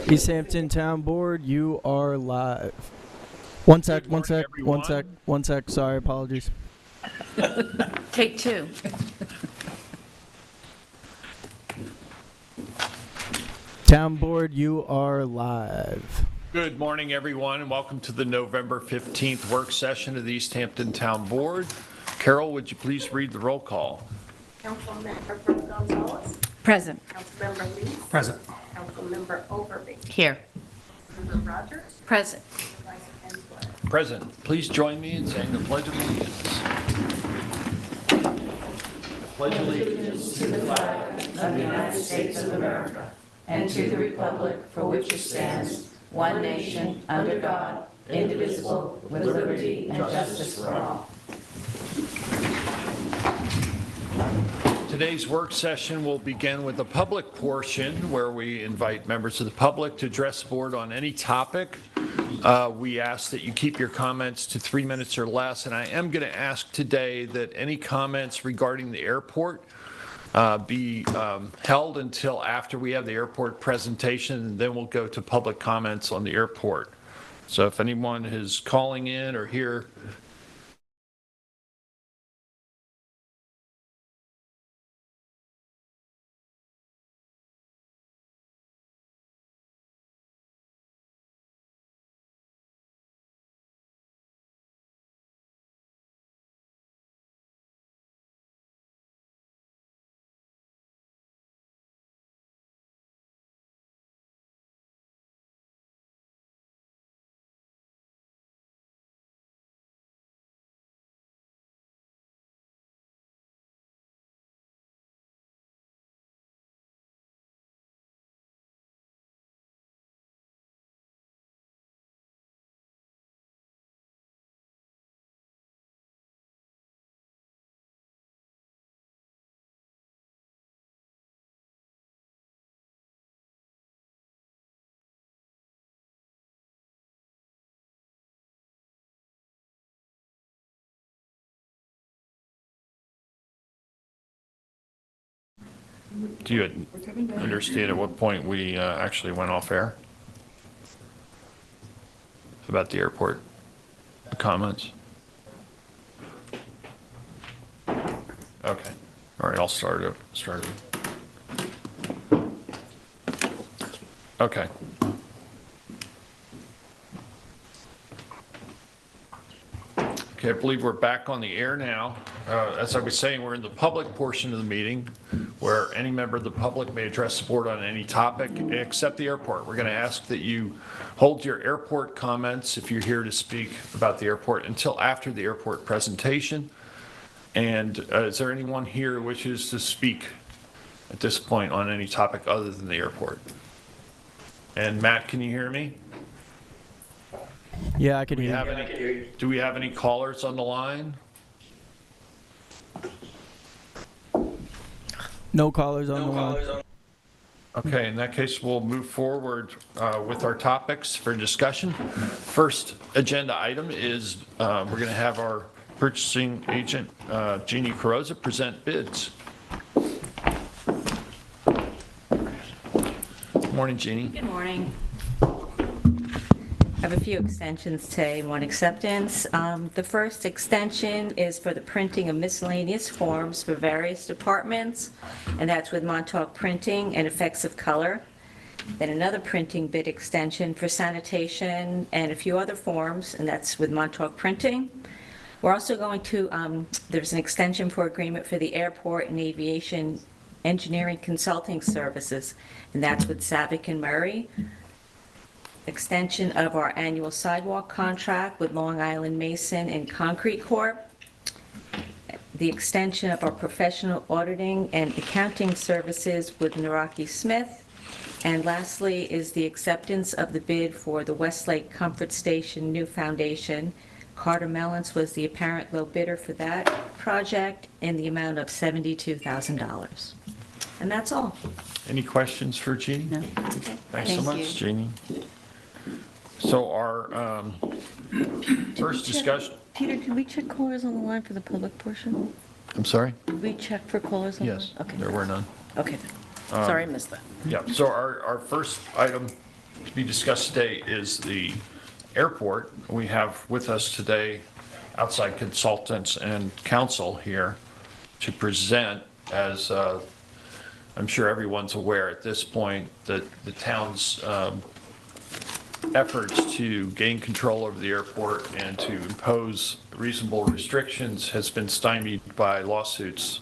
East Hampton Town Board, you are live. One sec. Sorry, apologies. Take two. Town Board, you are live. Good morning, everyone, and welcome to the November 15th work session of the East Hampton Town Board. Carol, would you please read the roll call? Councilmember Gonzalez. Present. Councilmember Lee. Present. Councilmember Overby. Here. Councilmember Rogers. Present. Vice President Blair. Present. Please join me in saying the Pledge of Allegiance. Pledge allegiance. of the United States of America, and to the republic for which it stands, one nation, under God, indivisible, with liberty and justice for all. Today's work session will begin with the public portion where we invite members of the public to address the board on any topic. We ask that you keep your comments to 3 minutes or less, and I am going to ask today that any comments regarding the airport be held until after we have the airport presentation, and then we'll go to public comments on the airport. So if anyone is calling in or here, do you understand at what point we actually went off air? About the airport, the comments? Okay, all right, I'll start it. Okay. Okay, I believe we're back on the air now. As I was saying, we're in the public portion of the meeting where any member of the public may address the board on any topic except the airport. We're going to ask that you hold your airport comments if you're here to speak about the airport until after the airport presentation. And is there anyone here who wishes to speak at this point on any topic other than the airport? And Matt, can you hear me? Yeah, I can hear you. Do we have any callers on the line? No callers on the line. Okay, in that case, we'll move forward with our topics for discussion. First agenda item is we're going to have our purchasing agent, Jeannie Carrozza, present bids. Morning, Jeannie. Good morning. I have a few extensions today, one acceptance. The first extension is for the printing of miscellaneous forms for various departments, and that's with Montauk Printing and Effects of Color. Then another printing bid extension for sanitation and a few other forms, and that's with Montauk Printing. We're also going to, there's an extension for agreement for the airport and aviation engineering consulting services, and that's with Savick and Murray. Extension of our annual sidewalk contract with Long Island Mason and Concrete Corp. The extension of our professional auditing and accounting services with Naraki Smith. And lastly is the acceptance of the bid for the Westlake Comfort Station new foundation. Carter Mellons was the apparent low bidder for that project in the amount of $72,000. And that's all. Any questions for Jeannie? No, that's okay. Thanks so much, Jeannie. So our first discussion, Peter, did we check callers on the line for the public portion? I'm sorry? Did we check for callers on the line? Yes, Okay. there were none. Okay. Sorry, I missed that. Yeah, so our first item to be discussed today is the airport. We have with us today outside consultants and counsel here to present, as I'm sure everyone's aware at this point, that the town's efforts to gain control over the airport and to impose reasonable restrictions has been stymied by lawsuits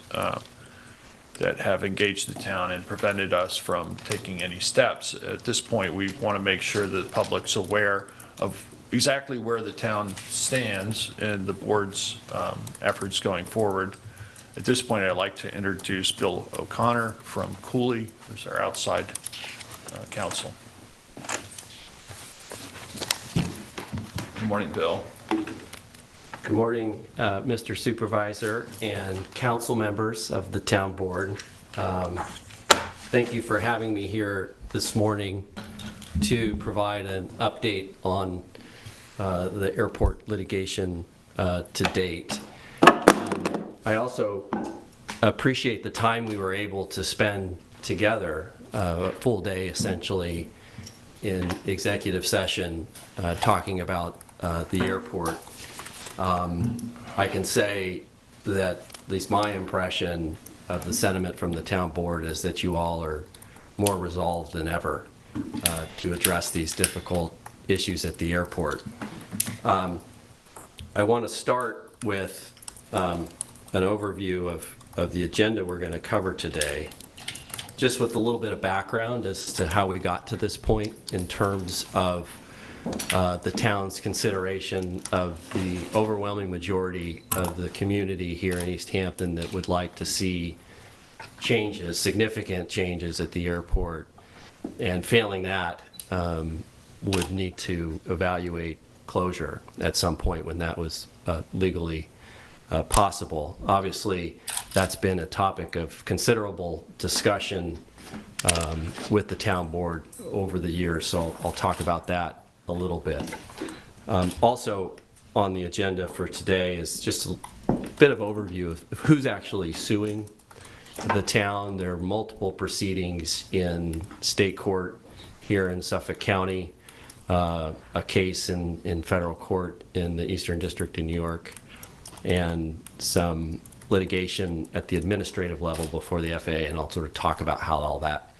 that have engaged the town and prevented us from taking any steps. At this point, we want to make sure that the public's aware of exactly where the town stands and the board's efforts going forward. At this point, I'd like to introduce Bill O'Connor from Cooley, who's our outside counsel. Good morning, Bill. Good morning, Mr. Supervisor and council members of the town board. Thank you for having me here this morning to provide an update on the airport litigation to date. I also appreciate the time we were able to spend together, a full day essentially, in executive session talking about the airport. I can say that at least my impression of the sentiment from the town board is that you all are more resolved than ever to address these difficult issues at the airport. I want to start with an overview of the agenda we're going to cover today, just with a little bit of background as to how we got to this point in terms of the town's consideration of the overwhelming majority of the community here in East Hampton that would like to see changes, significant changes at the airport, and failing that would need to evaluate closure at some point when that was legally possible. Obviously, that's been a topic of considerable discussion with the town board over the years, so I'll talk about that a little bit. Also on the agenda for today is just a bit of overview of who's actually suing the town. There are multiple proceedings in state court here in Suffolk County, a case in federal court in the Eastern District of New York, and some litigation at the administrative level before the FAA, and I'll sort of talk about how all that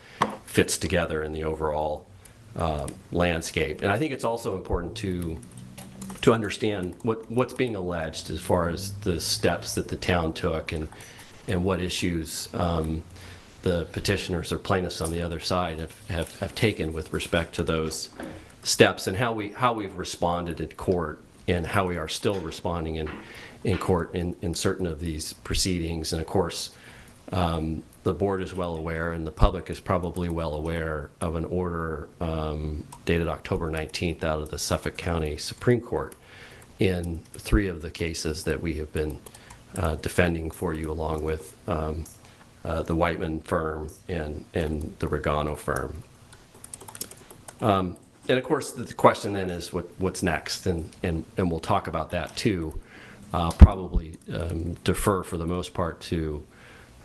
fits together in the overall landscape. And I think it's also important to understand what's being alleged as far as the steps that the town took and what issues the petitioners or plaintiffs on the other side have taken with respect to those steps, and how we've responded in court and how we are still responding in court in certain of these proceedings. And of course, the board is well aware, and the public is probably well aware, of an order dated October 19th out of the Suffolk County Supreme Court in 3 of the cases that we have been defending for you, along with the Whiteman firm and the Regano firm. And of course, the question then is what's next, and we'll talk about that too. Probably defer for the most part to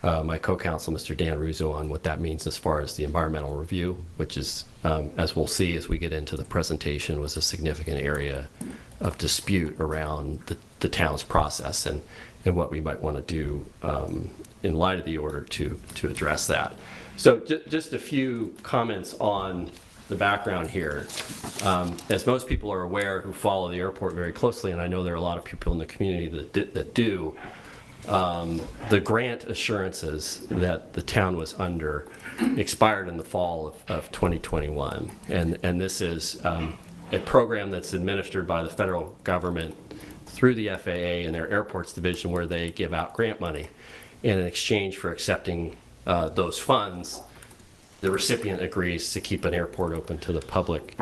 my co-counsel, Mr. Dan Ruzzo, on what that means as far as the environmental review, which is, as we'll see as we get into the presentation, was a significant area of dispute around the town's process and what we might want to do in light of the order to address that. So just a few comments on the background here. As most people are aware who follow the airport very closely, and I know there are a lot of people in the community that do, the grant assurances that the town was under expired in the fall of 2021. And this is a program that's administered by the federal government through the FAA and their airports division, where they give out grant money. And in exchange for accepting those funds, the recipient agrees to keep an airport open to the public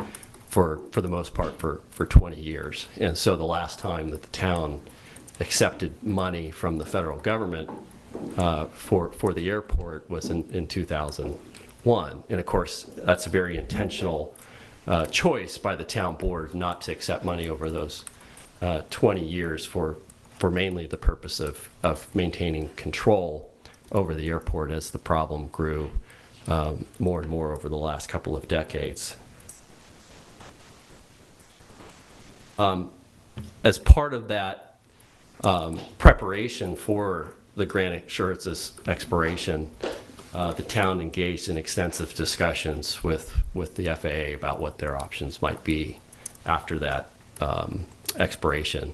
for the most part for 20 years. And so the last time that the town accepted money from the federal government for the airport was in 2001. And of course, that's a very intentional choice by the town board not to accept money over those 20 years for mainly the purpose of maintaining control over the airport as the problem grew more and more over the last couple of decades. As part of that preparation for the grant assurances expiration, the town engaged in extensive discussions with the FAA about what their options might be after that expiration.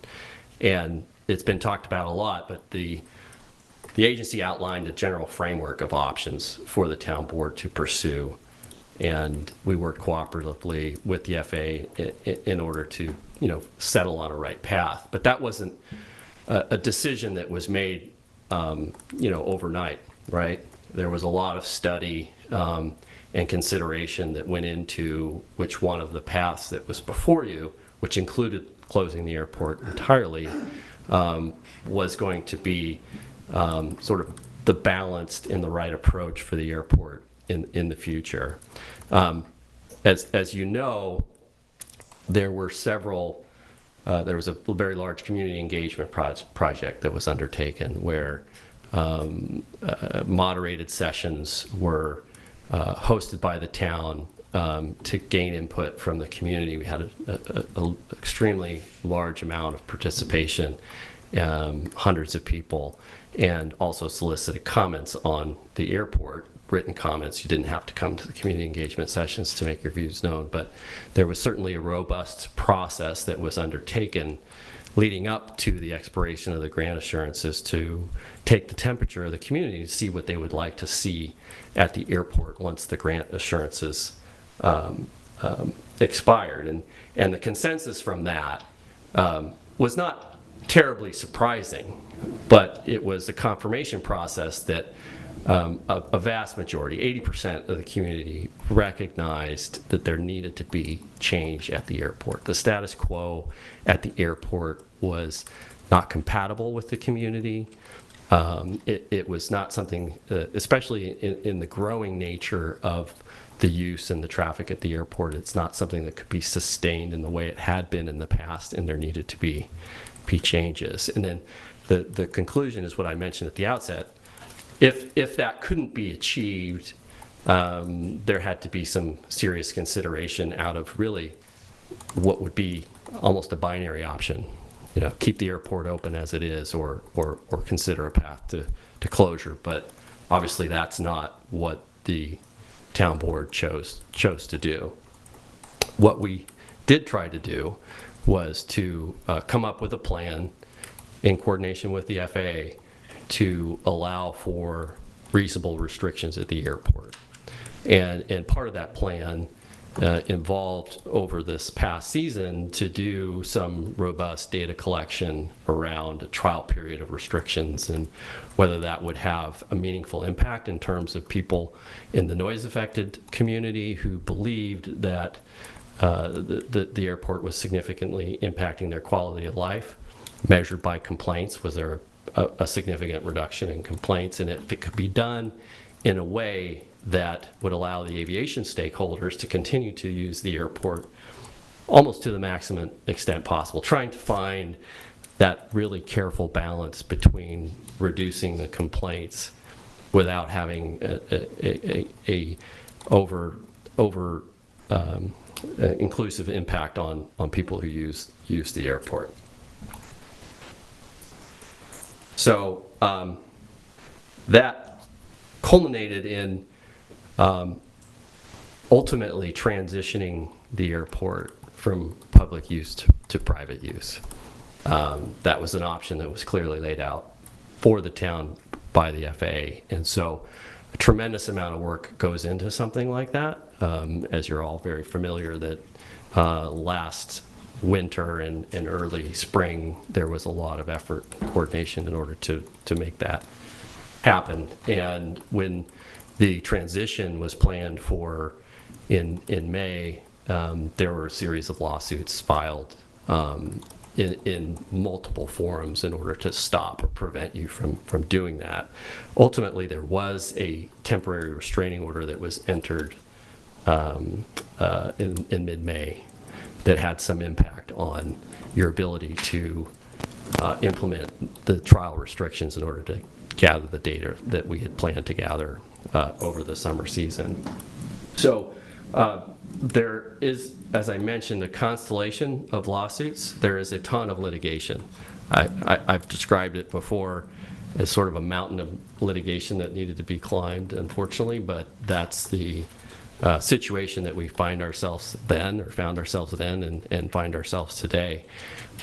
And it's been talked about a lot, but the agency outlined a general framework of options for the town board to pursue. And we worked cooperatively with the FAA in order to, settle on a right path. But that wasn't a decision that was made, overnight, right? There was a lot of study and consideration that went into which one of the paths that was before you, which included closing the airport entirely, was going to be sort of the balanced and the right approach for the airport in the future. As you know, there were several, there was a very large community engagement project that was undertaken where moderated sessions were hosted by the town to gain input from the community. We had an extremely large amount of participation, hundreds of people, and also solicited comments on the airport, written comments. You didn't have to come to the community engagement sessions to make your views known, but there was certainly a robust process that was undertaken leading up to the expiration of the grant assurances to take the temperature of the community to see what they would like to see at the airport once the grant assurances expired. And the consensus from that was not terribly surprising, but it was a confirmation process that a vast majority, 80% of the community, recognized that there needed to be change at the airport. The status quo at the airport was not compatible with the community. It was not something, especially in the growing nature of the use and the traffic at the airport, it's not something that could be sustained in the way it had been in the past, and there needed to be changes. And then the conclusion is what I mentioned at the outset. If that couldn't be achieved, there had to be some serious consideration out of really what would be almost a binary option. Keep the airport open as it is, or consider a path to closure. But obviously, that's not what the town board chose to do. What we did try to do was to come up with a plan in coordination with the FAA to allow for reasonable restrictions at the airport. And part of that plan involved over this past season to do some robust data collection around a trial period of restrictions and whether that would have a meaningful impact in terms of people in the noise-affected community who believed that the airport was significantly impacting their quality of life, measured by complaints. Was there a significant reduction in complaints? And if it could be done in a way that would allow the aviation stakeholders to continue to use the airport almost to the maximum extent possible, trying to find that really careful balance between reducing the complaints without having a over inclusive impact on people who use the airport. So that culminated in ultimately transitioning the airport from public use to private use. That was an option that was clearly laid out for the town by the FAA. And so a tremendous amount of work goes into something like that. As you're all very familiar, that last winter and early spring, there was a lot of effort, coordination in order to make that happen. And when the transition was planned for in May, there were a series of lawsuits filed in multiple forums in order to stop or prevent you from doing that. Ultimately, there was a temporary restraining order that was entered in mid-May that had some impact on your ability to implement the trial restrictions in order to gather the data that we had planned to gather over the summer season. So there is, as I mentioned, a constellation of lawsuits. There is a ton of litigation. I've described it before as sort of a mountain of litigation that needed to be climbed, unfortunately, but that's the situation that we find ourselves then, or found ourselves then, and find ourselves today.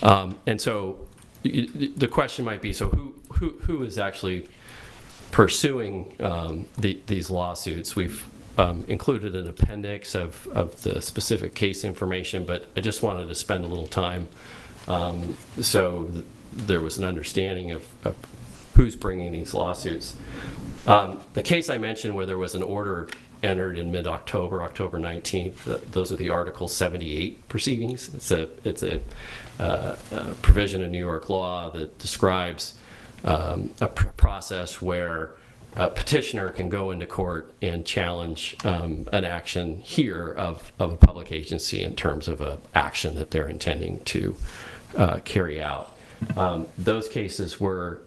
And so the question might be, so who is actually pursuing these lawsuits? We've included an appendix of the specific case information, but I just wanted to spend a little time so there was an understanding of who's bringing these lawsuits. The case I mentioned where there was an order entered in mid-October, October 19th, those are the Article 78 proceedings. It's a provision in New York law that describes a process where a petitioner can go into court and challenge an action here of a public agency in terms of an action that they're intending to carry out. Those cases were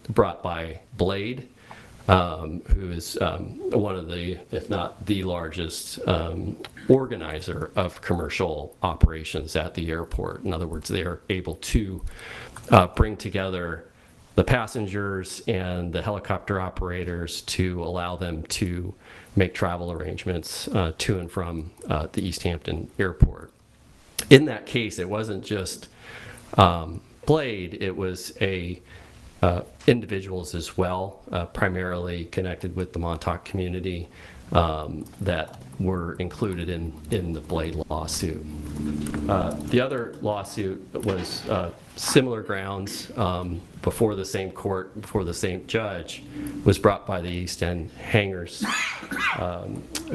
brought by Blade, who is one of the, if not the largest organizer of commercial operations at the airport. In other words, they are able to bring together the passengers and the helicopter operators to allow them to make travel arrangements to and from the East Hampton airport. In that case, it wasn't just Blade, it was individuals as well, primarily connected with the Montauk community, that were included in the Blade lawsuit. The other lawsuit was similar grounds, before the same court, before the same judge, was brought by the East End Hangars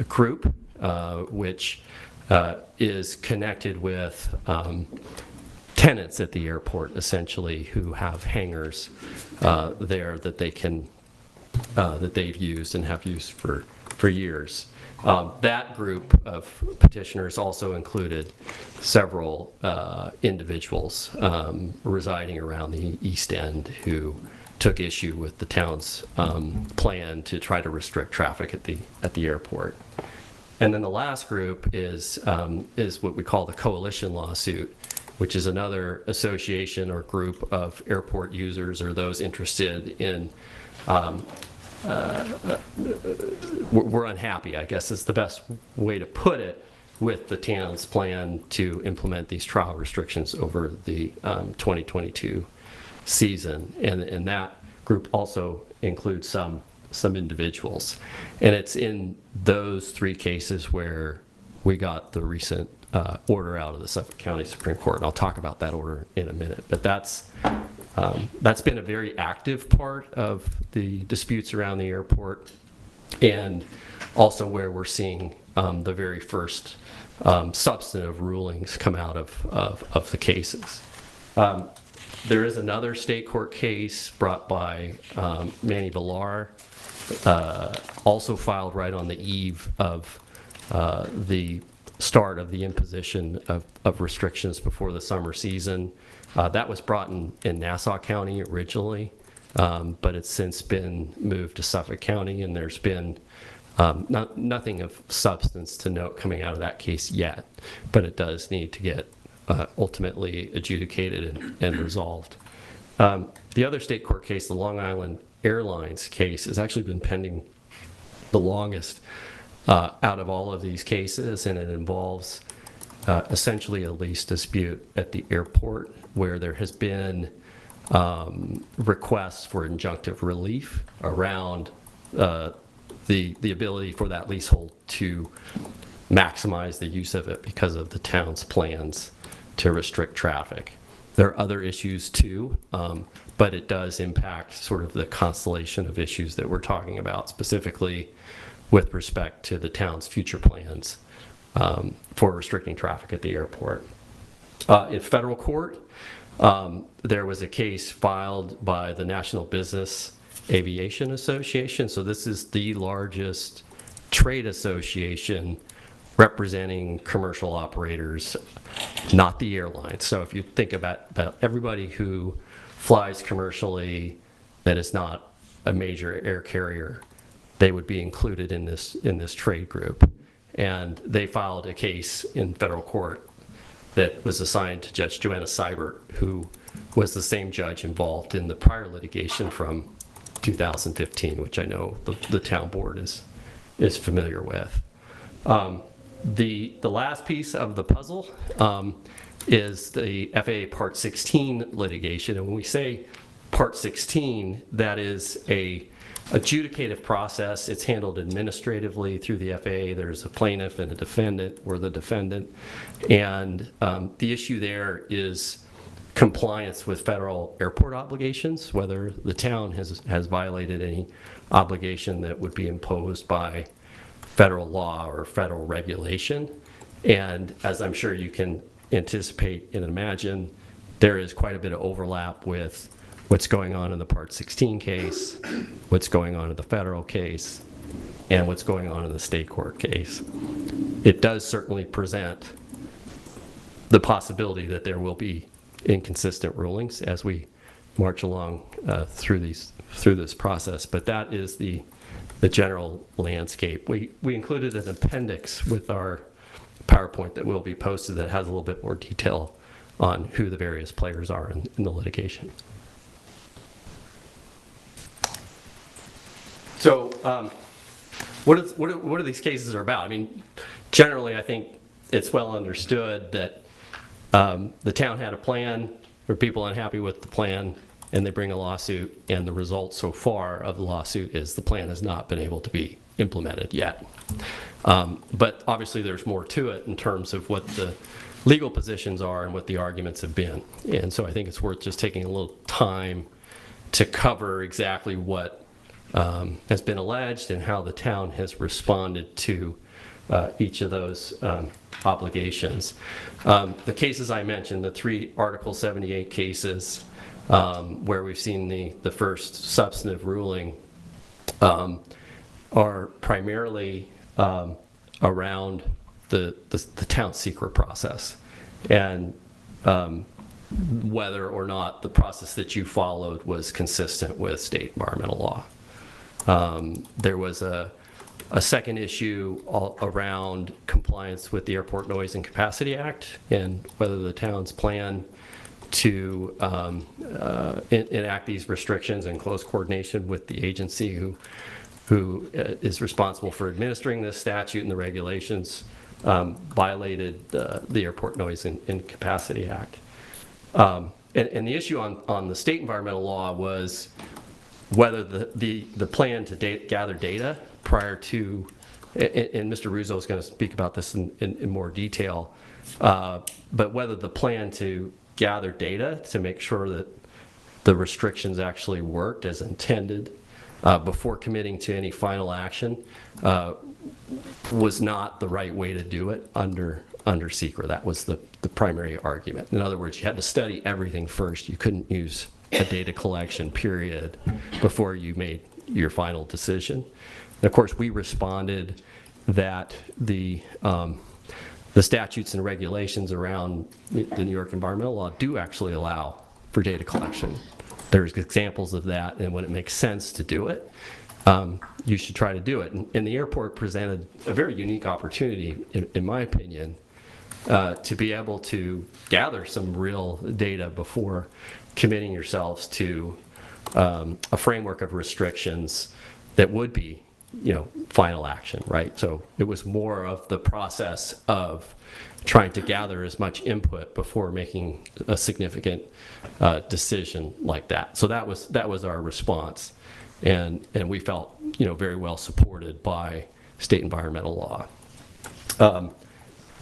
group, which is connected with tenants at the airport, essentially, who have hangars there that they can that they've used and have used for years. That group of petitioners also included several individuals residing around the East End who took issue with the town's plan to try to restrict traffic at the airport. And then the last group is what we call the coalition lawsuit, which is another association or group of airport users or those interested in, we're unhappy, I guess is the best way to put it, with the town's plan to implement these travel restrictions over the 2022 season. And that group also includes some individuals. And it's in those three cases where we got the recent order out of the Suffolk County Supreme Court, and I'll talk about that order in a minute. But that's been a very active part of the disputes around the airport, and also where we're seeing the very first substantive rulings come out of the cases. There is another state court case brought by Manny Villar, also filed right on the eve of the start of the imposition of restrictions before the summer season. That was brought in Nassau County originally, but it's since been moved to Suffolk County, and there's been nothing of substance to note coming out of that case yet, but it does need to get ultimately adjudicated and resolved. The other state court case, the Long Island Airlines case, has actually been pending the longest out of all of these cases, and it involves essentially a lease dispute at the airport where there has been requests for injunctive relief around the ability for that leasehold to maximize the use of it because of the town's plans to restrict traffic. There are other issues too, but it does impact sort of the constellation of issues that we're talking about, specifically with respect to the town's future plans for restricting traffic at the airport. In federal court, there was a case filed by the National Business Aviation Association. So this is the largest trade association representing commercial operators, not the airlines. So if you think about everybody who flies commercially that is not a major air carrier, they would be included in this trade group. And they filed a case in federal court that was assigned to Judge Joanna Seibert, who was the same judge involved in the prior litigation from 2015, which I know the town board is familiar with. The last piece of the puzzle is the FAA Part 16 litigation. And when we say Part 16, that is a adjudicative process. It's handled administratively through the FAA. There's a plaintiff and a defendant, or the defendant. And the issue there is compliance with federal airport obligations, whether the town has violated any obligation that would be imposed by federal law or federal regulation. And as I'm sure you can anticipate and imagine, there is quite a bit of overlap with what's going on in the Part 16 case, what's going on in the federal case, and what's going on in the state court case. It does certainly present the possibility that there will be inconsistent rulings as we march along through this process, but that is the general landscape. We included an appendix with our PowerPoint that will be posted that has a little bit more detail on who the various players are in the litigation. So what are these cases are about? I mean, generally, I think it's well understood that the town had a plan, there are people unhappy with the plan, and they bring a lawsuit, and the result so far of the lawsuit is the plan has not been able to be implemented yet. But obviously there's more to it in terms of what the legal positions are and what the arguments have been. And so I think it's worth just taking a little time to cover exactly what has been alleged and how the town has responded to each of those obligations. The cases I mentioned, the 3 Article 78 cases, where we've seen the first substantive ruling, are primarily around the town secret process and whether or not the process that you followed was consistent with state environmental law. There was a second issue around compliance with the Airport Noise and Capacity Act and whether the town's plan to enact these restrictions in close coordination with the agency who is responsible for administering this statute and the regulations violated the Airport Noise and Capacity Act. And the issue on the state environmental law was whether the plan to gather data prior to, and Mr. Russo is going to speak about this in more detail, but whether the plan to gather data to make sure that the restrictions actually worked as intended before committing to any final action was not the right way to do it under SECRA. That was the primary argument. In other words, you had to study everything first. You couldn't use a data collection period before you made your final decision. And of course, we responded that the statutes and regulations around the New York environmental law do actually allow for data collection. There's examples of that, and when it makes sense to do it, you should try to do it. And the airport presented a very unique opportunity, in my opinion, to be able to gather some real data before committing yourselves to a framework of restrictions that would be, final action, right? So it was more of the process of trying to gather as much input before making a significant decision like that. So that was our response, and we felt very well supported by state environmental law.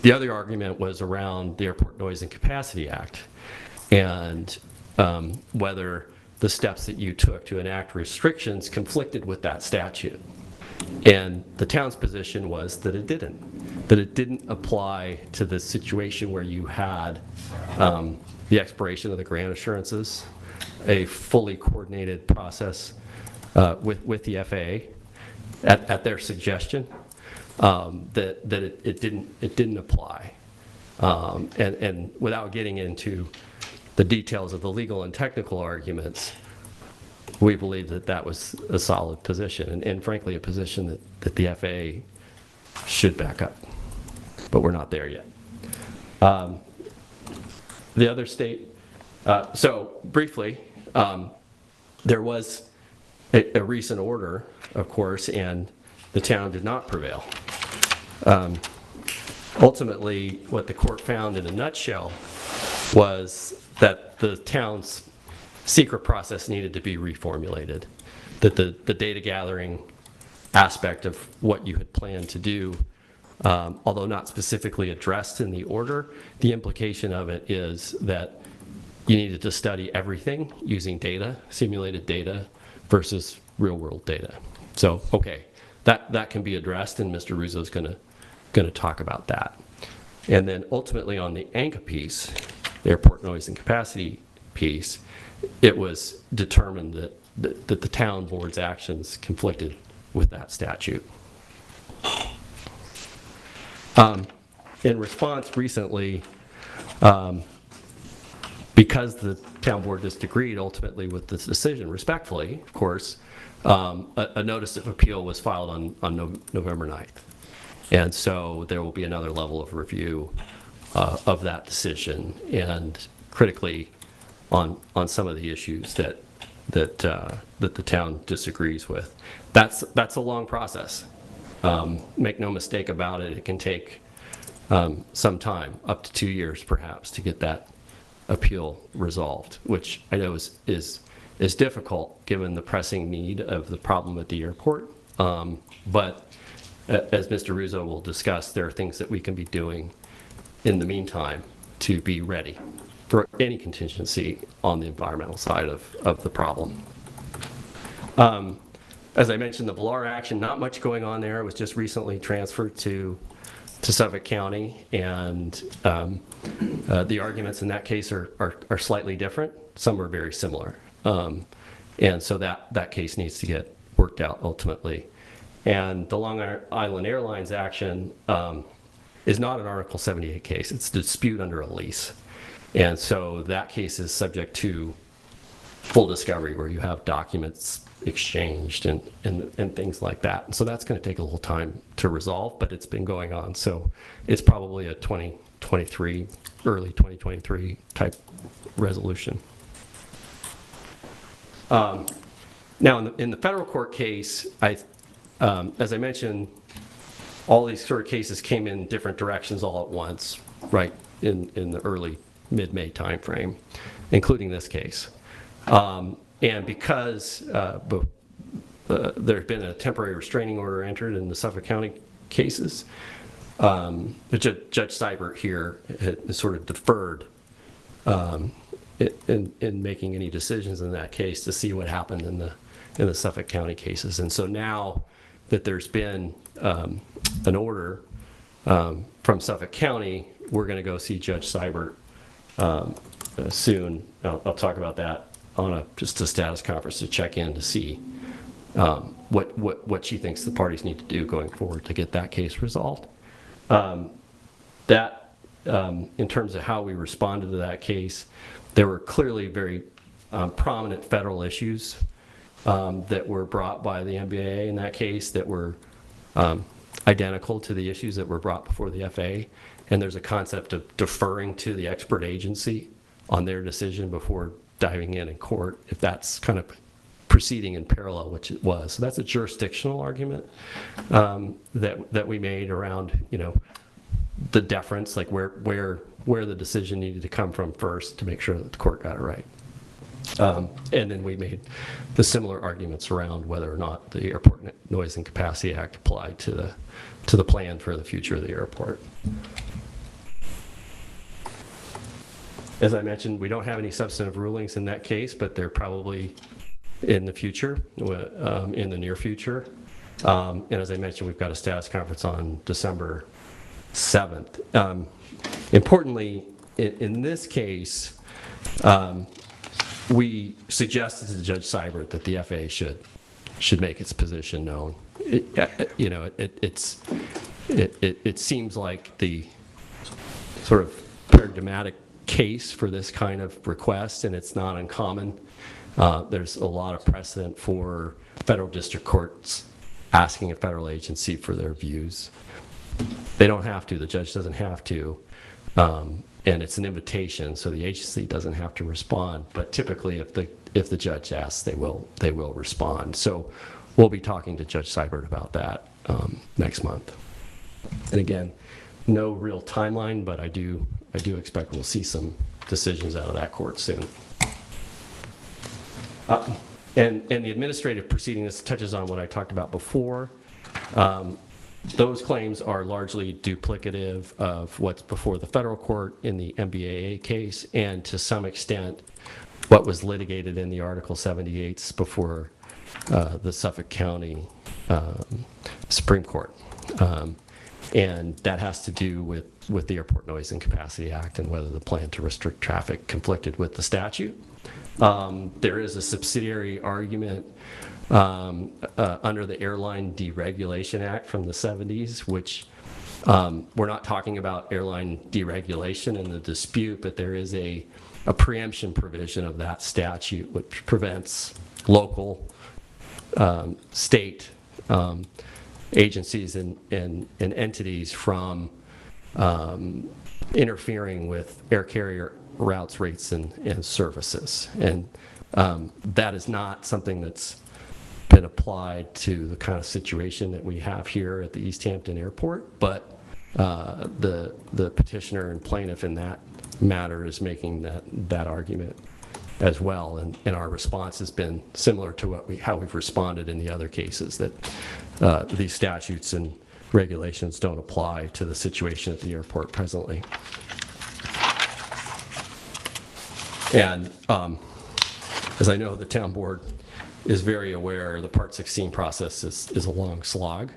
The other argument was around the Airport Noise and Capacity Act and whether the steps that you took to enact restrictions conflicted with that statute. And the town's position was that it didn't apply to the situation where you had the expiration of the grant assurances, a fully coordinated process with the FAA at their suggestion, that it didn't apply. And without getting into the details of the legal and technical arguments, we believe that that was a solid position, and frankly, a position that the FAA should back up. But we're not there yet. The other state, so briefly, there was a recent order, of course, and the town did not prevail. Ultimately, what the court found in a nutshell was that the town's secret process needed to be reformulated, that the data gathering aspect of what you had planned to do, although not specifically addressed in the order, the implication of it is that you needed to study everything using data, simulated data, versus real-world data. So, okay, that can be addressed, and Mr. Ruzzo's going to talk about that. And then ultimately on the ANCA piece, the airport noise and capacity piece, it was determined that the town board's actions conflicted with that statute. In response recently, because the town board disagreed ultimately with this decision, respectfully, of course, a notice of appeal was filed on November 9th. And so there will be another level of review of that decision, and critically on some of the issues that the town disagrees with. That's a long process. Make no mistake about it, it can take some time, up to 2 years perhaps, to get that appeal resolved, which I know is difficult given the pressing need of the problem at the airport. But as Mr. Ruzzo will discuss, there are things that we can be doing in the meantime to be ready for any contingency on the environmental side of the problem. As I mentioned, the Villar action, not much going on there. It was just recently transferred to Suffolk County, and the arguments in that case are slightly different. Some are very similar. And so that case needs to get worked out ultimately. And the Long Island Airlines action is not an Article 78 case. It's a dispute under a lease. And so that case is subject to full discovery, where you have documents exchanged and things like that. And so that's going to take a little time to resolve, but it's been going on. So it's probably a 2023, early 2023 type resolution. Now in the federal court case, as I mentioned, all these sort of cases came in different directions all at once, right in the early mid-May timeframe, including this case. And because there had been a temporary restraining order entered in the Suffolk County cases, Judge Seibert here had sort of deferred in making any decisions in that case to see what happened in the Suffolk County cases. And so now that there's been an order from Suffolk County, we're going to go see Judge Seibert soon. I'll talk about that on just a status conference to check in to see what she thinks the parties need to do going forward to get that case resolved. In terms of how we responded to that case, there were clearly very prominent federal issues that were brought by the MBAA in that case that were identical to the issues that were brought before the FAA. And there's a concept of deferring to the expert agency on their decision before diving in court, if that's kind of proceeding in parallel, which it was. So that's a jurisdictional argument that we made around, the deference, like where the decision needed to come from first to make sure that the court got it right. And then we made the similar arguments around whether or not the Airport Noise and Capacity Act applied to the plan for the future of the airport. As I mentioned, we don't have any substantive rulings in that case, but they're probably in the future, in the near future. And as I mentioned, we've got a status conference on December 7th. Importantly, in this case, we suggested to Judge Seibert that the FAA should make its position known. It seems like the sort of paradigmatic case for this kind of request, and it's not uncommon There's a lot of precedent for federal district courts asking a federal agency for their views. They don't have to, the judge doesn't have to, and it's an invitation, so the agency doesn't have to respond. But typically, if the judge asks, they will respond. So we'll be talking to Judge Seibert about that next month. And again, no real timeline, but I do expect we'll see some decisions out of that court soon. And the administrative proceeding, this touches on what I talked about before. Those claims are largely duplicative of what's before the federal court in the MBAA case, and to some extent, what was litigated in the Article 78s before the Suffolk County Supreme Court. And that has to do with the Airport Noise and Capacity Act and whether the plan to restrict traffic conflicted with the statute. There is a subsidiary argument under the Airline Deregulation Act from the 70s, which we're not talking about airline deregulation in the dispute, but there is a preemption provision of that statute which prevents local, state agencies and entities from interfering with air carrier routes, rates, and services. And that is not something that's been applied to the kind of situation that we have here at the East Hampton Airport, but the petitioner and plaintiff in that matter is making that argument as well, and our response has been similar to how we've responded in the other cases, that these statutes and regulations don't apply to the situation at the airport presently. And as I know, the town board is very aware the Part 16 process is a long slog.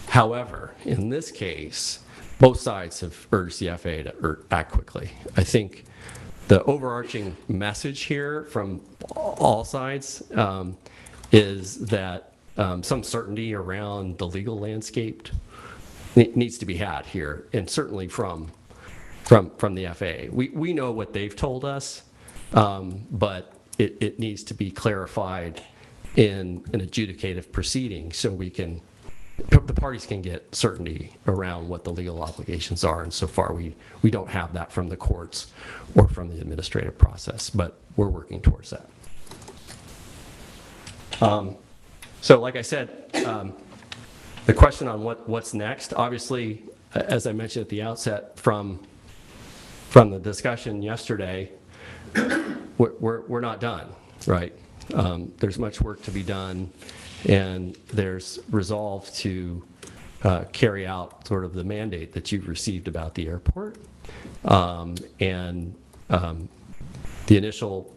However, in this case, both sides have urged the FAA to act quickly. I think the overarching message here from all sides is that some certainty around the legal landscape needs to be had here, and certainly from the FAA. We know what they've told us, but it needs to be clarified in an adjudicative proceeding so the parties can get certainty around what the legal obligations are. And so far, we don't have that from the courts or from the administrative process, but we're working towards that. So like I said, the question on what's next, obviously, as I mentioned at the outset from the discussion yesterday, we're not done, right? There's much work to be done, and there's resolve to carry out sort of the mandate that you've received about the airport. And the initial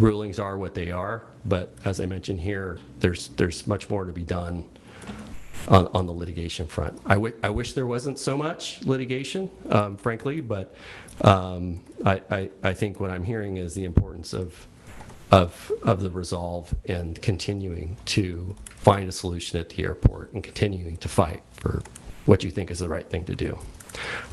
rulings are what they are, but as I mentioned here, there's much more to be done on the litigation front. I wish there wasn't so much litigation, frankly, but I think what I'm hearing is the importance of the resolve and continuing to find a solution at the airport and continuing to fight for what you think is the right thing to do.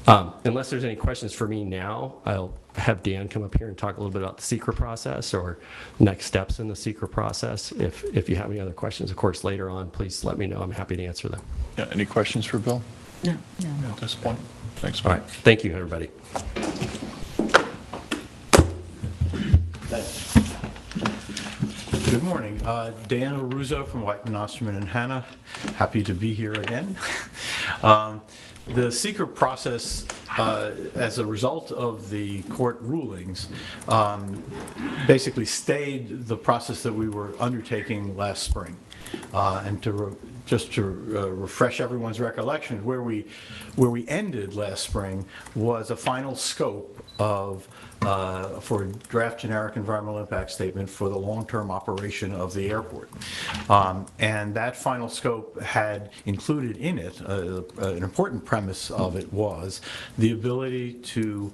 Unless there's any questions for me now, I'll have Dan come up here and talk a little bit about the secret process or next steps in the secret process. If you have any other questions, of course, later on, please let me know. I'm happy to answer them. Yeah, any questions for Bill? No. At this point? Thanks, All Mike. right. Thank you, everybody. Good morning. Dan Aruzo from Whiteman, Osterman, and Hanna. Happy to be here again. The secret process, as a result of the court rulings, basically stayed the process that we were undertaking last spring. And just to refresh everyone's recollection, where we ended last spring was a final scope for a draft generic environmental impact statement for the long-term operation of the airport. And that final scope had included in it, an important premise of it was the ability to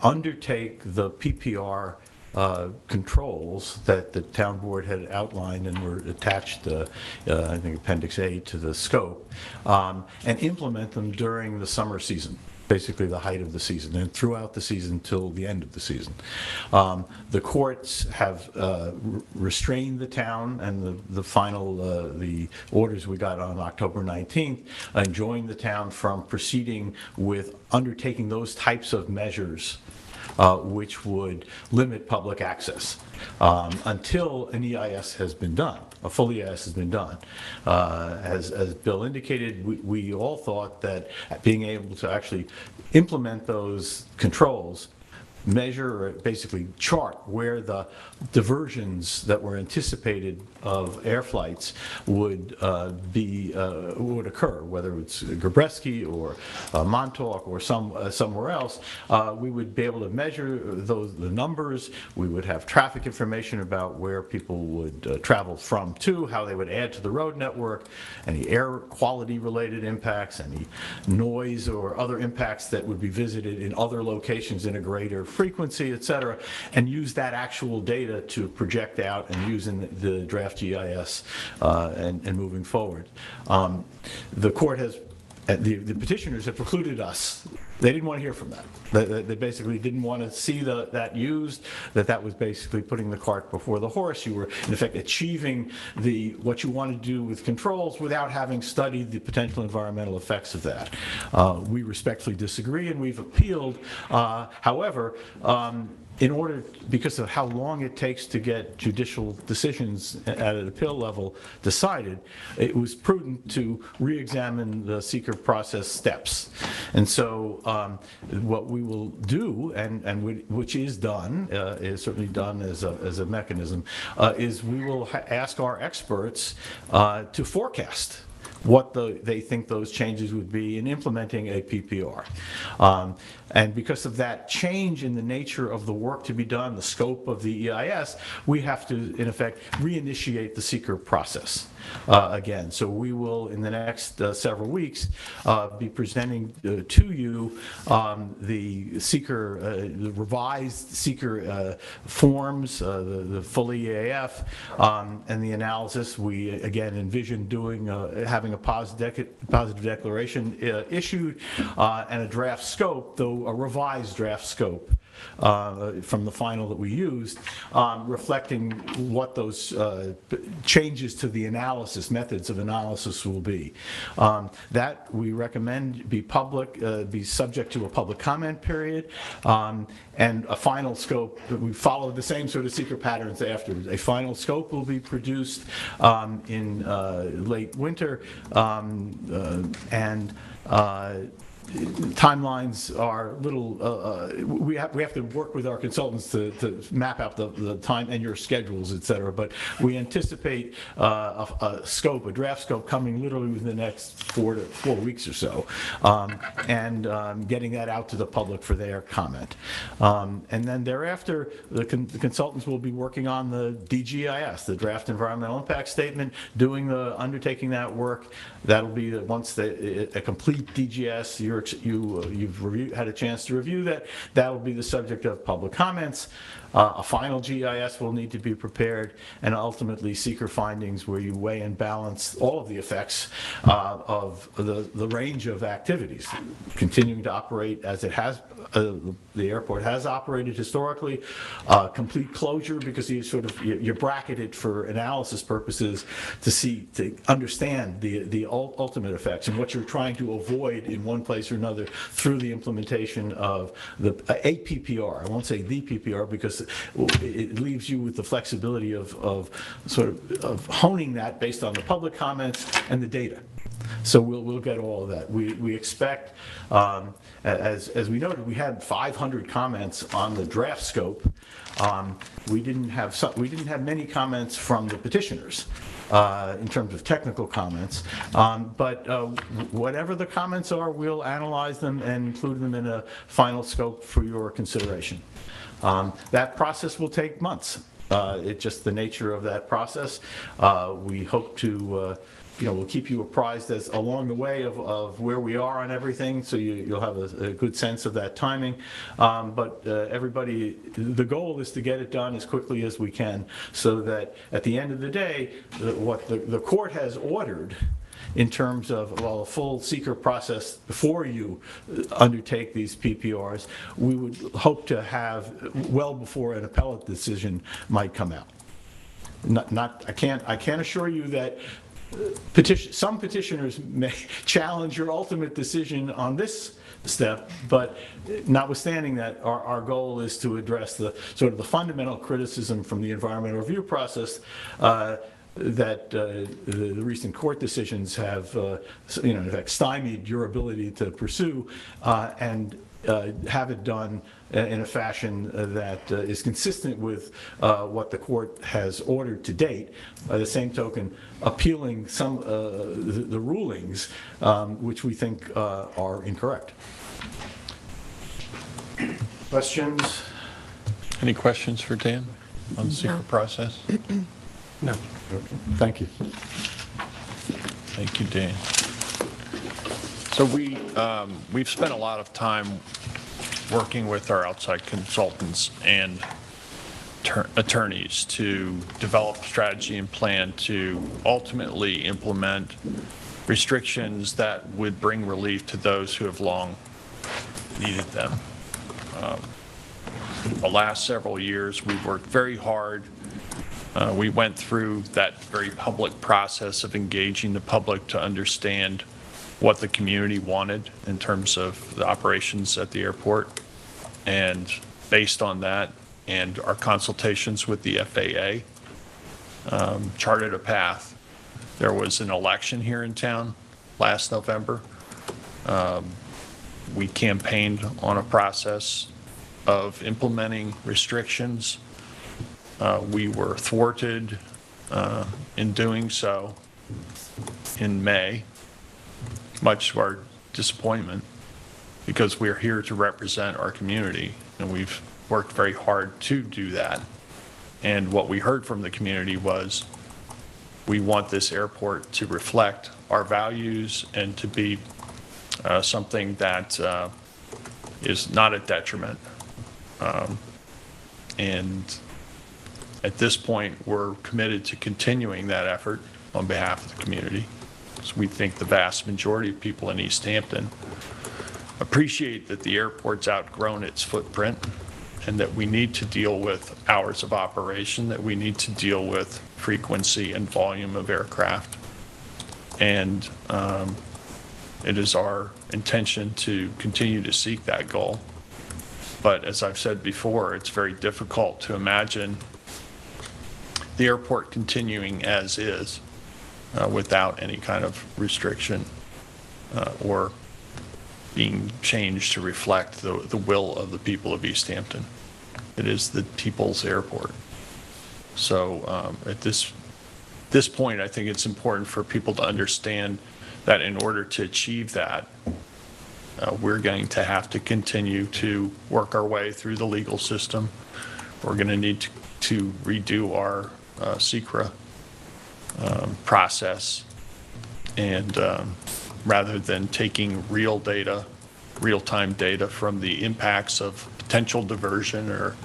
undertake the PPR controls that the town board had outlined and were attached, I think Appendix A to the scope, and implement them during the summer season. basically the height of the season, and throughout the season till the end of the season. The courts have restrained the town, and the final, the orders we got on October 19th enjoined the town from proceeding with undertaking those types of measures which would limit public access until an EIS has been done, a full EIS has been done. As Bill indicated, we all thought that being able to actually implement those controls, measure or basically chart where the diversions that were anticipated of air flights would would occur, whether it's Gabreski or Montauk or somewhere else. We would be able to measure the numbers. We would have traffic information about where people would travel from to, how they would add to the road network, any air quality related impacts, any noise or other impacts that would be visited in other locations in a greater frequency, et cetera, and use that actual data to project out and use in the draft GIS and moving forward. The court has, the petitioners have precluded us. They didn't want to hear from that. They basically didn't want to see that used, that was basically putting the cart before the horse. You were, in effect, achieving what you wanted to do with controls without having studied the potential environmental effects of that. We respectfully disagree, and we've appealed. However, because of how long it takes to get judicial decisions at an appeal level decided, it was prudent to re-examine the seeker process steps. And so what we will do, and which is done, is certainly done as a mechanism, is we will ask our experts to forecast what they think those changes would be in implementing a PPR. And because of that change in the nature of the work to be done, the scope of the EIS, we have to, in effect, reinitiate the seeker process again. So we will, in the next several weeks, be presenting to you the seeker, the revised seeker forms, the full EAF, and the analysis. We, again, envision doing, having a positive declaration issued and a draft scope, though a revised draft scope from the final that we used, reflecting what those changes to the analysis, methods of analysis will be. That we recommend be public, be subject to a public comment period, and a final scope. We follow the same sort of seeker patterns afterwards. A final scope will be produced in late winter, and timelines are little, we have to work with our consultants to map out the time and your schedules, et cetera, but we anticipate a scope, a draft scope, coming literally within the next 4 weeks or so, and getting that out to the public for their comment. And then thereafter, the consultants will be working on the DGIS, the Draft Environmental Impact Statement, undertaking that work. That'll be once a complete DGS, you've had a chance to review that. That will be the subject of public comments. A final GIS will need to be prepared, and ultimately seeker findings where you weigh and balance all of the effects of the range of activities. Continuing to operate as it has, the airport has operated historically, complete closure because you're bracketed for analysis purposes to understand the ultimate effects and what you're trying to avoid in one place or another through the implementation of a PPR. I won't say the PPR because it leaves you with the flexibility of honing that based on the public comments and the data. So we'll get all of that. We expect, as we noted, we had 500 comments on the draft scope. We didn't have many comments from the petitioners in terms of technical comments, but whatever the comments are, we'll analyze them and include them in a final scope for your consideration. That process will take months. It's just the nature of that process. We hope to, we'll keep you apprised along the way of where we are on everything, so you'll have a good sense of that timing. But everybody, the goal is to get it done as quickly as we can, so that at the end of the day, what the court has ordered in terms of, well, a full seeker process before you undertake these PPRs, we would hope to have well before an appellate decision might come out. I can't assure you that some petitioners may challenge your ultimate decision on this step, but notwithstanding that, our goal is to address the sort of the fundamental criticism from the environmental review process that the recent court decisions have, in fact, stymied your ability to pursue, and have it done in a fashion that is consistent with what the court has ordered to date. By the same token, appealing some the rulings which we think are incorrect. Questions? Any questions for Dan on the secret process? No. Thank you. Thank you, Dan. So we've spent a lot of time working with our outside consultants and attorneys to develop a strategy and plan to ultimately implement restrictions that would bring relief to those who have long needed them. The last several years, we've worked very hard. We went through that very public process of engaging the public to understand what the community wanted in terms of the operations at the airport. And based on that and our consultations with the FAA, charted a path. There was an election here in town last November. We campaigned on a process of implementing restrictions. We were thwarted in doing so in May, much to our disappointment, because we're here to represent our community, and we've worked very hard to do that. And what we heard from the community was, we want this airport to reflect our values and to be something that is not a detriment. And at this point, we're committed to continuing that effort on behalf of the community. So we think the vast majority of people in East Hampton appreciate that the airport's outgrown its footprint and that we need to deal with hours of operation, that we need to deal with frequency and volume of aircraft. And it is our intention to continue to seek that goal. But as I've said before, it's very difficult to imagine the airport continuing as is without any kind of restriction or being changed to reflect the will of the people of East Hampton. It is the people's airport. So at this point, I think it's important for people to understand that in order to achieve that, we're going to have to continue to work our way through the legal system. We're going to need to redo our SECRA process, and rather than taking real-time data from the impacts of potential diversion or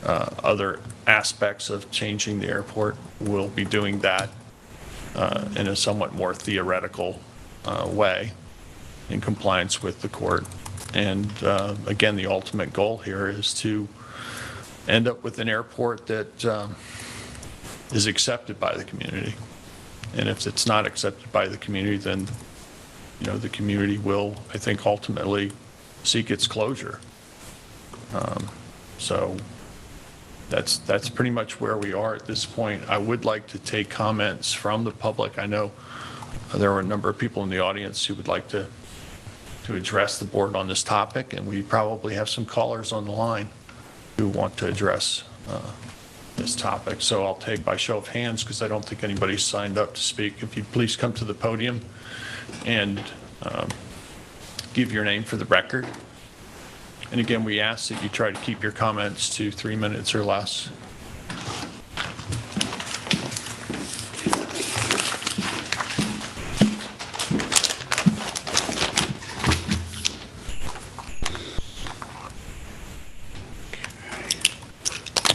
other aspects of changing the airport, we'll be doing that in a somewhat more theoretical way in compliance with the court. And again, the ultimate goal here is to end up with an airport that is accepted by the community. And if it's not accepted by the community, then the community will, I think, ultimately seek its closure. So that's pretty much where we are at this point. I would like to take comments from the public. I know there are a number of people in the audience who would like to address the board on this topic, and we probably have some callers on the line who want to address this topic. So I'll take by show of hands, because I don't think anybody's signed up to speak. If you'd please come to the podium and give your name for the record. And again, we ask that you try to keep your comments to 3 minutes or less.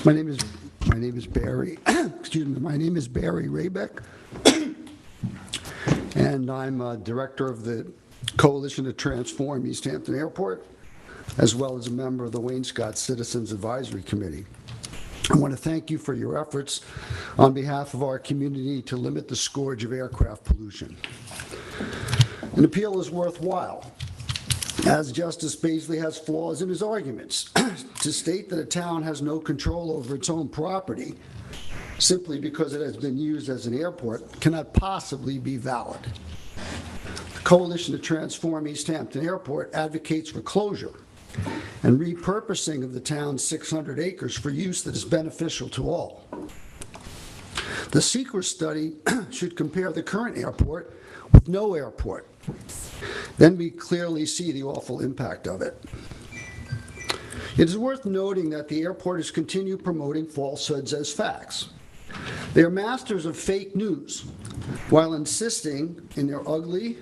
My name is Barry. Excuse me. My name is Barry Raybeck, and I'm director of the Coalition to Transform East Hampton Airport, as well as a member of the Wainscott Citizens Advisory Committee. I want to thank you for your efforts on behalf of our community to limit the scourge of aircraft pollution. An appeal is worthwhile, as Justice Paisley has flaws in his arguments. To state that a town has no control over its own property simply because it has been used as an airport cannot possibly be valid. The Coalition to Transform East Hampton Airport advocates for closure and repurposing of the town's 600 acres for use that is beneficial to all. The secret study should compare the current airport with no airport. Then we clearly see the awful impact of it. It is worth noting that the airport has continued promoting falsehoods as facts. They are masters of fake news, while insisting in their ugly,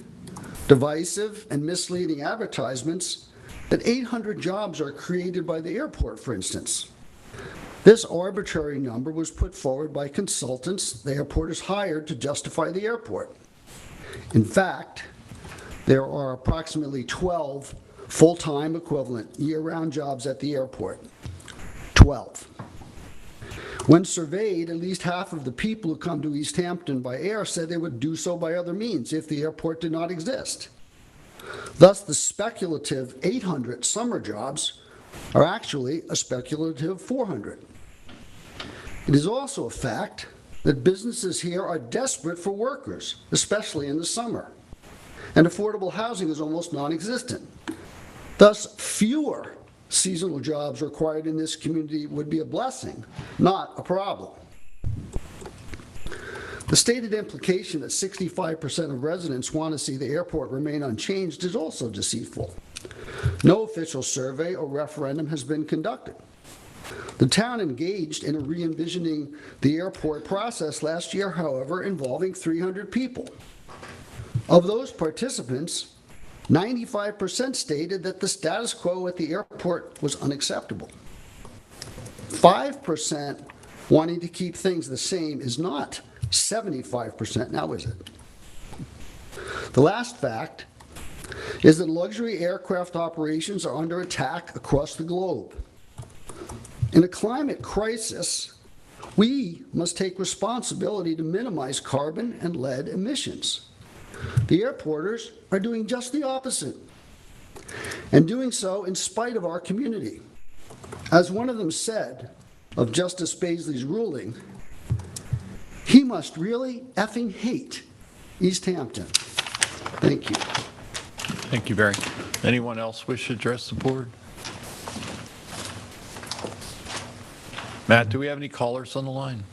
divisive, and misleading advertisements that 800 jobs are created by the airport, for instance. This arbitrary number was put forward by consultants the airport has hired to justify the airport. In fact, there are approximately 12 full-time equivalent year-round jobs at the airport. 12. When surveyed, at least half of the people who come to East Hampton by air said they would do so by other means if the airport did not exist. Thus, the speculative 800 summer jobs are actually a speculative 400. It is also a fact that businesses here are desperate for workers, especially in the summer, and affordable housing is almost non-existent. Thus, fewer seasonal jobs required in this community would be a blessing, not a problem. The stated implication that 65% of residents want to see the airport remain unchanged is also deceitful. No official survey or referendum has been conducted. The town engaged in a re-envisioning the airport process last year, however, involving 300 people. Of those participants, 95% stated that the status quo at the airport was unacceptable. 5% wanting to keep things the same is not 75%, now is it? The last fact is that luxury aircraft operations are under attack across the globe. In a climate crisis, we must take responsibility to minimize carbon and lead emissions. The airporters are doing just the opposite, and doing so in spite of our community. As one of them said of Justice Paisley's ruling, he must really effing hate East Hampton. Thank you. Thank you, Barry. Anyone else wish to address the board? Matt, do we have any callers on the line?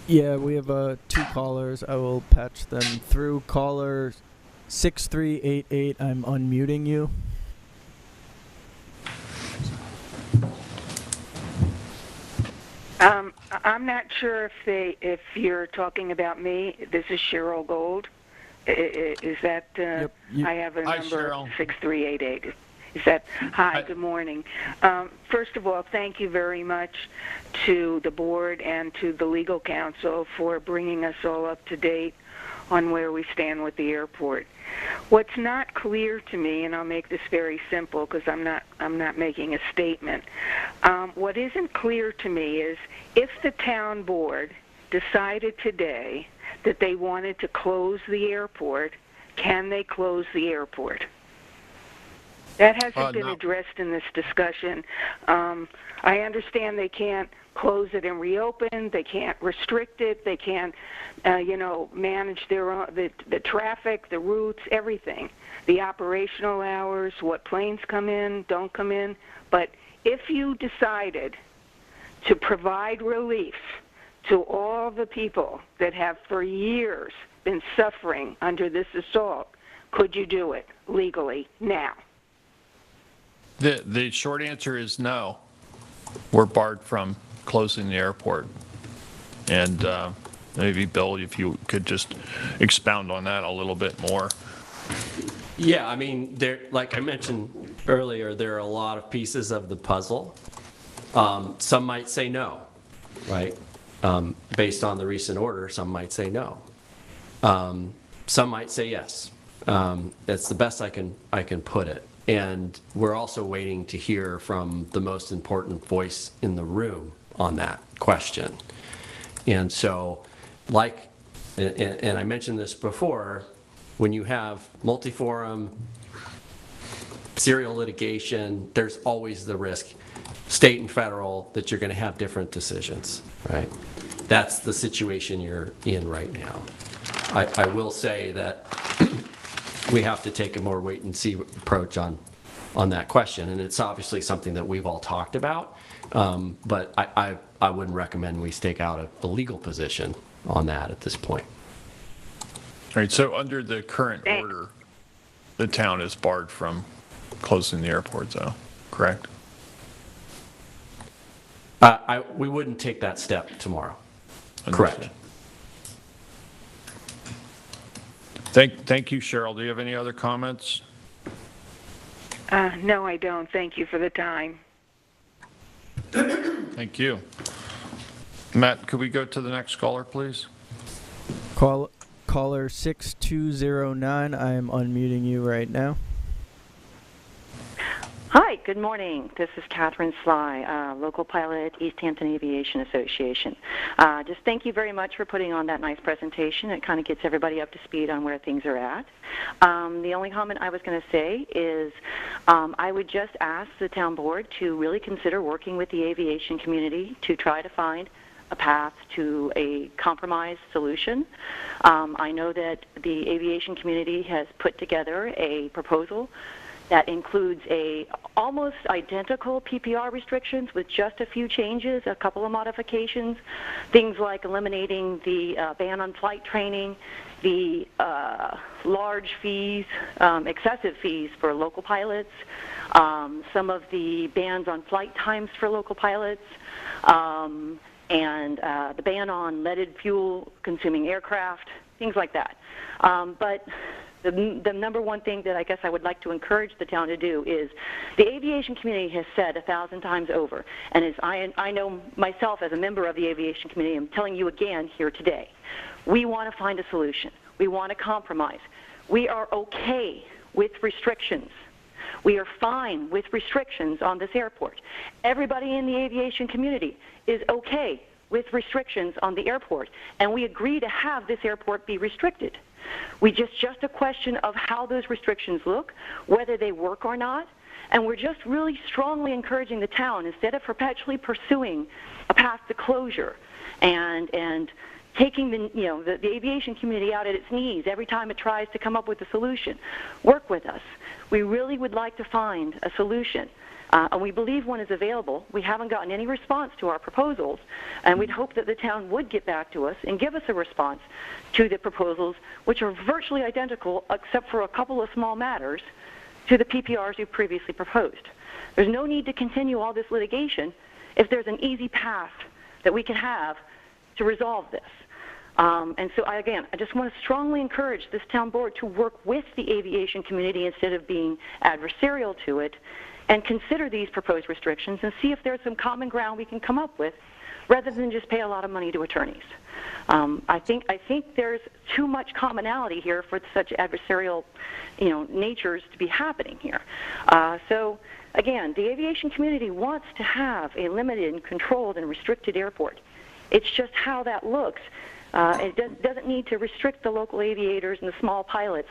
Yeah, we have 2 callers. I will patch them through. Caller 6388, I'm unmuting you. I'm not sure if you're talking about me. This is Cheryl Gold. Is that? Yep. I have a Hi, number Cheryl. 6388. Is that? Hi. Hi. Good morning. First of all, thank you very much to the board and to the legal counsel for bringing us all up to date on where we stand with the airport. What's not clear to me, and I'll make this very simple because I'm not making a statement. What isn't clear to me is if the town board decided today that they wanted to close the airport, can they close the airport? That hasn't been No. addressed in this discussion. I understand they can't close it and reopen. They can't restrict it. They can't, manage their own, the traffic, the routes, everything, the operational hours, what planes come in, don't come in. But if you decided to provide relief to all the people that have for years been suffering under this assault, could you do it legally now? The short answer is no. We're barred from closing the airport. And maybe, Bill, if you could just expound on that a little bit more. Yeah, I mean, like I mentioned earlier, there are a lot of pieces of the puzzle. Some might say no, right? Based on the recent order, some might say no. Some might say yes. That's the best I can put it. And we're also waiting to hear from the most important voice in the room on that question. And so, and I mentioned this before, when you have multi-forum, serial litigation, there's always the risk, state and federal, that you're going to have different decisions, right? That's the situation you're in right now. I will say that we have to take a more wait-and-see approach on that question, and it's obviously something that we've all talked about, but I wouldn't recommend we stake out a legal position on that at this point. All right, so under the current order, the town is barred from closing the airport, though, correct? We wouldn't take that step tomorrow. Understood. Correct. Thank you, Cheryl. Do you have any other comments? No, I don't. Thank you for the time. Thank you. Matt, could we go to the next caller, please? Caller 6209, I am unmuting you right now. Hi, good morning. This is Catherine Sly, local pilot, East Hampton Aviation Association. Just thank you very much for putting on that nice presentation. It kind of gets everybody up to speed on where things are at. The only comment I was going to say is I would just ask the town board to really consider working with the aviation community to try to find a path to a compromise solution. I know that the aviation community has put together a proposal that includes almost identical PPR restrictions with just a few changes, a couple of modifications, things like eliminating the ban on flight training, the large fees, excessive fees for local pilots, some of the bans on flight times for local pilots, and the ban on leaded fuel-consuming aircraft, things like that. But the number one thing that I guess I would like to encourage the town to do is the aviation community has said 1,000 times over, and as I know myself as a member of the aviation community, I'm telling you again here today, we want to find a solution. We want to compromise. We are okay with restrictions. We are fine with restrictions on this airport. Everybody in the aviation community is okay with restrictions on the airport, and we agree to have this airport be restricted. Just a question of how those restrictions look, whether they work or not, and we're just really strongly encouraging the town, instead of perpetually pursuing a path to closure and taking the aviation community out at its knees every time it tries to come up with a solution. Work with us. We really would like to find a solution. And we believe one is available. We haven't gotten any response to our proposals, and we'd hope that the town would get back to us and give us a response to the proposals, which are virtually identical except for a couple of small matters to the PPRs you previously proposed. There's no need to continue all this litigation if there's an easy path that we can have to resolve this. And so, I just want to strongly encourage this town board to work with the aviation community instead of being adversarial to it, and consider these proposed restrictions and see if there's some common ground we can come up with rather than just pay a lot of money to attorneys. I think there's too much commonality here for such adversarial natures to be happening here. So again, the aviation community wants to have a limited and controlled and restricted airport. It's just how that looks. It doesn't need to restrict the local aviators and the small pilots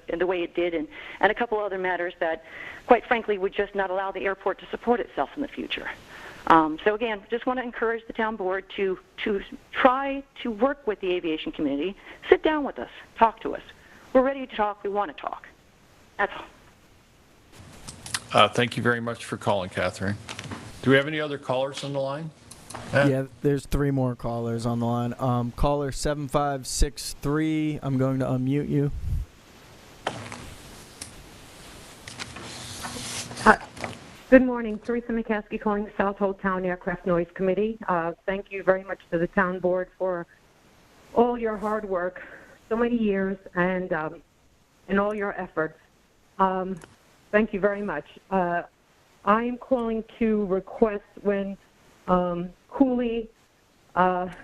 in the way it did, and a couple other matters that, quite frankly, would just not allow the airport to support itself in the future. So again, just want to encourage the town board to try to work with the aviation community. Sit down with us. Talk to us. We're ready to talk. We want to talk. That's all. Thank you very much for calling, Catherine. Do we have any other callers on the line? Yeah, there's 3 more callers on the line. Caller 7563, I'm going to unmute you. Good morning. Teresa McCaskey calling the South Old Town Aircraft Noise Committee. Thank you very much to the town board for all your hard work, so many years, and all your efforts. Thank you very much. I am calling to request when Cooley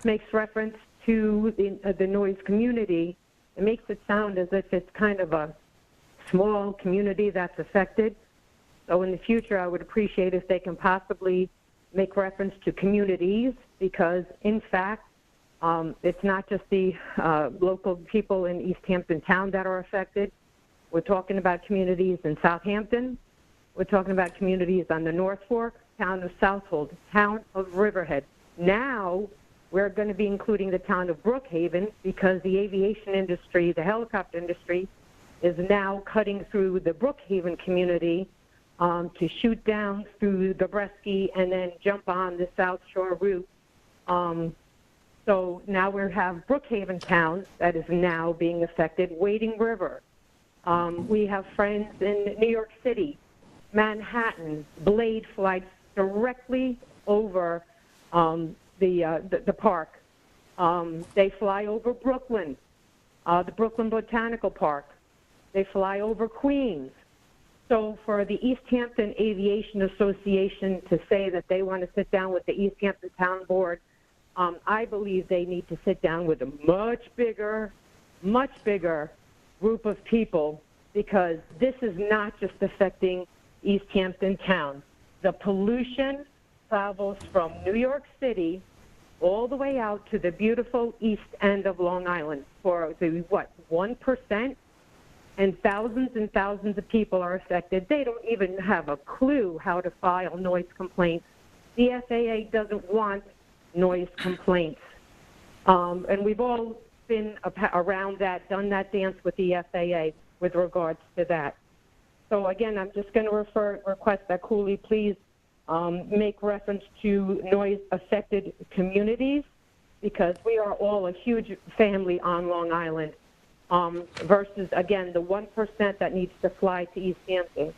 makes reference to the noise community it makes it sound as if it's kind of a small community that's affected. So in the future, I would appreciate if they can possibly make reference to communities, because in fact, it's not just the local people in East Hampton town that are affected. We're talking about communities in Southampton. We're talking about communities on the North Fork, town of Southold, town of Riverhead. Now, we're going to be including the town of Brookhaven because the aviation industry, the helicopter industry, is now cutting through the Brookhaven community to shoot down through the Bresky and then jump on the South Shore route. So now we have Brookhaven town that is now being affected, Wading River. We have friends in New York City, Manhattan. Blade flies directly over the park. They fly over Brooklyn, the Brooklyn Botanical Park. They fly over Queens. So for the East Hampton Aviation Association to say that they want to sit down with the East Hampton Town Board, I believe they need to sit down with a much bigger group of people, because this is not just affecting East Hampton town. The pollution travels from New York City all the way out to the beautiful east end of Long Island for the, 1%? And thousands of people are affected. They don't even have a clue how to file noise complaints. The FAA doesn't want noise complaints. And we've all been around that, done that dance with the FAA with regards to that. So again, I'm just going to request that Cooley please make reference to noise-affected communities, because we are all a huge family on Long Island. Versus, again, the 1% that needs to fly to East Hampton.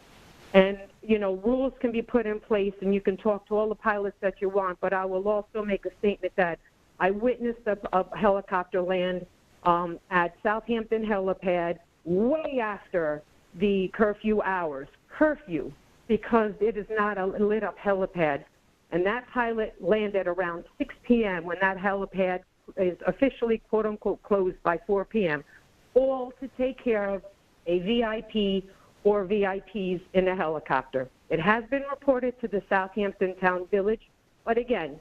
And, rules can be put in place, and you can talk to all the pilots that you want, but I will also make a statement that I witnessed a helicopter land at Southampton Helipad way after the curfew hours. Curfew, because it is not a lit-up helipad. And that pilot landed around 6 p.m. when that helipad is officially, quote-unquote, closed by 4 p.m., all to take care of a VIP or VIPs in a helicopter. It has been reported to the Southampton Town Village, but again,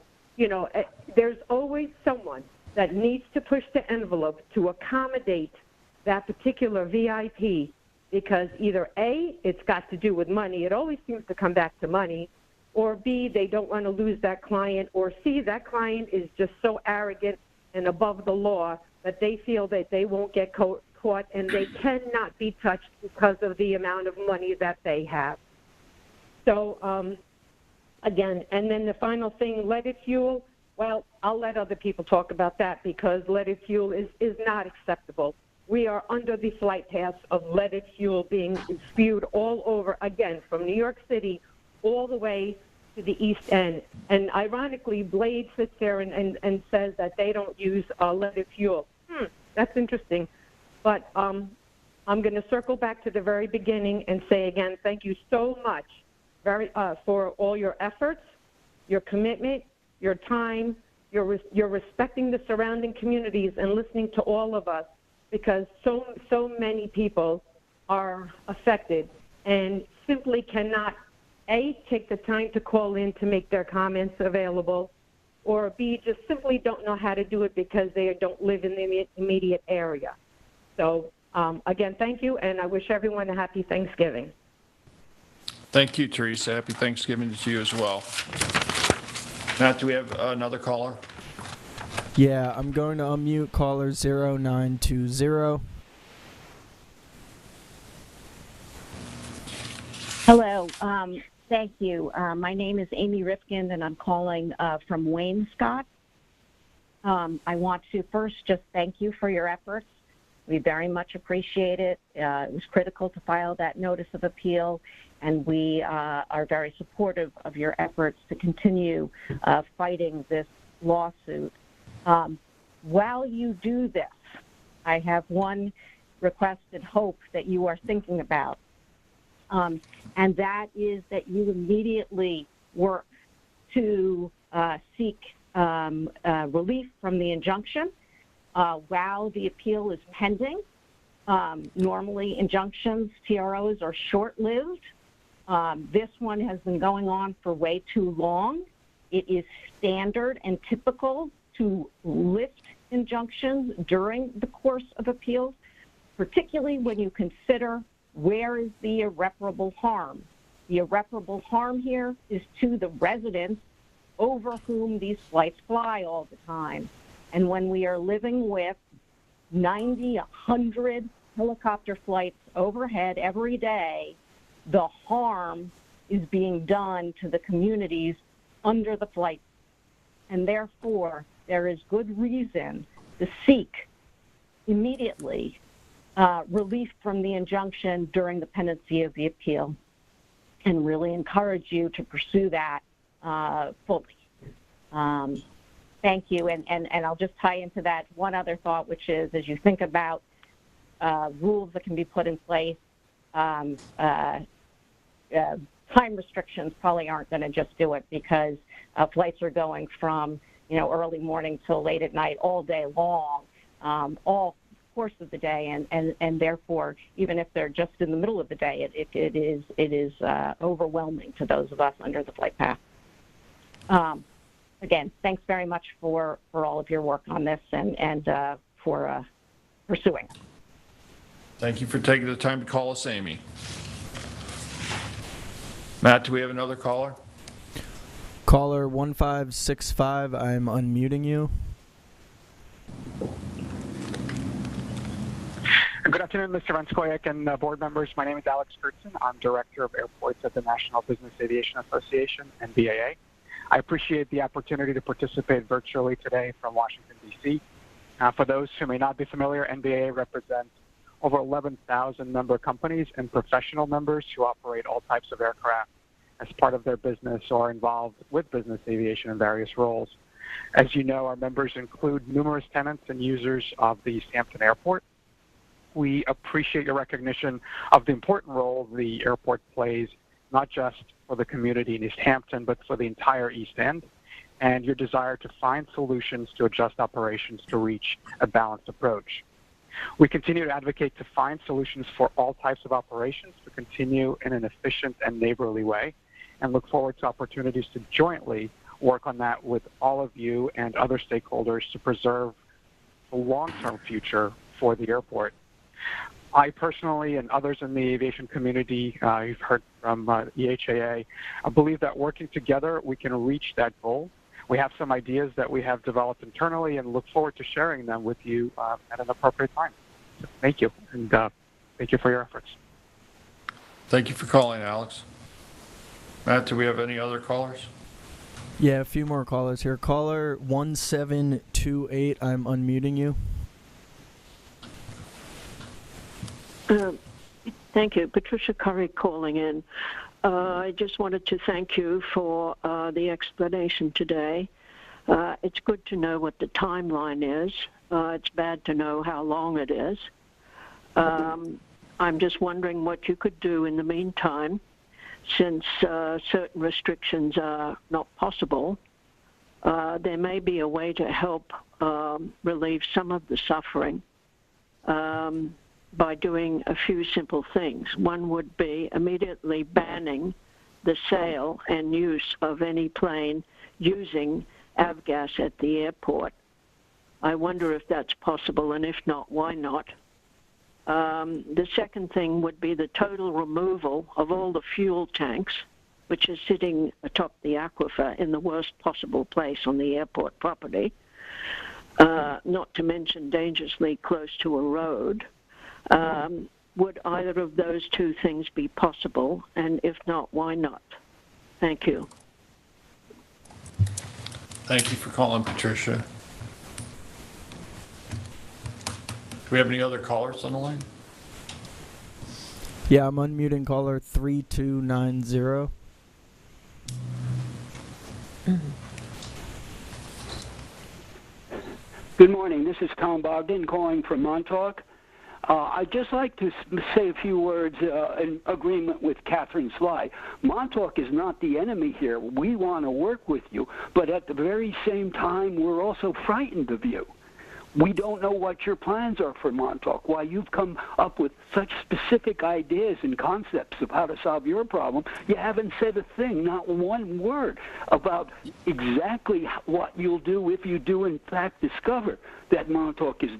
there's always someone that needs to push the envelope to accommodate that particular VIP, because either A, it's got to do with money. It always seems to come back to money. Or B, they don't want to lose that client. Or C, that client is just so arrogant and above the law that they feel that they won't get caught and they cannot be touched because of the amount of money that they have. So, again, and then the final thing, leaded fuel, well, I'll let other people talk about that, because leaded fuel is not acceptable. We are under the flight paths of leaded fuel being spewed all over, again, from New York City all the way to the East End. And ironically, Blade sits there and says that they don't use leaded fuel. That's interesting. But I'm going to circle back to the very beginning and say again, thank you so much for all your efforts, your commitment, your time, your respecting the surrounding communities and listening to all of us, because so many people are affected and simply cannot, A, take the time to call in to make their comments available, or B, just simply don't know how to do it because they don't live in the immediate area. So, again, thank you, and I wish everyone a happy Thanksgiving. Thank you, Teresa. Happy Thanksgiving to you as well. Matt, do we have another caller? Yeah, I'm going to unmute caller 0920. Hello. Thank you. My name is Amy Rifkin, and I'm calling from Wainscott. I want to first just thank you for your efforts. We very much appreciate it. It was critical to file that notice of appeal, and we are very supportive of your efforts to continue fighting this lawsuit. While you do this, I have one request and hope that you are thinking about, and that is that you immediately work to seek relief from the injunction while the appeal is pending. Normally, injunctions, TROs, are short-lived. This one has been going on for way too long. It is standard and typical to lift injunctions during the course of appeals, particularly when you consider where is the irreparable harm. The irreparable harm here is to the residents over whom these flights fly all the time. And when we are living with 90, 100 helicopter flights overhead every day, the harm is being done to the communities under the flight. And therefore, there is good reason to seek immediately relief from the injunction during the pendency of the appeal, and really encourage you to pursue that fully. Thank you. And I'll just tie into that one other thought, which is, as you think about rules that can be put in place, time restrictions probably aren't going to just do it, because flights are going from early morning till late at night, all day long, all course of the day, and therefore, even if they're just in the middle of the day, it is overwhelming to those of us under the flight path. Again, thanks very much for all of your work on this and for pursuing it. Thank you for taking the time to call us, Amy. Matt, do we have another caller? Caller 1565, I'm unmuting you. Good afternoon, Mr. Vanskoyak and board members. My name is Alex Kurtzen. I'm Director of Airports at the National Business Aviation Association, NBAA. I appreciate the opportunity to participate virtually today from Washington, D.C. For those who may not be familiar, NBAA represents over 11,000 member companies and professional members who operate all types of aircraft as part of their business or are involved with business aviation in various roles. As you know, our members include numerous tenants and users of the East Hampton Airport. We appreciate your recognition of the important role the airport plays, not just for the community in East Hampton, but for the entire East End, and your desire to find solutions to adjust operations to reach a balanced approach. We continue to advocate to find solutions for all types of operations to continue in an efficient and neighborly way, and look forward to opportunities to jointly work on that with all of you and other stakeholders to preserve the long-term future for the airport. I personally and others in the aviation community, you've heard from EHAA, I believe that working together we can reach that goal. We have some ideas that we have developed internally and look forward to sharing them with you at an appropriate time. So thank you, and thank you for your efforts. Thank you for calling, Alex. Matt, do we have any other callers? Yeah, a few more callers here. Caller 1728, I'm unmuting you. Thank you. Patricia Curry calling in. I just wanted to thank you for the explanation today. It's good to know what the timeline is. It's bad to know how long it is. I'm just wondering what you could do in the meantime, since certain restrictions are not possible. There may be a way to help relieve some of the suffering by doing a few simple things. One would be immediately banning the sale and use of any plane using avgas at the airport. I wonder if that's possible, and if not, why not? The second thing would be the total removal of all the fuel tanks, which is sitting atop the aquifer in the worst possible place on the airport property, not to mention dangerously close to a road. Would either of those two things be possible? And if not, why not? Thank you. Thank you for calling, Patricia. Do we have any other callers on the line? Yeah, I'm unmuting caller 3290. Good morning. This is Tom Bogdan calling from Montauk. I'd just like to say a few words in agreement with Catherine Sly. Montauk is not the enemy here. We want to work with you, but at the very same time, we're also frightened of you. We don't know what your plans are for Montauk. While you've come up with such specific ideas and concepts of how to solve your problem, you haven't said a thing, not one word, about exactly what you'll do if you do in fact discover that Montauk is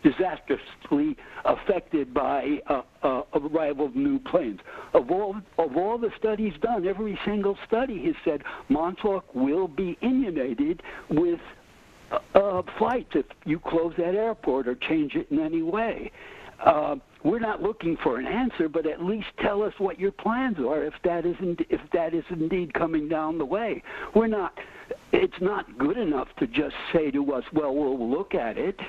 disastrously affected by arrival of new planes. Of all the studies done, every single study has said Montauk will be inundated with flights if you close that airport or change it in any way. We're not looking for an answer, but at least tell us what your plans are if that is indeed coming down the way. It's not good enough to just say to us, well, we'll look at it.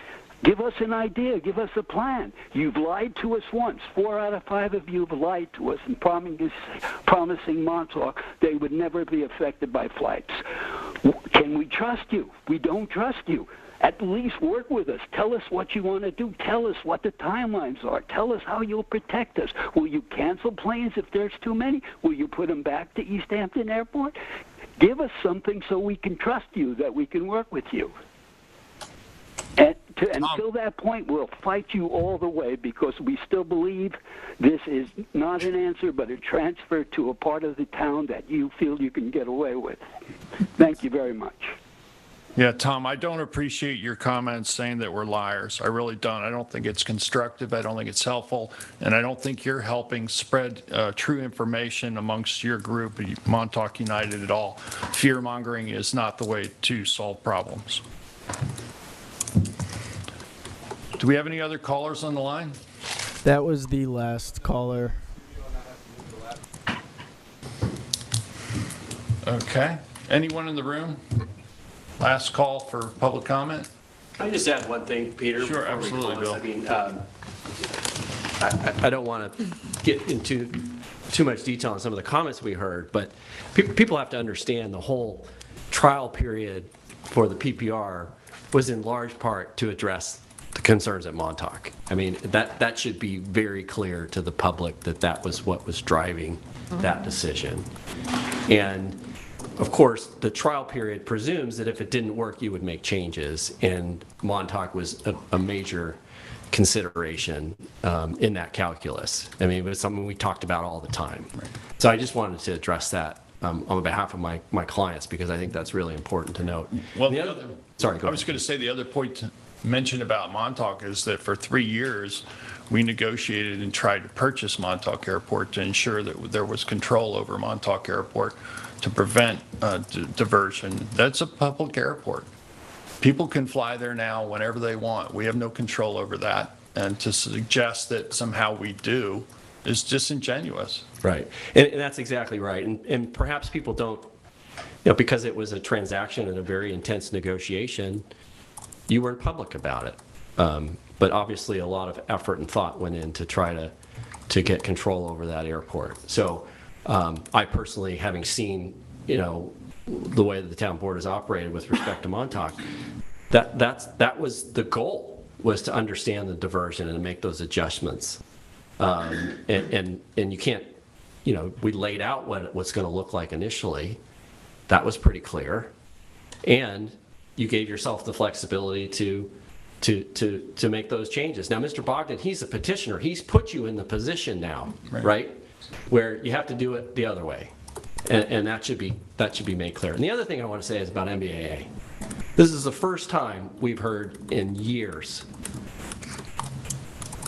Give us an idea. Give us a plan. You've lied to us once. 4 out of 5 of you have lied to us and promising Montauk they would never be affected by flights. Can we trust you? We don't trust you. At least work with us. Tell us what you want to do. Tell us what the timelines are. Tell us how you'll protect us. Will you cancel planes if there's too many? Will you put them back to East Hampton Airport? Give us something so we can trust you, that we can work with you. And until that point, we'll fight you all the way, because we still believe this is not an answer but a transfer to a part of the town that you feel you can get away with. Thank you very much. Yeah, Tom, I don't appreciate your comments saying that we're liars. I really don't. I don't think it's constructive. I don't think it's helpful. And I don't think you're helping spread true information amongst your group, Montauk United, at all. Fear-mongering is not the way to solve problems. Do we have any other callers on the line? That was the last caller. Okay. Anyone in the room? Last call for public comment? Can I just add one thing, Peter? Sure, absolutely, Bill. I mean, I don't want to get into too much detail on some of the comments we heard, but people have to understand the whole trial period for the PPR was in large part to address the concerns at Montauk. I mean, that should be very clear to the public that was what was driving that decision. And of course, the trial period presumes that if it didn't work, you would make changes, and Montauk was a major consideration in that calculus. I mean, it was something we talked about all the time. Right. So I just wanted to address that on behalf of my clients, because I think that's really important to note. Well, sorry, go ahead. I was going to say the other point to mention about Montauk is that for 3 years, we negotiated and tried to purchase Montauk Airport to ensure that there was control over Montauk Airport to prevent diversion. That's a public airport. People can fly there now whenever they want. We have no control over that. And to suggest that somehow we do is disingenuous. Right. And that's exactly right. And perhaps people don't, because it was a transaction and a very intense negotiation, you weren't public about it. But obviously a lot of effort and thought went in to try to get control over that airport. So I personally, having seen, the way that the town board has operated with respect to Montauk, that was the goal, was to understand the diversion and to make those adjustments. And you can't, we laid out what what's going to look like initially. That was pretty clear. And you gave yourself the flexibility to make those changes. Now, Mr. Bogdan, he's a petitioner. He's put you in the position now, right? Where you have to do it the other way. And that should be made clear. And the other thing I want to say is about MBAA. This is the first time we've heard in years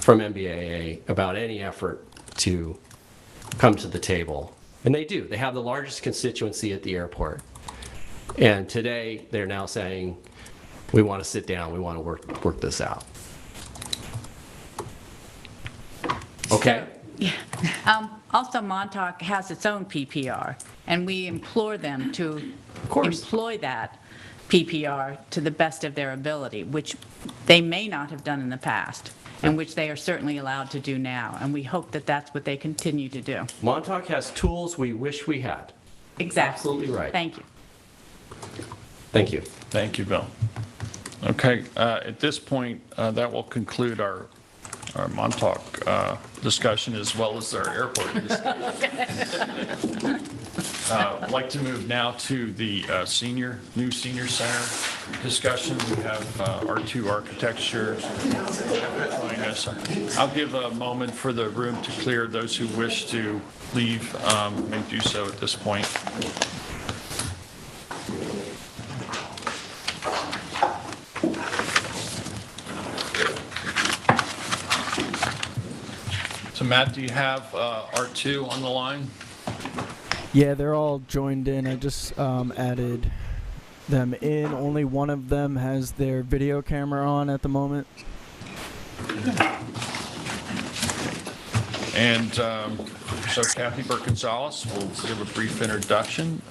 from MBAA about any effort to come to the table. And they do. They have the largest constituency at the airport. And today they're now saying, we want to sit down, we want to work this out. Okay? Yeah. Also, Montauk has its own PPR, and we implore them to employ that PPR to the best of their ability, which they may not have done in the past, and which they are certainly allowed to do now. And we hope that that's what they continue to do. Montauk has tools we wish we had. Exactly. Absolutely right. Thank you. Thank you. Thank you, Bill. Okay, at this point, that will conclude our Montauk discussion as well as our airport discussion. I'd like to move now to the new senior center discussion. We have R2 Architecture joining us. I'll give a moment for the room to clear. Those who wish to leave may do so at this point. So Matt, do you have R2 on the line? Yeah, they're all joined in. I just added them in. Only one of them has their video camera on at the moment. And so Kathy Burke-Gonzalez will give a brief introduction.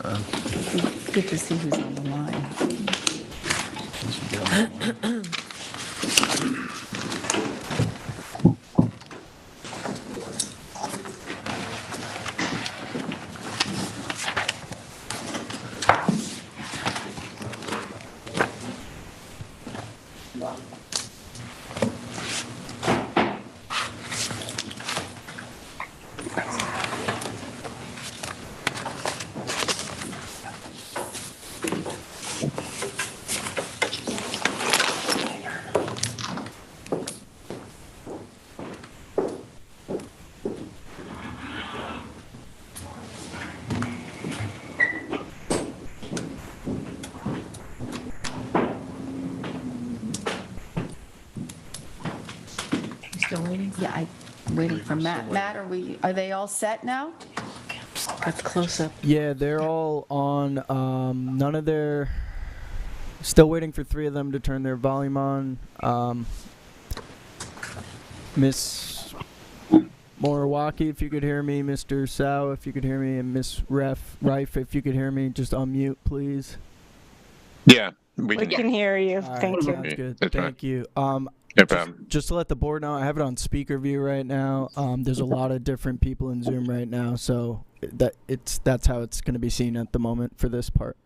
Good to see who's on the line. Still waiting? Yeah, I'm waiting for Matt. Matt, are they all set now? Got the close up. Yeah, they're all on. None of their. Still waiting for 3 of them to turn their volume on. Miss Morawaki, if you could hear me. Mr. Sow, if you could hear me. And Miss Rife, if you could hear me. Just unmute, please. Yeah, We can hear you. All right, Thank you. sounds good. That's Thank you. No problem. Just to let the board know, I have it on speaker view right now. There's a lot of different people in Zoom right now, so that's how it's going to be seen at the moment for this part.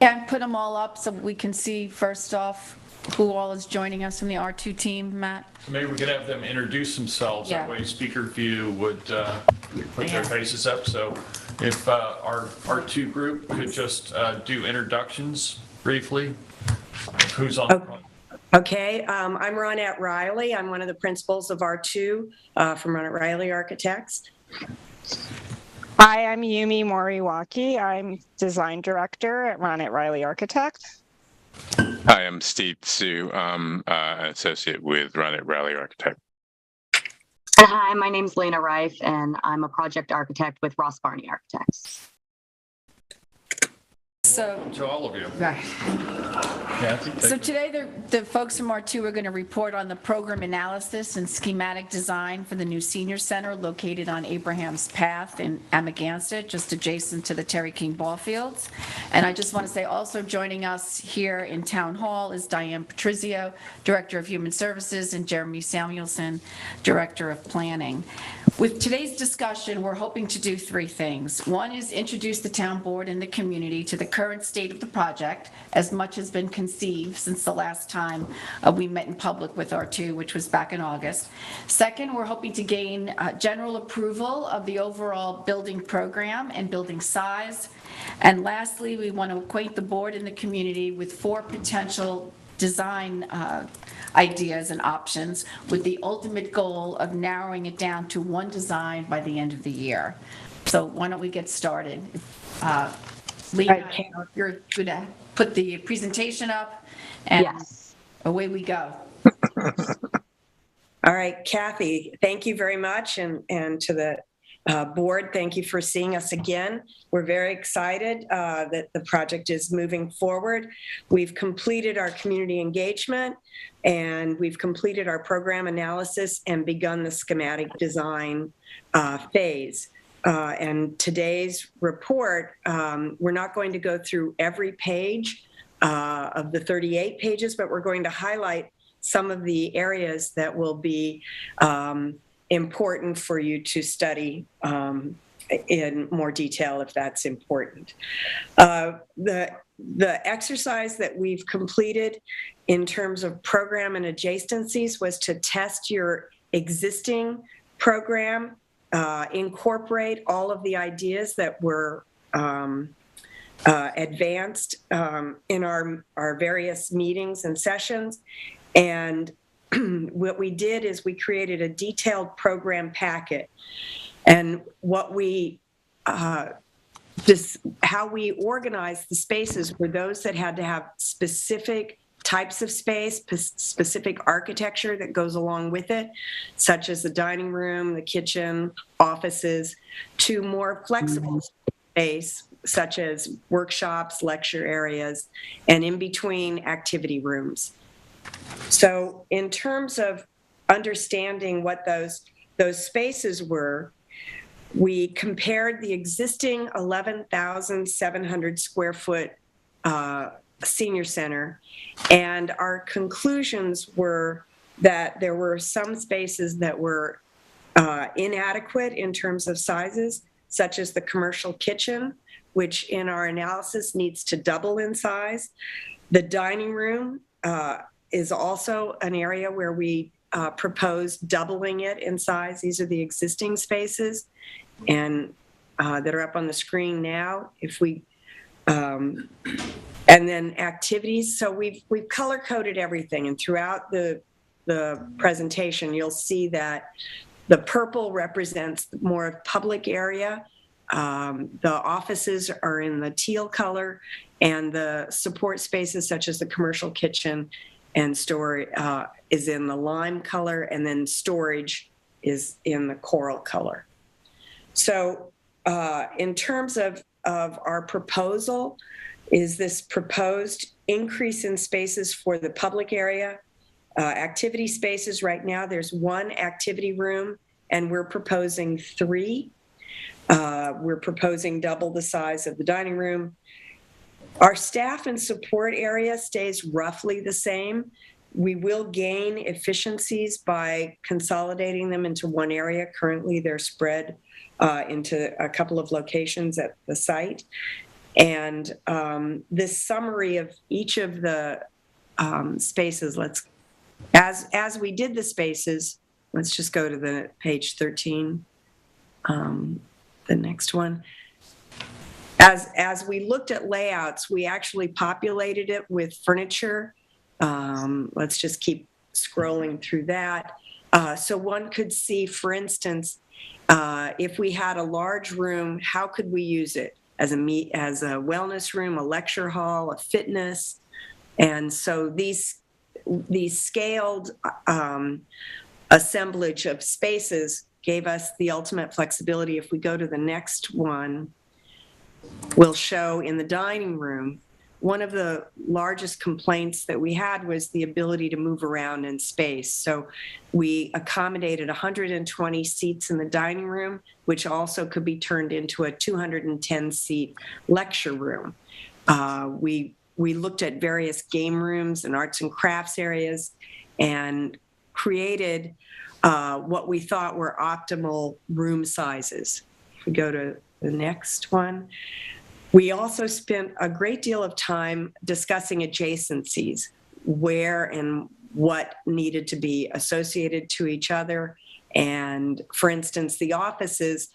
Yeah, put them all up so we can see first off who all is joining us from the R2 team, Matt. So maybe we could have them introduce themselves. Yeah. That way speaker view would put their faces up. So if our R2 group could just do introductions briefly. Who's on the call? Okay, I'm Ronette Riley. I'm one of the principals of R2 from Ronette Riley Architects. Hi, I'm Yumi Moriwaki. I'm design director at Ronette Riley Architects. Hi, I'm Steve Sue. I'm an associate with Ronette Riley Architect. Hi, my name's Lena Rife, and I'm a project architect with Ross Barney Architects. So, to all of you. Right. Kathy, So today, the folks from R2 are going to report on the program analysis and schematic design for the new senior center located on Abraham's Path in Amagansett, just adjacent to the Terry King ball fields. And I just want to say also joining us here in Town Hall is Diane Patrizio, Director of Human Services, and Jeremy Samuelson, Director of Planning. With today's discussion, we're hoping to do 3 things. One is introduce the town board and the community to the current state of the project, as much has been conceived since the last time we met in public with R2, which was back in August. Second, we're hoping to gain general approval of the overall building program and building size. And lastly, we want to acquaint the board and the community with 4 potential design ideas and options, with the ultimate goal of narrowing it down to 1 design by the end of the year. So why don't we get started? Lena, you're going to put the presentation up, and yes, away we go. All right, Kathy, thank you very much, and to the board, thank you for seeing us again. We're very excited that the project is moving forward. We've completed our community engagement, and we've completed our program analysis and begun the schematic design phase. And today's report, we're not going to go through every page of the 38 pages, but we're going to highlight some of the areas that will be important for you to study in more detail if that's important. The exercise that we've completed in terms of program and adjacencies was to test your existing program, incorporate all of the ideas that were advanced in our various meetings and sessions. And what we did is we created a detailed program packet. And what we just how we organized the spaces were those that had to have specific types of space, specific architecture that goes along with it, such as the dining room, the kitchen, offices, to more flexible space, such as workshops, lecture areas, and in between activity rooms. So in terms of understanding what those spaces were, we compared the existing 11,700 square foot senior center, and our conclusions were that there were some spaces that were inadequate in terms of sizes, such as the commercial kitchen, which in our analysis needs to double in size. The dining room is also an area where we propose doubling it in size. These are the existing spaces and that are up on the screen now. If we and then activities. So we've color coded everything, and throughout the presentation, you'll see that the purple represents more of public area. The offices are in the teal color, and the support spaces such as the commercial kitchen and store is in the lime color, and then storage is in the coral color. So in terms of our proposal, is this proposed increase in spaces for the public area, activity spaces. Right now there's one activity room, and we're proposing 3. We're proposing double the size of the dining room. Our staff and support area stays roughly the same. We will gain efficiencies by consolidating them into one area. Currently, they're spread into a couple of locations at the site. And this summary of each of the spaces, as we did the spaces, let's just go to the page 13, the next one. As we looked at layouts, we actually populated it with furniture. Let's just keep scrolling through that. So one could see, for instance, if we had a large room, how could we use it as a wellness room, a lecture hall, a fitness? And so these scaled assemblage of spaces gave us the ultimate flexibility. If we go to the next one, we'll show in the dining room, one of the largest complaints that we had was the ability to move around in space. So we accommodated 120 seats in the dining room, which also could be turned into a 210-seat lecture room. We looked at various game rooms and arts and crafts areas and created what we thought were optimal room sizes. If we go to the next one. We also spent a great deal of time discussing adjacencies, where and what needed to be associated to each other. And for instance, the offices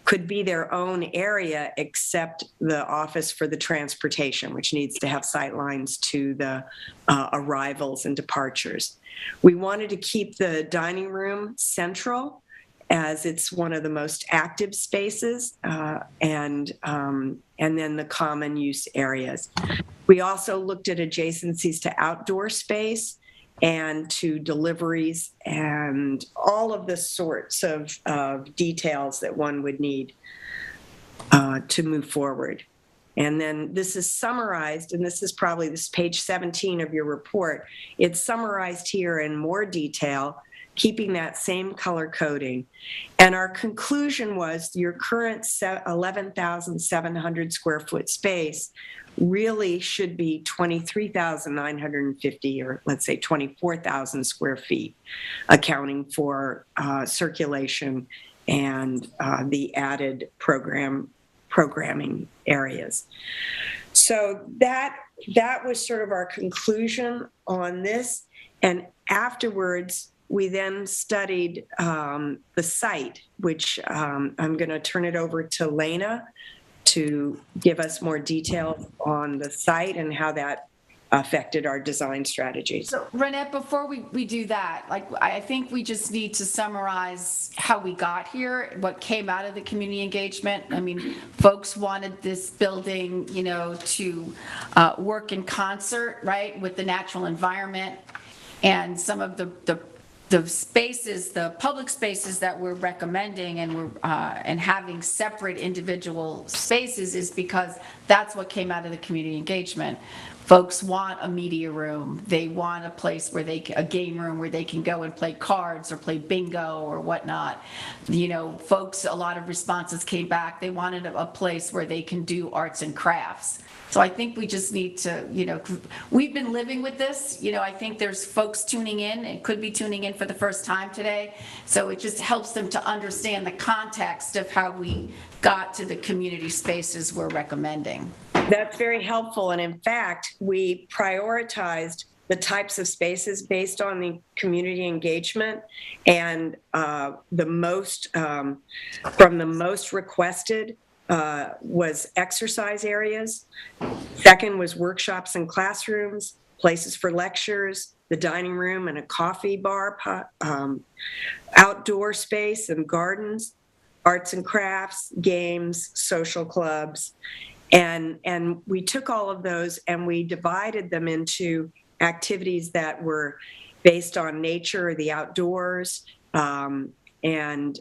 could be their own area except the office for the transportation, which needs to have sight lines to the arrivals and departures. We wanted to keep the dining room central, as it's one of the most active spaces, and then the common use areas. We also looked at adjacencies to outdoor space and to deliveries and all of the sorts of details that one would need to move forward. And then this is summarized, and this is page 17 of your report. It's summarized here in more detail, keeping that same color coding. And our conclusion was your current 11,700 square foot space really should be 23,950, or let's say 24,000 square feet, accounting for circulation and the added programming areas. So that was sort of our conclusion on this. And afterwards, we then studied the site, which I'm going to turn it over to Lena to give us more detail on the site and how that affected our design strategies. So Renette, before we do that, like, I think we just need to summarize how we got here, what came out of the community engagement. I mean, folks wanted this building, you know, to work in concert, right, with the natural environment, and some of the spaces, the public spaces that we're recommending and having separate individual spaces is because that's what came out of the community engagement. Folks want a media room. They want a place where a game room where they can go and play cards or play bingo or whatnot. You know, folks, a lot of responses came back. They wanted a place where they can do arts and crafts. So I think we just need to, you know, we've been living with this. You know, I think there's folks tuning in and could be tuning in for the first time today. So it just helps them to understand the context of how we got to the community spaces we're recommending. That's very helpful. And in fact, we prioritized the types of spaces based on the community engagement, and from the most requested was exercise areas. Second was workshops and classrooms, places for lectures, the dining room and a coffee bar, outdoor space and gardens, arts and crafts, games, social clubs. And we took all of those and we divided them into activities that were based on nature or the outdoors, and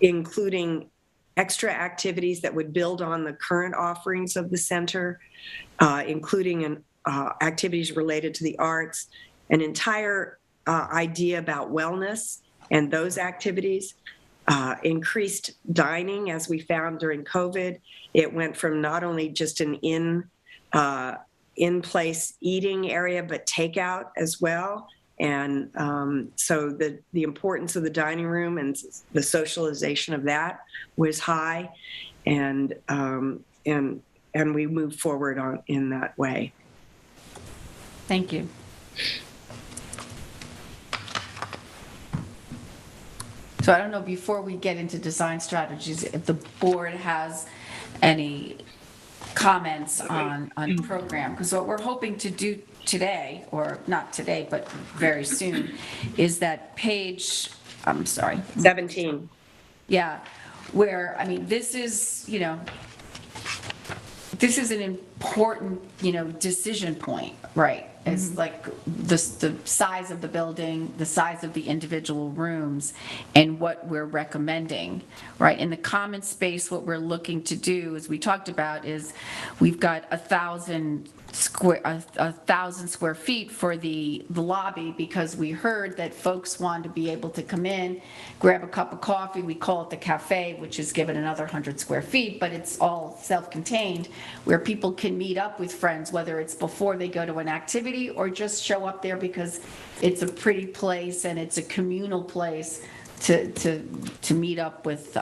including extra activities that would build on the current offerings of the center, including activities related to the arts, an entire idea about wellness and those activities, increased dining as we found during COVID. It went from not only just an in-place eating area, but takeout as well. And so the importance of the dining room and the socialization of that was high, and we moved forward in that way. Thank you. So I don't know, before we get into design strategies, if the board has any comments on program, because what we're hoping to do today, or not today, but very soon, is that page, I'm sorry. 17. Yeah, where, I mean, this is, you know, this is an important, you know, decision point, right? It's like the size of the building, the size of the individual rooms, and what we're recommending, right? In the common space, what we're looking to do, as we talked about, is we've got 1,000 square feet for the lobby, because we heard that folks want to be able to come in, grab a cup of coffee. We call it the cafe, which is given another 100 square feet, but it's all self-contained, where people can meet up with friends, whether it's before they go to an activity or just show up there because it's a pretty place and it's a communal place to meet up with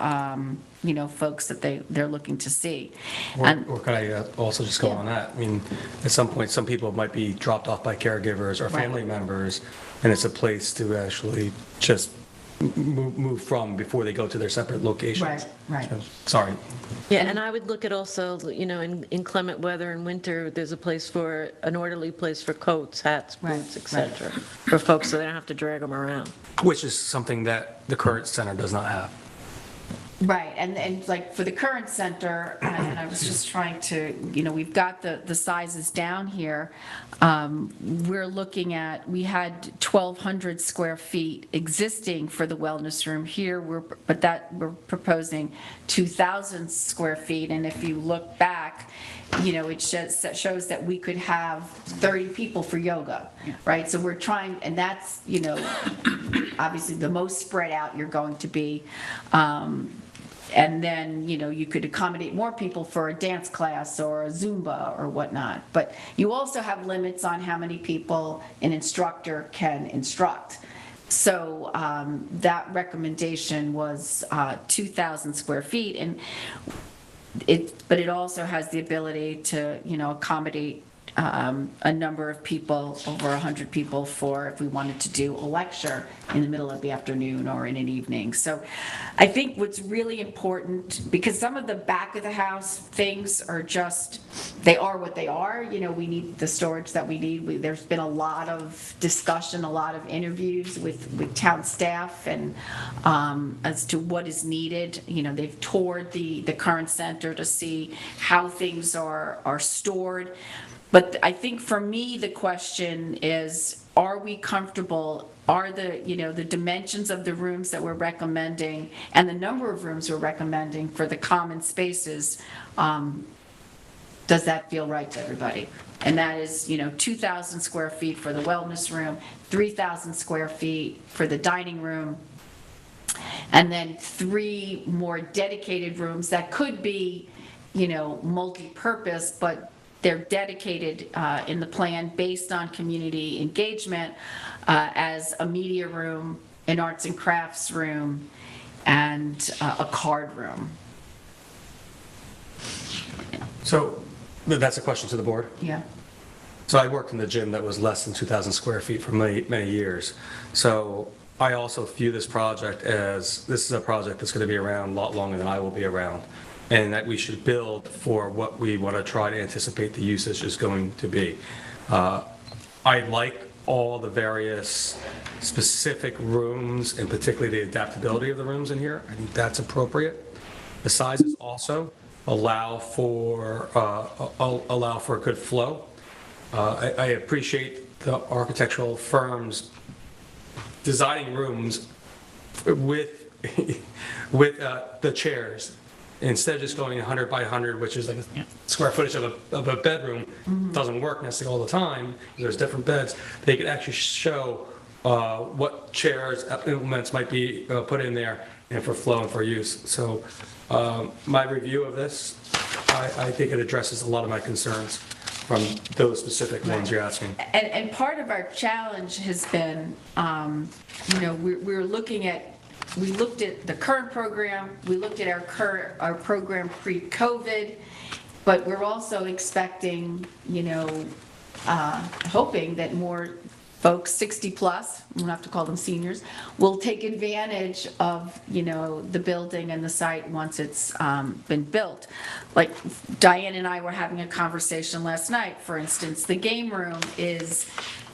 you know, folks that they're looking to see. Or could I also just go on that? I mean, at some point, some people might be dropped off by caregivers or family members, and it's a place to actually just move from before they go to their separate locations. Right. Sorry. Yeah, and I would look at also, you know, in inclement weather in winter, there's a place for, an orderly place for coats, hats, boots, etc., for folks so they don't have to drag them around. Which is something that the current center does not have. Right, and like for the current center, and I was just trying to, you know, we've got the sizes down here. We're looking at, we had 1,200 square feet existing for the wellness room here, we're proposing 2,000 square feet, and if you look back, you know, it shows that we could have 30 people for yoga, right? So we're trying, and that's, you know, obviously the most spread out you're going to be. And then, you know, you could accommodate more people for a dance class or a Zumba or whatnot. But you also have limits on how many people an instructor can instruct. So that recommendation was 2,000 square feet, and but it also has the ability to, you know, accommodate a number of people, over 100 people, for if we wanted to do a lecture in the middle of the afternoon or in an evening. So I think what's really important, because some of the back of the house things are just, they are what they are. You know, we need the storage that we need. There's been a lot of discussion, a lot of interviews with town staff and as to what is needed. You know, they've toured the current center to see how things are stored. But I think for me, the question is, are we comfortable? Are the dimensions of the rooms that we're recommending and the number of rooms we're recommending for the common spaces, does that feel right to everybody? And that is, 2,000 square feet for the wellness room, 3,000 square feet for the dining room, and then 3 more dedicated rooms that could be, multi-purpose, but they're dedicated in the plan based on community engagement as a media room, an arts and crafts room, and a card room. So that's a question to the board? Yeah. So I worked in the gym that was less than 2,000 square feet for many, many years. So I also view this project as, this is a project that's going to be around a lot longer than I will be around, and that we should build for what we want to try to anticipate the usage is going to be. I like all the various specific rooms, and particularly the adaptability of the rooms in here. I think that's appropriate. The sizes also allow for a good flow. I appreciate the architectural firms designing rooms with the chairs. Instead of just going 100 by 100, which is like a square footage of a bedroom, doesn't work necessarily all the time. There's different beds. They could actually show what chairs, implements might be put in there, and for flow and for use. So my review of this, I think it addresses a lot of my concerns from those specific ones you're asking. And part of our challenge has been, we looked at the current program, we looked at our program pre-COVID, but we're also expecting, hoping that more folks 60 plus, we don't have to call them seniors, will take advantage of, the building and the site once it's been built. Like Diane and I were having a conversation last night, for instance, the game room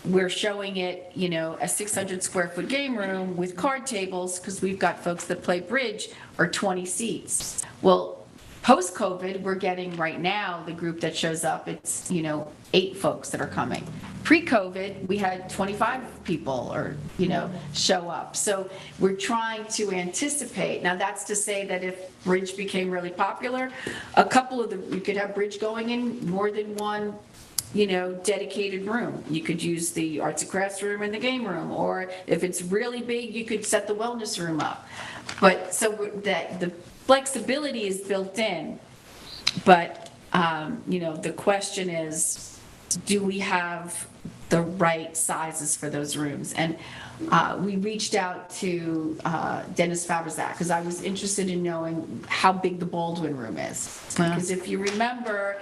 we're showing it, a 600 square foot game room with card tables, because we've got folks that play bridge, or 20 seats. Well, post-COVID, we're getting right now, the group that shows up, it's, 8 folks that are coming. Pre-COVID, we had 25 people show up. So we're trying to anticipate. Now that's to say that if bridge became really popular, you could have bridge going in more than one dedicated room. You could use the arts and crafts room and the game room, or if it's really big, you could set the wellness room up. But so that the flexibility is built in, but the question is, do we have the right sizes for those rooms? And we reached out to Dennis Fabrizak, because I was interested in knowing how big the Baldwin room is. Because if you remember,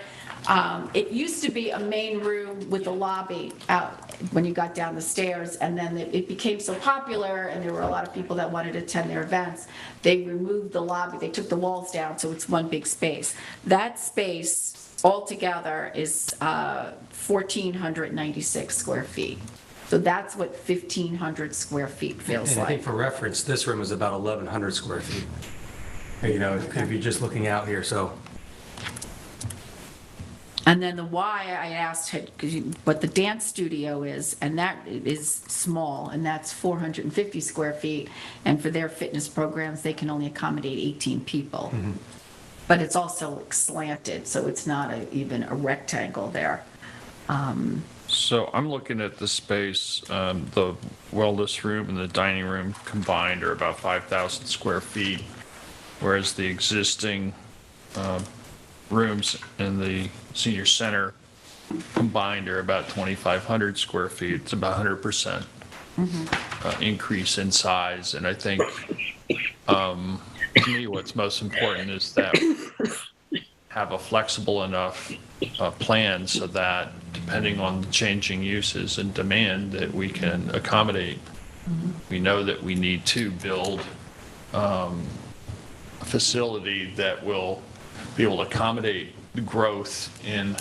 it used to be a main room with a lobby out when you got down the stairs, and then it became so popular and there were a lot of people that wanted to attend their events. They removed the lobby, they took the walls down, so it's one big space. That space altogether is 1,496 square feet. So that's what 1,500 square feet feels and like. I think for reference, this room is about 1,100 square feet. If you're just looking out here, so. And then the Y, I asked what the dance studio is, and that is small, and that's 450 square feet. And for their fitness programs, they can only accommodate 18 people. Mm-hmm. But it's also slanted, so it's not even a rectangle there. So I'm looking at the space, the wellness room and the dining room combined are about 5,000 square feet, whereas the existing rooms in the senior center combined are about 2,500 square feet. It's about 100% increase in size. And I think, to me, what's most important is that we have a flexible enough plan so that depending on the changing uses and demand that we can accommodate. We know that we need to build a facility that will be able to accommodate the growth in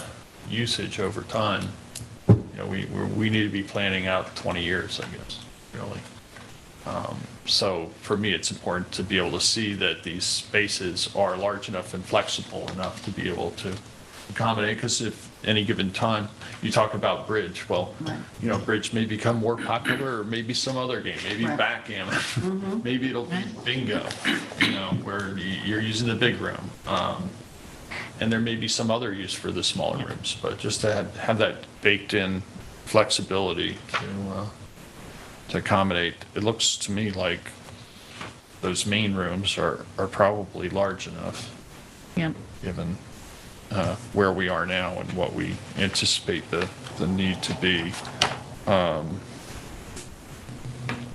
usage over time. You know, we need to be planning out 20 years, I guess, really. So for me, it's important to be able to see that these spaces are large enough and flexible enough to be able to accommodate, because if any given time, you talk about bridge, well, you know, bridge may become more popular, or maybe some other game, maybe backgammon, maybe it'll be bingo, you know, where you're using the big room. And there may be some other use for the smaller rooms, but just to have that baked in flexibility to accommodate. It looks to me like those main rooms are probably large enough, given where we are now and what we anticipate the need to be.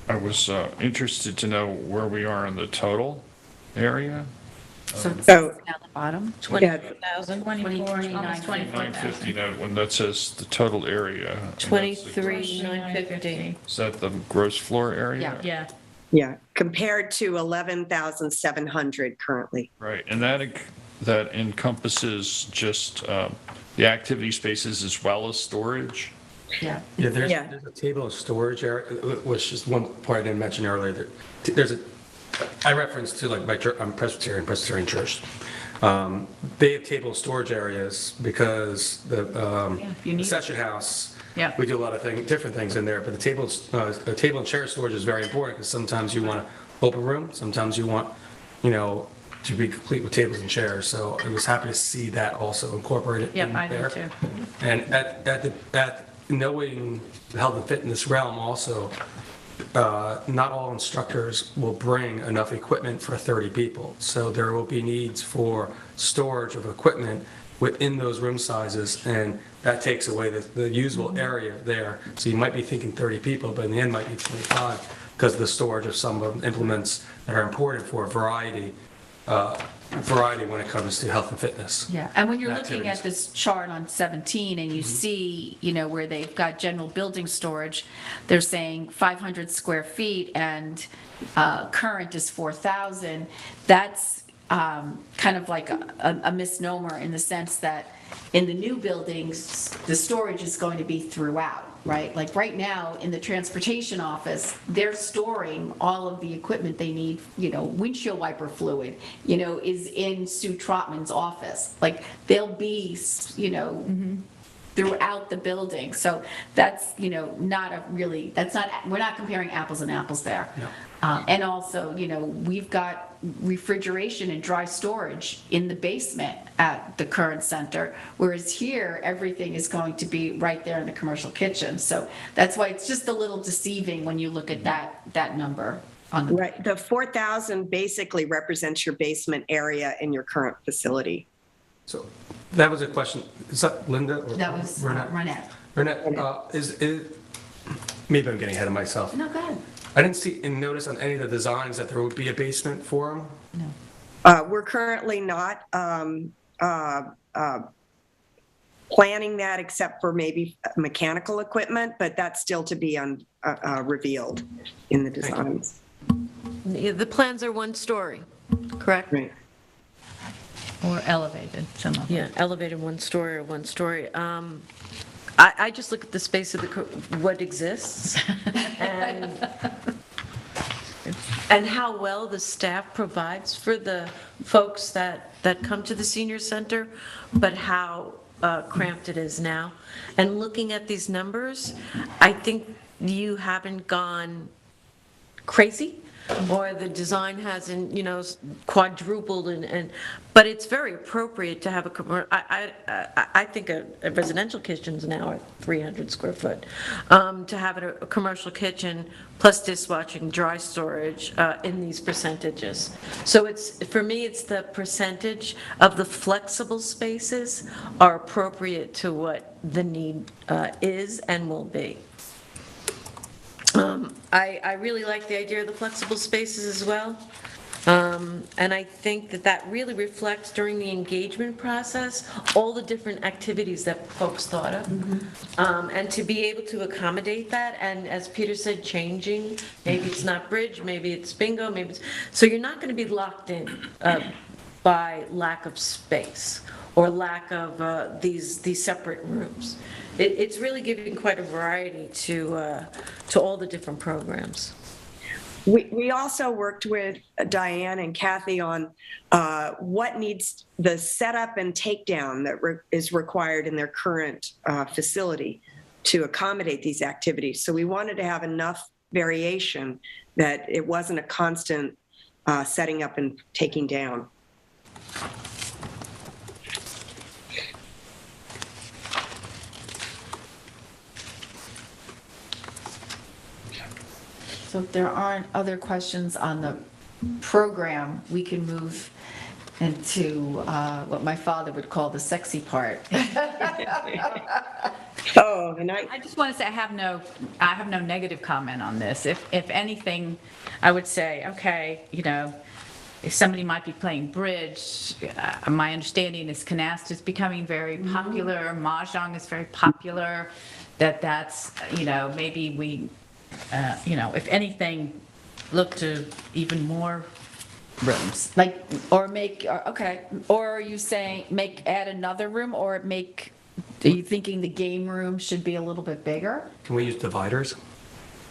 I was interested to know where we are in the total area. So So- down the bottom, 24,000. 950, when that says the total area. and that's the- 23,950. Is that the gross floor area? Yeah. Yeah, compared to 11,700 currently. Right, and that encompasses just the activity spaces as well as storage? Yeah. Yeah, there's Yeah. a table of storage area, which is one part I didn't mention earlier. I referenced to like I'm Presbyterian Church. They have table of storage areas because the session house, we do a lot of different things in there, but the table and chair storage is very important because sometimes you want an open room, sometimes you want, you know, to be complete with tables and chairs. So I was happy to see that also incorporated in I there. did too. And at knowing the health and fitness realm also, not all instructors will bring enough equipment for 30 people. So there will be needs for storage of equipment within those room sizes, and that takes away the usable area there. So you might be thinking 30 people, but in the end might be 25 because of the storage of some of the implements that are important for variety when it comes to health and fitness. Yeah, and when you're looking activities. at this chart on 17 and you see, you know, where they've got general building storage, they're saying 500 square feet and current is 4,000. That's kind of like a misnomer in the sense that in the new buildings, the storage is going to be throughout, right? Like right now in the transportation office, they're storing all of the equipment they need, you know, windshield wiper fluid, you know, is in Sue Trotman's office. Like they'll be, you know, throughout the building. So that's, you know, we're not comparing apples and apples there. No. And also, you know, we've got refrigeration and dry storage in the basement at the current center, whereas here, everything is going to be right there in the commercial kitchen. So that's why it's just a little deceiving when you look at that number on the. Right, the 4,000 basically represents your basement area in your current facility. So that was a question. Is that Linda? Or That was Renette. Renette, maybe I'm getting ahead of myself. No, go ahead. I didn't see and notice on any of the designs that there would be a basement for them. We're currently not planning that except for maybe mechanical equipment, but that's still to be revealed in the designs. Yeah, the plans are one story, correct? Right. Or elevated, some of them. Yeah, elevated one story or one story. I just look at the space of what exists and how well the staff provides for the folks that come to the senior center, but how cramped it is now. And looking at these numbers, I think you haven't gone crazy, or the design hasn't, you know, quadrupled, but it's very appropriate to have I think a residential kitchen's now at 300 square foot. To have a commercial kitchen plus dishwashing, dry storage in these percentages. So for me, it's the percentage of the flexible spaces are appropriate to what the need is and will be. I really like the idea of the flexible spaces as well. And I think that that really reflects during the engagement process, all the different activities that folks thought of. And to be able to accommodate that, and as Peter said, changing, maybe it's not bridge, maybe it's bingo, maybe it's, so you're not gonna be locked in by lack of space or lack of these separate rooms. It's really giving quite a variety to all the different programs. We also worked with Diane and Kathy on what needs the setup and takedown that is required in their current facility to accommodate these activities. So we wanted to have enough variation that it wasn't a constant setting up and taking down. So if there aren't other questions on the program, we can move into what my father would call the sexy part. Oh, and I just want to say I have no negative comment on this. If anything, I would say, okay, you know, if somebody might be playing bridge, my understanding is canasta is becoming very popular, mahjong is very popular, that's, you know, maybe we, you know, if anything, look to even more rooms. Like, or make, okay, or are you saying add another room, or are you thinking the game room should be a little bit bigger? Can we use dividers?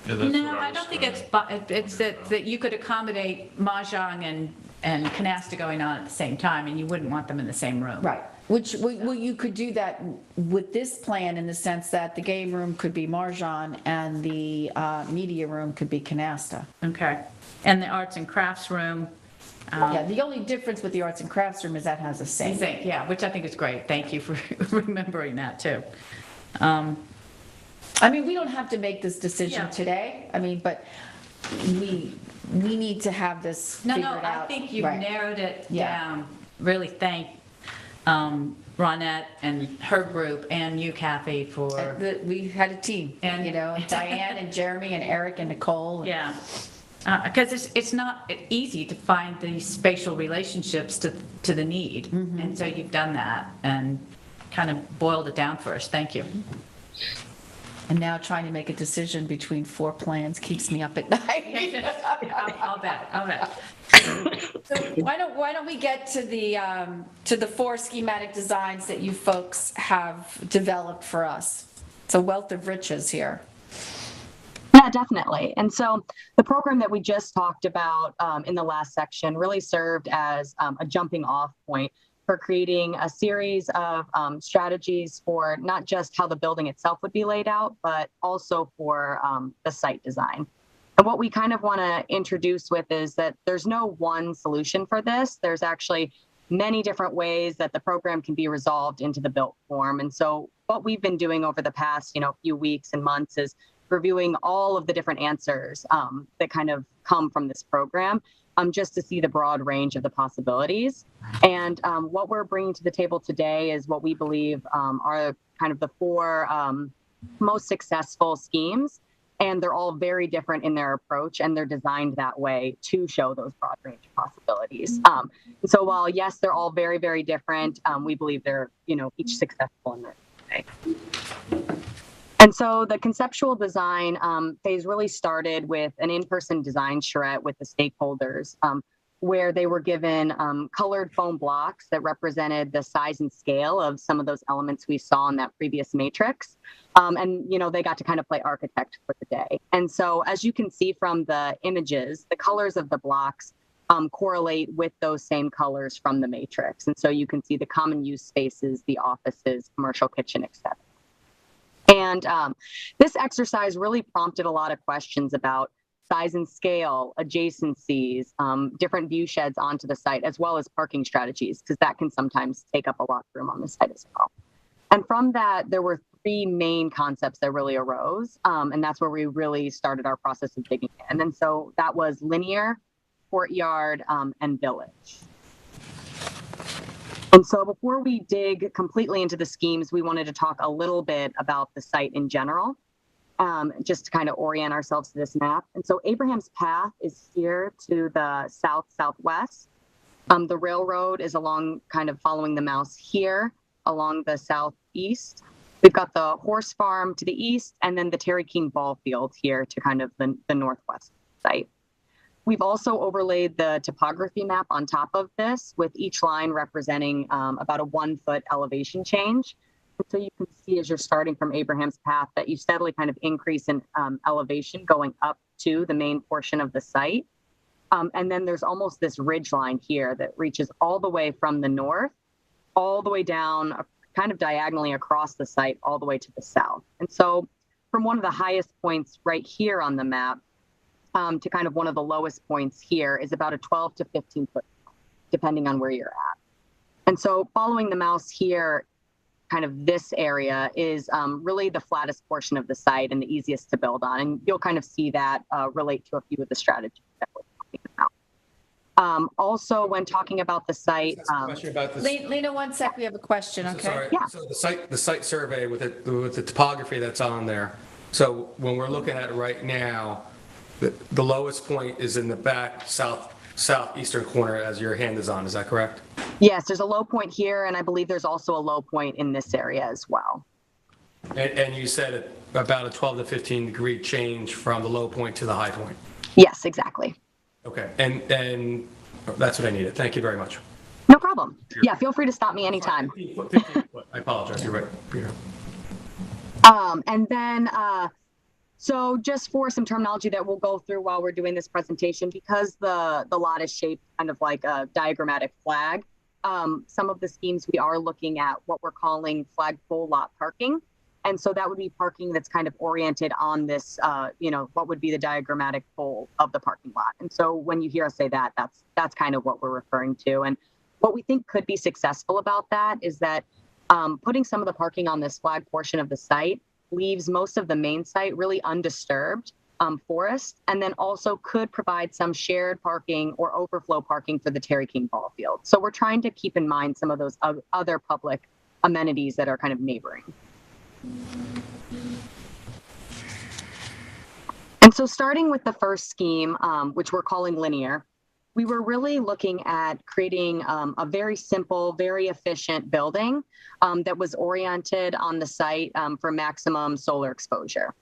No, I don't think it's that you could accommodate mahjong and canasta going on at the same time, and you wouldn't want them in the same room. Right. Which, well, you could do that with this plan in the sense that the game room could be mahjong and the media room could be canasta. Okay. And the arts and crafts room. Yeah, the only difference with the arts and crafts room is that has a sink. Yeah, which I think is great. Thank you for remembering that too. I mean, we don't have to make this decision today. I mean, but we need to have this figured out. I think you've Right. narrowed it Yeah. down. Really thank Ronette and her group and you, Kathy, for. We had a team, and you know, Diane and Jeremy and Eric and Nicole. Yeah. Because it's not easy to find these spatial relationships to the need. And so you've done that and kind of boiled it down for us. Thank you. And now trying to make a decision between 4 plans keeps me up at night. I'll bet. So why don't we get to the 4 schematic designs that you folks have developed for us? It's a wealth of riches here. Yeah, definitely. And so the program that we just talked about in the last section really served as a jumping off point for creating a series of strategies for not just how the building itself would be laid out, but also for the site design. And what we kind of want to introduce with is that there's no one solution for this. There's actually many different ways that the program can be resolved into the built form. And so what we've been doing over the past, few weeks and months is reviewing all of the different answers that kind of come from this program, just to see the broad range of the possibilities. And what we're bringing to the table today is what we believe are kind of the 4 most successful schemes. And they're all very different in their approach, and they're designed that way to show those broad range of possibilities. So while, yes, they're all very, very different, we believe they're, each successful in their way. And so the conceptual design phase really started with an in-person design charrette with the stakeholders, where they were given colored foam blocks that represented the size and scale of some of those elements we saw in that previous matrix. And, they got to kind of play architect for the day. And so as you can see from the images, the colors of the blocks correlate with those same colors from the matrix. And so you can see the common use spaces, the offices, commercial kitchen, etc. And this exercise really prompted a lot of questions about size and scale, adjacencies, different view sheds onto the site, as well as parking strategies, because that can sometimes take up a lot of room on the site as well. And from that, there were 3 main concepts that really arose, and that's where we really started our process of digging in. And so that was linear, courtyard, and village. And so before we dig completely into the schemes, we wanted to talk a little bit about the site in general. just to kind of orient ourselves to this map. And so Abraham's Path is here to the southwest. The railroad is along, kind of following the mouse here along the southeast. We've got the horse farm to the east, and then the Terry King ball field here to kind of the northwest site. We've also overlaid the topography map on top of this, with each line representing about a 1 foot elevation change. And so you can see as you're starting from Abraham's Path that you steadily kind of increase in elevation going up to the main portion of the site. And then there's almost this ridge line here that reaches all the way from the north, all the way down, kind of diagonally across the site, all the way to the south. And so from one of the highest points right here on the map to kind of one of the lowest points here is about a 12 to 15 foot, depending on where you're at. And so following the mouse here, kind of this area is really the flattest portion of the site and the easiest to build on. And you'll kind of see that relate to a few of the strategies that we're talking about. Also, when talking about the site, Lena, 1 sec, we have a question, okay? Sorry. Yeah. So the site survey with the topography that's on there. So when we're looking at it right now, the lowest point is in the back southeastern corner as your hand is on. Is that correct? Yes, there's a low point here, and I believe there's also a low point in this area as well. And you said about a 12 to 15 degree change from the low point to the high point. Yes, exactly. Okay, and that's what I needed. Thank you very much. No problem. Yeah, feel free to stop me anytime. 15 foot. I apologize. You're right, Peter. And then, so just for some terminology that we'll go through while we're doing this presentation, because the lot is shaped kind of like a diagrammatic flag, some of the schemes we are looking at what we're calling flagpole lot parking. And so that would be parking that's kind of oriented on this, what would be the diagrammatic pole of the parking lot. And so when you hear us say that, that's kind of what we're referring to. And what we think could be successful about that is that putting some of the parking on this flag portion of the site leaves most of the main site really undisturbed forest, and then also could provide some shared parking or overflow parking for the Terry King ball field. So we're trying to keep in mind some of those other public amenities that are kind of neighboring. And so starting with the first scheme, which we're calling linear, we were really looking at creating a very simple, very efficient building that was oriented on the site for maximum solar exposure.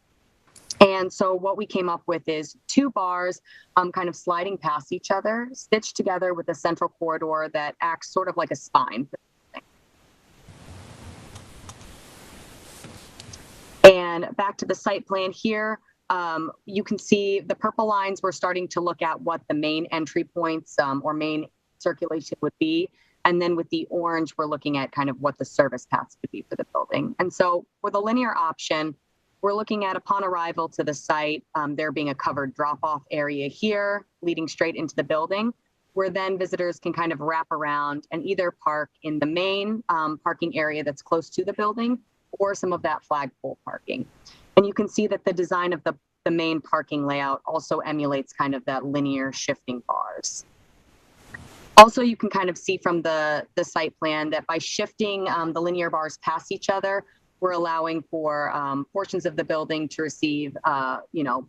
And so what we came up with is 2 bars kind of sliding past each other, stitched together with a central corridor that acts sort of like a spine. And back to the site plan here, you can see the purple lines, we're starting to look at what the main entry points or main circulation would be. And then with the orange, we're looking at kind of what the service paths could be for the building. And so for the linear option, we're looking at upon arrival to the site, there being a covered drop-off area here leading straight into the building, where then visitors can kind of wrap around and either park in the main parking area that's close to the building or some of that flagpole parking. And you can see that the design of the main parking layout also emulates kind of that linear shifting bars. Also, you can kind of see from the site plan that by shifting the linear bars past each other, we're allowing for portions of the building to receive,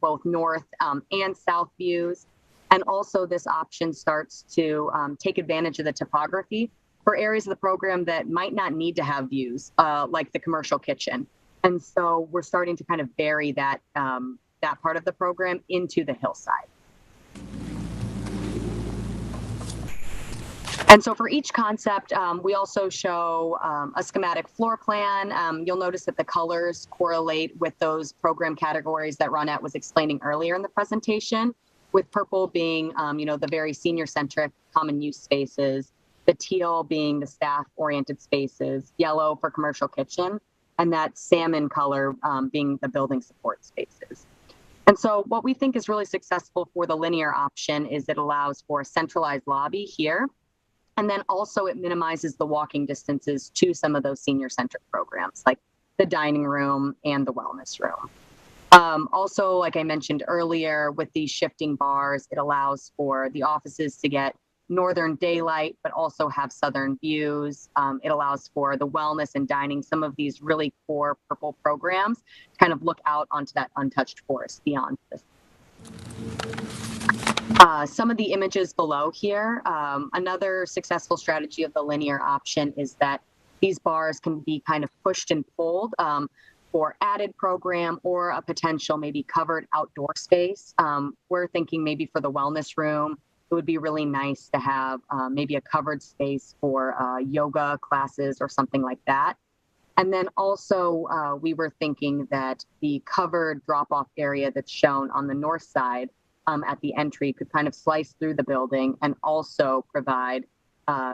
both north and south views. And also this option starts to take advantage of the topography for areas of the program that might not need to have views, like the commercial kitchen. And so we're starting to kind of bury that, that part of the program into the hillside. And so for each concept, we also show a schematic floor plan. You'll notice that the colors correlate with those program categories that Ronette was explaining earlier in the presentation, with purple being, the very senior-centric common use spaces, the teal being the staff-oriented spaces, yellow for commercial kitchen, and that salmon color being the building support spaces. And so what we think is really successful for the linear option is it allows for a centralized lobby here. And then also it minimizes the walking distances to some of those senior-centric programs, like the dining room and the wellness room. Also, like I mentioned earlier, with these shifting bars, it allows for the offices to get northern daylight, but also have southern views. It allows for the wellness and dining, some of these really core purple programs, to kind of look out onto that untouched forest beyond this. Some of the images below here, another successful strategy of the linear option is that these bars can be kind of pushed and pulled for added program or a potential maybe covered outdoor space. We're thinking maybe for the wellness room, it would be really nice to have maybe a covered space for yoga classes or something like that. And then also we were thinking that the covered drop-off area that's shown on the north side at the entry could kind of slice through the building and also provide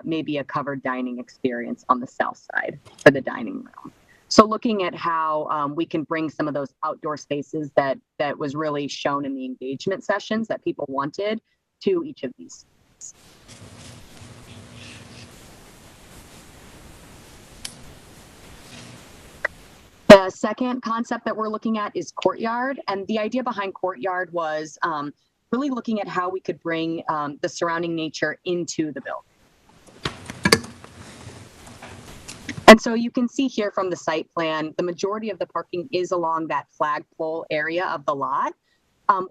maybe a covered dining experience on the south side for the dining room. So looking at how we can bring some of those outdoor spaces that was really shown in the engagement sessions that people wanted to each of these. The second concept that we're looking at is courtyard. And the idea behind courtyard was really looking at how we could bring the surrounding nature into the building. And so you can see here from the site plan, the majority of the parking is along that flagpole area of the lot,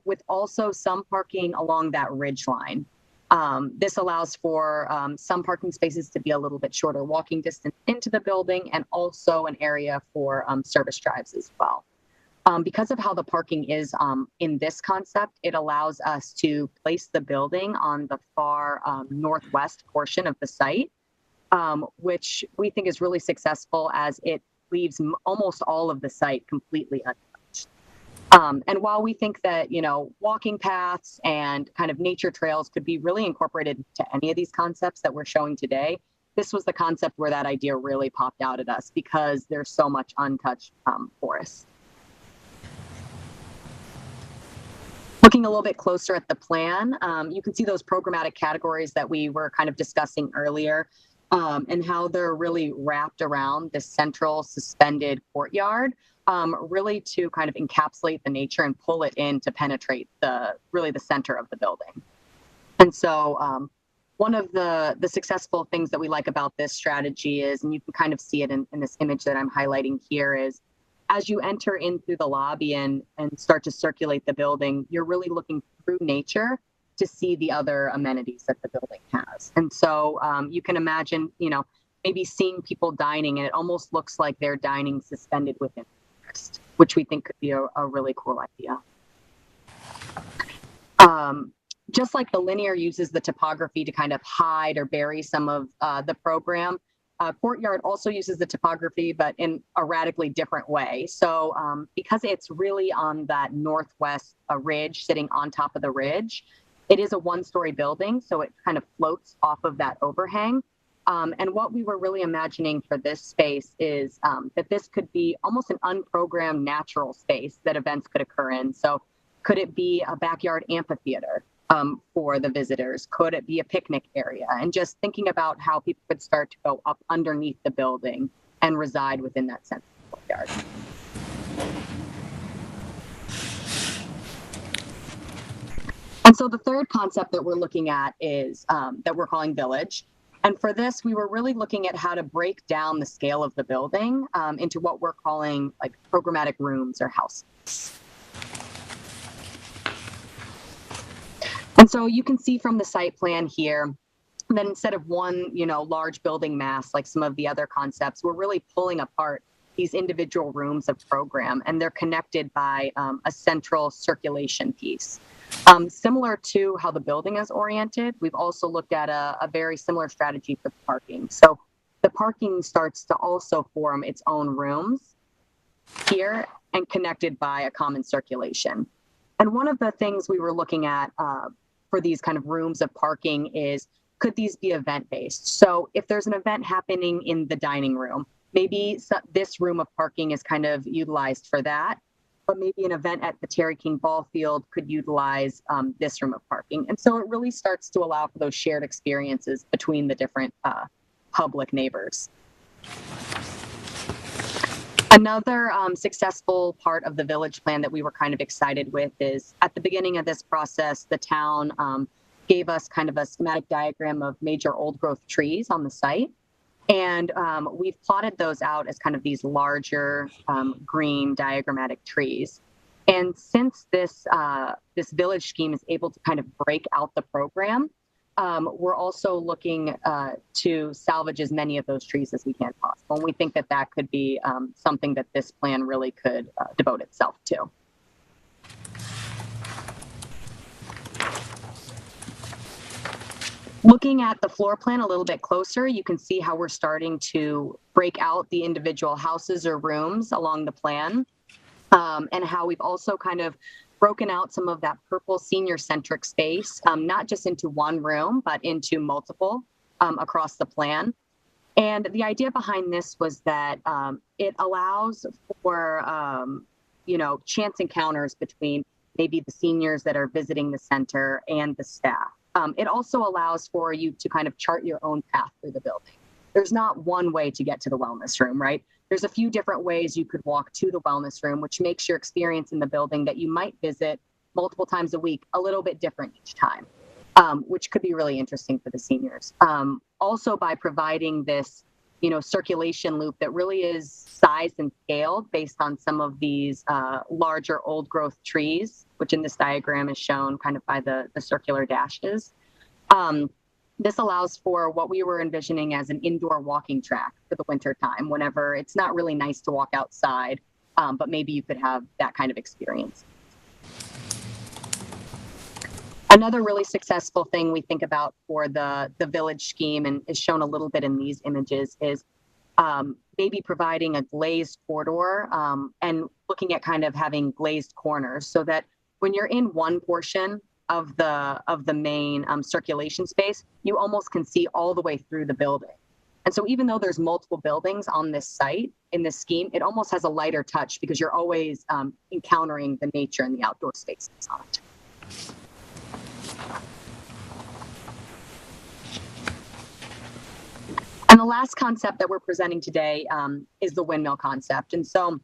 with also some parking along that ridge line. This allows for some parking spaces to be a little bit shorter walking distance into the building, and also an area for service drives as well. Because of how the parking is in this concept, it allows us to place the building on the far northwest portion of the site, which we think is really successful as it leaves almost all of the site completely untouched. And while we think that, you know, walking paths and kind of nature trails could be really incorporated to any of these concepts that we're showing today, this was the concept where that idea really popped out at us because there's so much untouched forest. Looking a little bit closer at the plan, you can see those programmatic categories that we were kind of discussing earlier, and how they're really wrapped around this central suspended courtyard, really to kind of encapsulate the nature and pull it in to penetrate really the center of the building. And so one of the successful things that we like about this strategy is, and you can kind of see it in this image that I'm highlighting here, is as you enter in through the lobby and start to circulate the building, you're really looking through nature to see the other amenities that the building has. And so you can imagine, you know, maybe seeing people dining and it almost looks like they're dining suspended within the forest, which we think could be a really cool idea. Just like the linear uses the topography to kind of hide or bury some of the program, courtyard also uses the topography, but in a radically different way. So because it's really on that northwest ridge, sitting on top of the ridge, it is a one-story building, so it kind of floats off of that overhang. And what we were really imagining for this space is that this could be almost an unprogrammed natural space that events could occur in. So could it be a backyard amphitheater for the visitors? Could it be a picnic area? And just thinking about how people could start to go up underneath the building and reside within that central courtyard. And so the third concept that we're looking at is that we're calling Village. And for this, we were really looking at how to break down the scale of the building into what we're calling like programmatic rooms or houses. And so you can see from the site plan here that instead of one, you know, large building mass like some of the other concepts, we're really pulling apart these individual rooms of program, and they're connected by a central circulation piece. Similar to how the building is oriented, we've also looked at a very similar strategy for the parking. So the parking starts to also form its own rooms here and connected by a common circulation. And one of the things we were looking at for these kind of rooms of parking is, could these be event-based? So if there's an event happening in the dining room, maybe this room of parking is kind of utilized for that, but maybe an event at the Terry King Ball Field could utilize this room of parking. And so it really starts to allow for those shared experiences between the different public neighbors. Another successful part of the village plan that we were kind of excited with is at the beginning of this process, the town gave us kind of a schematic diagram of major old growth trees on the site. And we've plotted those out as kind of these larger green diagrammatic trees. And since this village scheme is able to kind of break out the program, we're also looking to salvage as many of those trees as we can possible. And we think that that could be something that this plan really could devote itself to. Looking at the floor plan a little bit closer, you can see how we're starting to break out the individual houses or rooms along the plan, and how we've also kind of broken out some of that purple senior-centric space, not just into one room, but into multiple across the plan. And the idea behind this was that it allows for, chance encounters between maybe the seniors that are visiting the center and the staff. It also allows for you to kind of chart your own path through the building. There's not one way to get to the wellness room, right? There's a few different ways you could walk to the wellness room, which makes your experience in the building that you might visit multiple times a week a little bit different each time, which could be really interesting for the seniors. Also, by providing this, circulation loop that really is sized and scaled based on some of these larger old growth trees, which in this diagram is shown kind of by the circular dashes. This allows for what we were envisioning as an indoor walking track for the winter time, whenever it's not really nice to walk outside, but maybe you could have that kind of experience. Another really successful thing we think about for the village scheme, and is shown a little bit in these images, is maybe providing a glazed corridor and looking at kind of having glazed corners, so that when you're in one portion of the main circulation space, you almost can see all the way through the building. And so even though there's multiple buildings on this site in this scheme, it almost has a lighter touch because you're always encountering the nature and the outdoor spaces on it. And the last concept that we're presenting today is the windmill concept. And so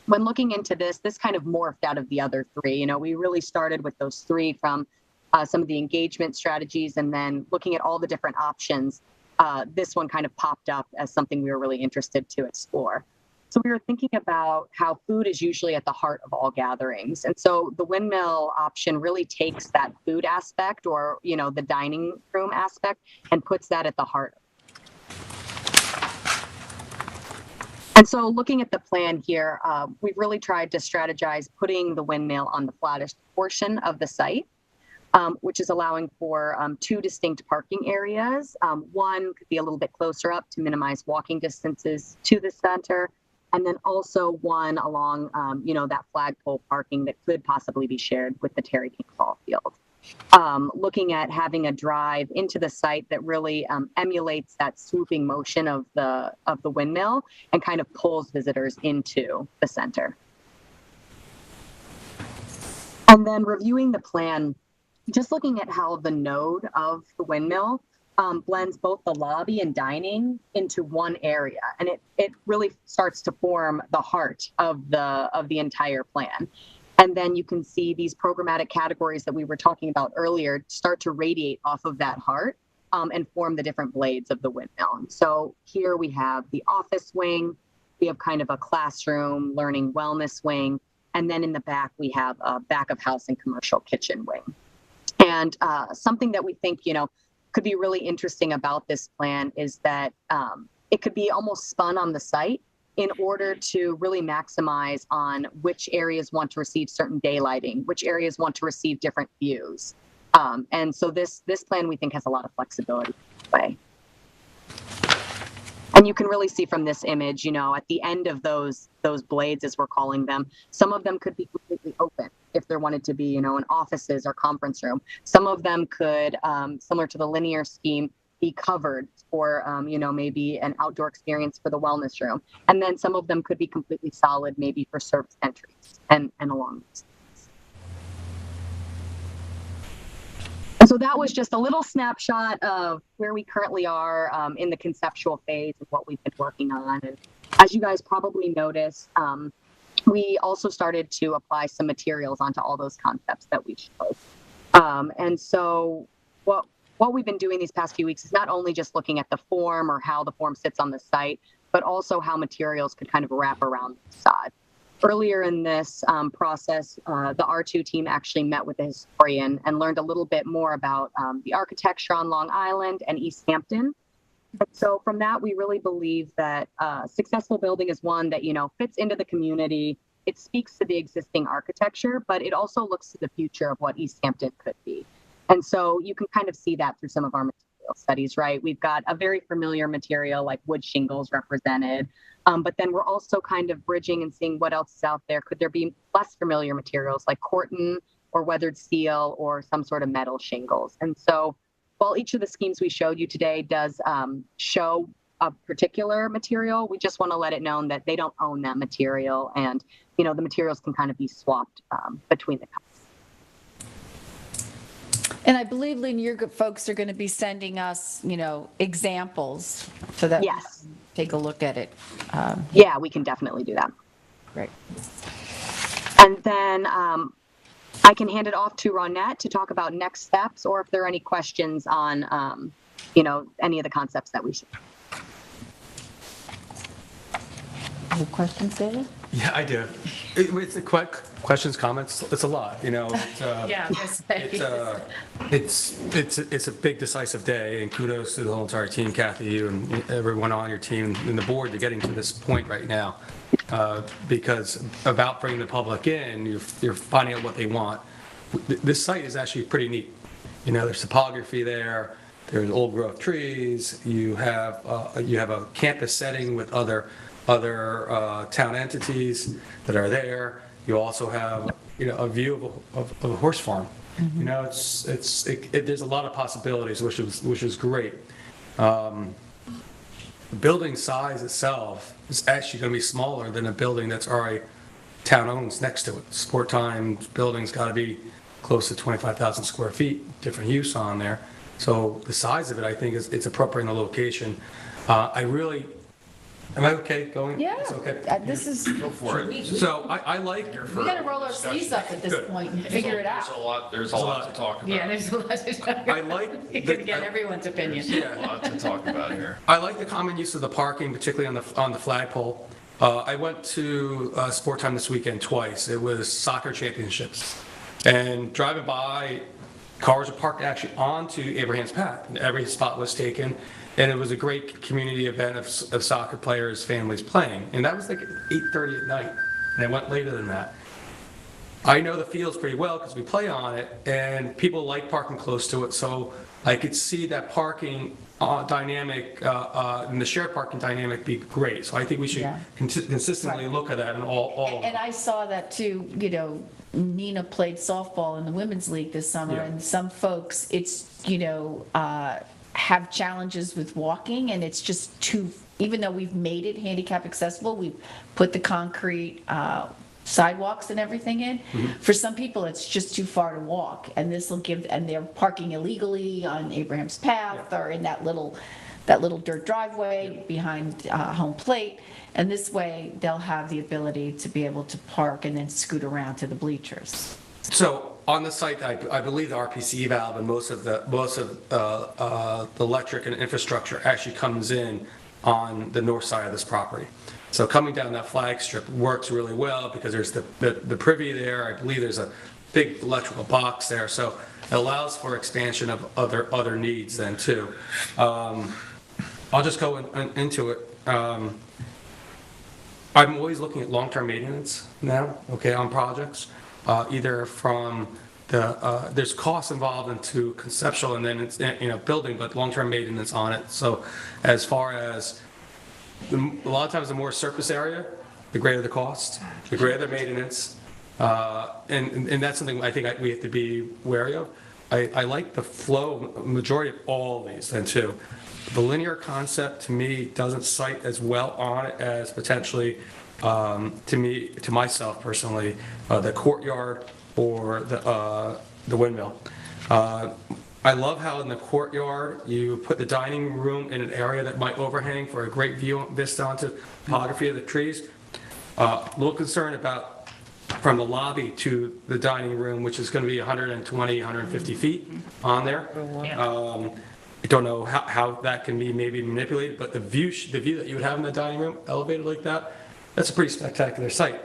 when looking into this kind of morphed out of the other three. We really started with those three from some of the engagement strategies, and then looking at all the different options, this one kind of popped up as something we were really interested to explore. So we were thinking about how food is usually at the heart of all gatherings. And so the windmill option really takes that food aspect, or, the dining room aspect, and puts that at the heart. And so looking at the plan here, we've really tried to strategize putting the windmill on the flattest portion of the site, which is allowing for two distinct parking areas. One could be a little bit closer up to minimize walking distances to the center, and then also one along, that flagpole parking that could possibly be shared with the Terry King ball field. Looking at having a drive into the site that really emulates that swooping motion of the windmill and kind of pulls visitors into the center. And then reviewing the plan, just looking at how the node of the windmill blends both the lobby and dining into one area, and it really starts to form the heart of the entire plan. And then you can see these programmatic categories that we were talking about earlier start to radiate off of that heart and form the different blades of the windmill. So here we have the office wing, we have kind of a classroom, learning, wellness wing, and then in the back we have a back of house and commercial kitchen wing. And something that we think, could be really interesting about this plan is that it could be almost spun on the site in order to really maximize on which areas want to receive certain daylighting, which areas want to receive different views. And so this plan, we think, has a lot of flexibility in that way. And you can really see from this image, at the end of those blades, as we're calling them, some of them could be completely open if there wanted to be, in offices or conference room. Some of them could, similar to the linear scheme, be covered for, maybe an outdoor experience for the wellness room. And then some of them could be completely solid, maybe for service entries and along these lines. And so that was just a little snapshot of where we currently are in the conceptual phase of what we've been working on. And as you guys probably noticed, we also started to apply some materials onto all those concepts that we showed. And so what we've been doing these past few weeks is not only just looking at the form or how the form sits on the site, but also how materials could kind of wrap around the facade. Earlier in this process, the R2 team actually met with a historian and learned a little bit more about the architecture on Long Island and East Hampton. And so from that, we really believe that a successful building is one that, fits into the community. It speaks to the existing architecture, but it also looks to the future of what East Hampton could be. And so you can kind of see that through some of our material studies, right? We've got a very familiar material like wood shingles represented, but then we're also kind of bridging and seeing what else is out there. Could there be less familiar materials like corten or weathered steel or some sort of metal shingles? And so while each of the schemes we showed you today does show a particular material, we just want to let it known that they don't own that material, and the materials can kind of be swapped between the companies. And I believe, Lynn, your folks are going to be sending us, examples so that yes, we can take a look at it. Yeah, we can definitely do that. Great. And then I can hand it off to Ronette to talk about next steps, or if there are any questions on, any of the concepts that we should. Any questions, David? Yeah, I do. It's a quick questions, comments. It's a lot, Yeah, it's a big decisive day, and kudos to the whole entire team, Kathy, you and everyone on your team and the board to getting to this point right now. Because about bringing the public in, you're finding out what they want. This site is actually pretty neat. There's topography there. There's old growth trees. You have a campus setting with other town entities that are there. You also have a view of a horse farm. Mm-hmm. There's a lot of possibilities, which is great. The building size itself is actually going to be smaller than a building that's already town owns next to it. Sport Time building's got to be close to 25,000 square feet, different use on there. So the size of it, I think, it's appropriate in the location. Am I okay going? Yeah. It's okay. This is. Go for it. So I like. We got to roll our sleeves up at this point and figure it out. There's a lot to talk about. Yeah, there's a lot to talk about. I like. You're going to get everyone's opinion. Yeah, a lot to talk about here. I like the common use of the parking, particularly on the flagpole. I went to Sport Time this weekend twice. It was soccer championships, and driving by, cars were parked actually onto Abraham's Path. And every spot was taken. And it was a great community event of soccer players, families playing. And that was like 8:30 at night. And I went later than that. I know the fields pretty well because we play on it, and people like parking close to it. So I could see that parking dynamic and the shared parking dynamic be great. So I think we should consistently look at that in all. And I saw that too, Nina played softball in the women's league this summer, and some folks, it's, have challenges with walking, and it's just too, even though we've made it handicap accessible, we've put the concrete sidewalks and everything in. Mm-hmm. For some people, it's just too far to walk, and this will give, and they're parking illegally on Abraham's Path or in that little dirt driveway behind home plate, and this way they'll have the ability to be able to park and then scoot around to the bleachers. So on the site, I believe the RPC valve and most of the electric and infrastructure actually comes in on the north side of this property. So coming down that flag strip works really well because there's the privy there. I believe there's a big electrical box there, so it allows for expansion of other needs then too. I'll just go into it. I'm always looking at long-term maintenance now, on projects. Either from there's costs involved into conceptual and then it's building, but long-term maintenance on it. So as far as a lot of times the more surface area, the greater the cost, the greater the maintenance, and that's something I think we have to be wary of. I like the flow, majority of all of these then too. The linear concept to me doesn't cite as well on it as potentially to myself personally, the courtyard or the windmill. I love how in the courtyard you put the dining room in an area that might overhang for a great vista onto topography of the trees. A little concerned about from the lobby to the dining room, which is going to be 120, 150 feet on there. I don't know how that can be maybe manipulated, but the view that you would have in the dining room elevated like that, that's a pretty spectacular sight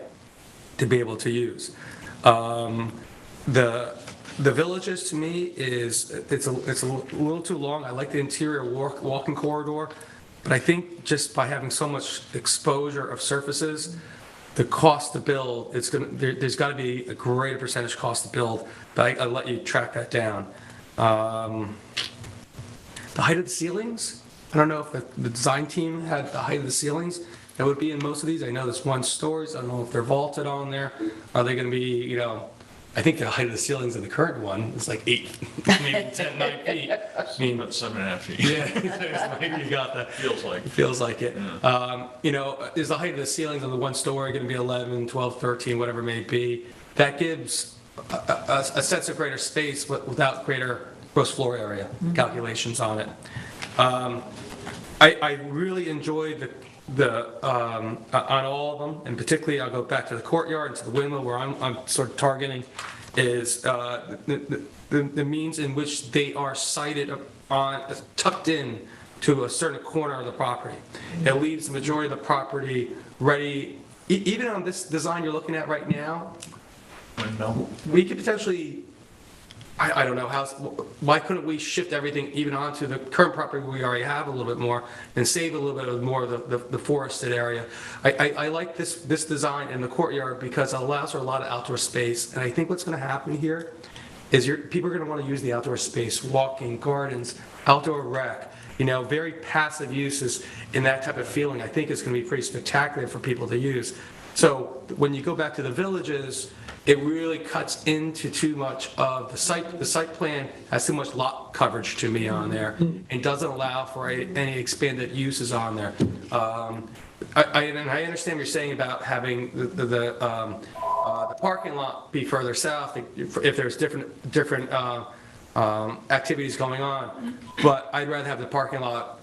to be able to use. The Villages to me it's a little too long. I like the interior walking corridor, but I think just by having so much exposure of surfaces, the cost to build, there's got to be a greater percentage cost to build, but I'll let you track that down. The height of the ceilings, I don't know if the design team had the height of the ceilings that would be in most of these. I know there's 1 stories. I don't know if they're vaulted on there. Are they going to be, I think the height of the ceilings in the current one is like 8, maybe 10, 9 feet. I mean, about 7.5 feet. Yeah, maybe you got that. Feels like it. Yeah. Is the height of the ceilings on the 1 story going to be 11, 12, 13, whatever it may be? That gives a sense of greater space without greater gross floor area calculations on it. I really enjoyed on all of them, and particularly I'll go back to the courtyard and to the windmill where I'm sort of targeting is the means in which they are sited tucked in to a certain corner of the property. It leaves the majority of the property ready. Even on this design you're looking at right now, we could potentially, I don't know why couldn't we shift everything even onto the current property we already have a little bit more and save a little bit of more of the forested area. I like this design in the courtyard because it allows for a lot of outdoor space, and I think what's going to happen here is people are going to want to use the outdoor space, walking, gardens, outdoor rec, very passive uses in that type of feeling. I think it's going to be pretty spectacular for people to use. So when you go back to the Villages, it really cuts into too much of the site. The site plan has too much lot coverage to me on there and doesn't allow for any expanded uses on there. I understand what you're saying about having the parking lot be further south if there's different activities going on, but I'd rather have the parking lot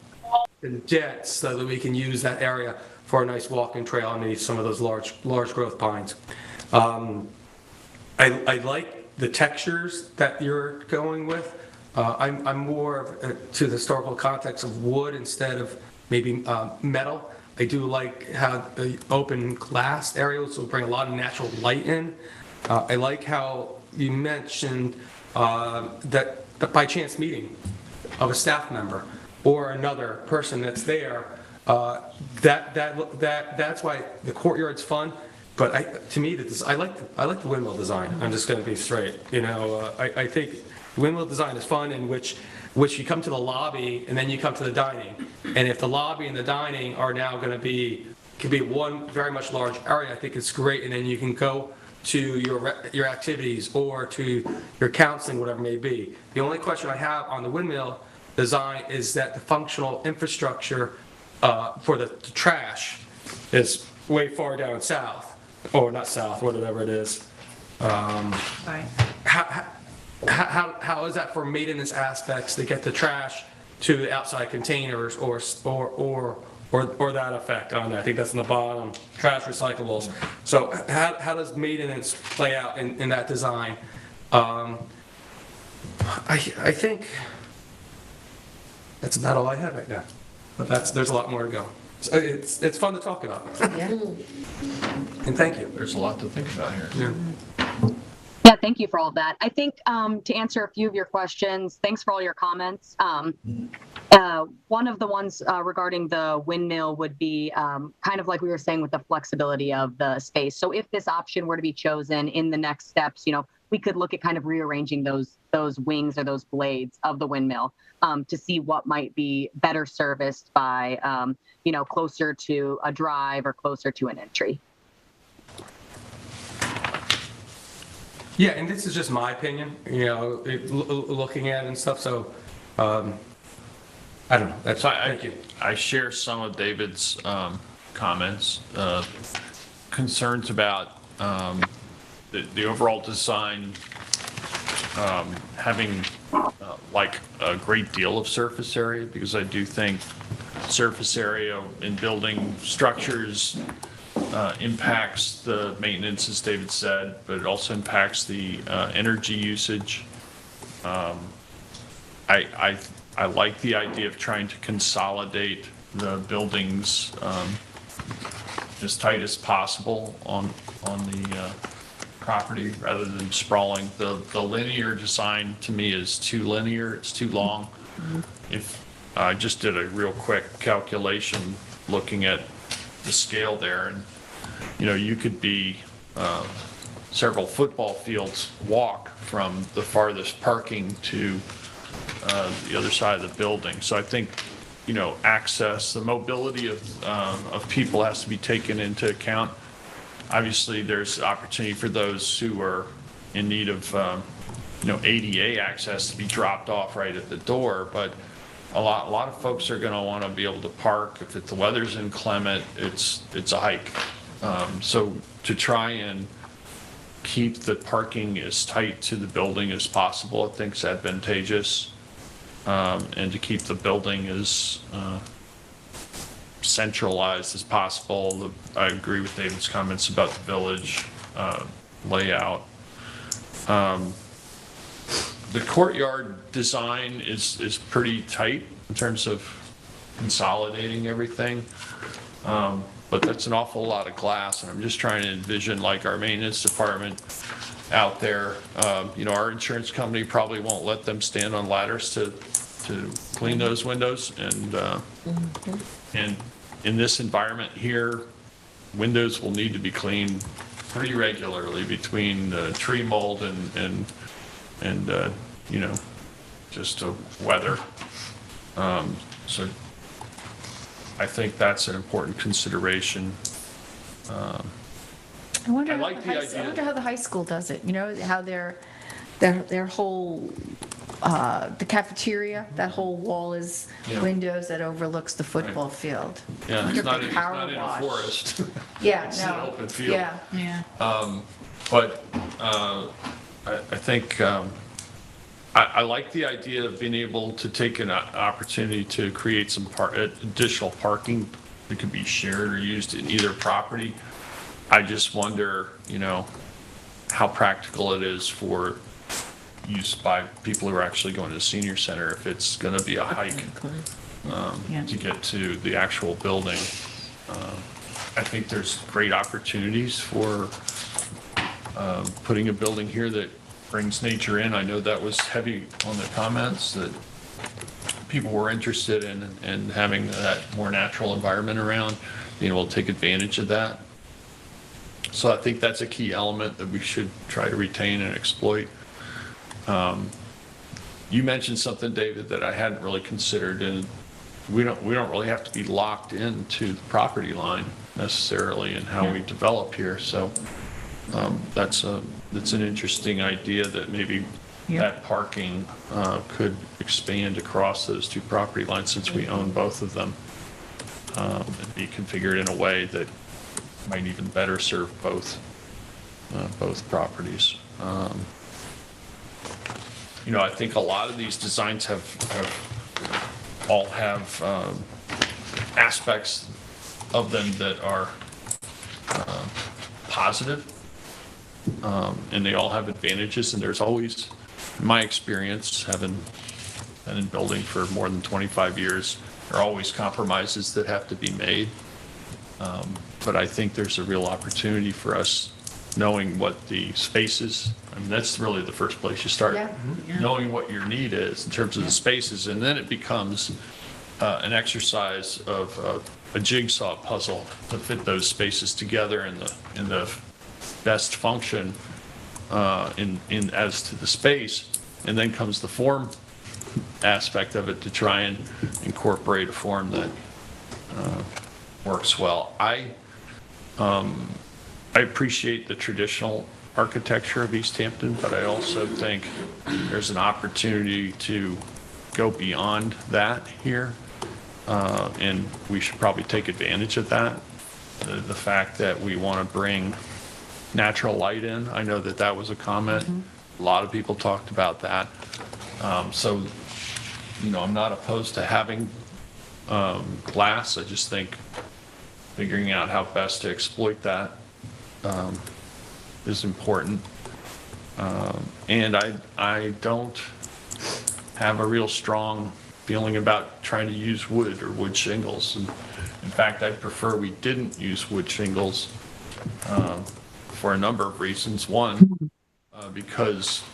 in jets so that we can use that area for a nice walking trail underneath some of those large growth pines. I like the textures that you're going with. I'm more to the historical context of wood instead of maybe metal. I do like how the open glass areas will bring a lot of natural light in. I like how you mentioned that the by chance meeting of a staff member or another person that's there. That's why the courtyard's fun. But to me, I like the windmill design. I'm just going to be straight. I think the windmill design is fun, in which you come to the lobby and then you come to the dining. And if the lobby and the dining are now going to could be one very much large area, I think it's great. And then you can go to your activities or to your counseling, whatever it may be. The only question I have on the windmill design is that the functional infrastructure for the trash is way far down south. Or not south, whatever it is. Right. How is that for maintenance aspects to get the trash to the outside containers or that effect on that? I think that's in the bottom, trash recyclables. So how does maintenance play out in that design? I think that's not all I have right now, but there's a lot more to go. So it's fun to talk about. Yeah. And thank you. There's a lot to think about here. Yeah. Yeah, thank you for all of that. I think to answer a few of your questions, thanks for all your comments. One of the ones regarding the windmill would be kind of like we were saying with the flexibility of the space. So if this option were to be chosen in the next steps, we could look at kind of rearranging those wings or those blades of the windmill to see what might be better serviced by, closer to a drive or closer to an entry. Yeah, and this is just my opinion, looking at it and stuff. So, I don't know. Thank you. I share some of David's comments, concerns about the overall design having like a great deal of surface area, because I do think surface area in building structures impacts the maintenance, as David said, but it also impacts the energy usage. I like the idea of trying to consolidate the buildings as tight as possible on the property rather than sprawling. The linear design to me is too linear, it's too long. If I just did a real quick calculation looking at the scale there, and you could be several football fields walk from the farthest parking to the other side of the building. So I think access, the mobility of people has to be taken into account. Obviously, there's opportunity for those who are in need of ADA access to be dropped off right at the door, but a lot of folks are going to want to be able to park. If the weather's inclement, it's a hike. So to try and keep the parking as tight to the building as possible, I think is advantageous. And to keep the building as centralized as possible. I agree with David's comments about the village layout. The courtyard design is pretty tight in terms of consolidating everything. But that's an awful lot of glass, and I'm just trying to envision like our maintenance department out there. Our insurance company probably won't let them stand on ladders to clean those windows, and in this environment here, windows will need to be cleaned pretty regularly between tree mold and just weather. So I think that's an important consideration. I wonder I like the idea. I wonder how the high school does it. How their whole the cafeteria, that whole wall is windows that overlooks the football field. Yeah, it's not in a forest. Yeah, it's an open field. Yeah. But I think I like the idea of being able to take an opportunity to create some additional parking that could be shared or used in either property. I just wonder, how practical it is for use by people who are actually going to the senior center if it's going to be a hike to get to the actual building. I think there's great opportunities for putting a building here that brings nature in. I know that was heavy on the comments, that people were interested in having that more natural environment around, being able to take advantage of that. So I think that's a key element that we should try to retain and exploit. You mentioned something, David, that I hadn't really considered, and we don't really have to be locked into the property line necessarily in how we develop here. So that's an interesting idea that maybe that parking could expand across those two property lines since we own both of them, and be configured in a way that might even better serve both properties. I think a lot of these designs all have aspects of them that are positive, and they all have advantages, and there's always, in my experience, having been in building for more than 25 years, there are always compromises that have to be made. But I think there's a real opportunity for us, knowing what the spaces, that's really the first place you start, knowing what your need is in terms of the spaces, and then it becomes an exercise of a jigsaw puzzle to fit those spaces together in the best function in as to the space, and then comes the form aspect of it to try and incorporate a form that works well. I appreciate the traditional architecture of East Hampton, but I also think there's an opportunity to go beyond that here, and we should probably take advantage of that. The fact that we want to bring natural light in, I know that was a comment. A lot of people talked about that. So, I'm not opposed to having glass. I just think figuring out how best to exploit that is important. And I don't have a real strong feeling about trying to use wood or wood shingles. And in fact, I'd prefer we didn't use wood shingles for a number of reasons. One, because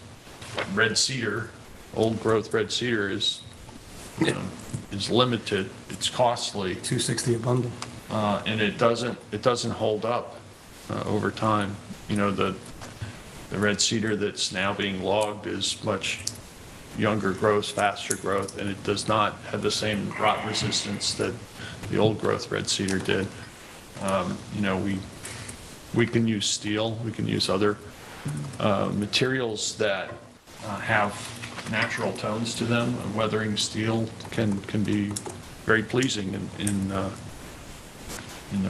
red cedar, old growth red cedar is limited. It's costly. $260 a bundle. And it doesn't hold up over time. You know, the red cedar that's now being logged is much younger growth, faster growth, and it does not have the same rot resistance that the old growth red cedar did. You know, we can use steel, we can use other materials that have natural tones to them. Weathering steel can be very pleasing in the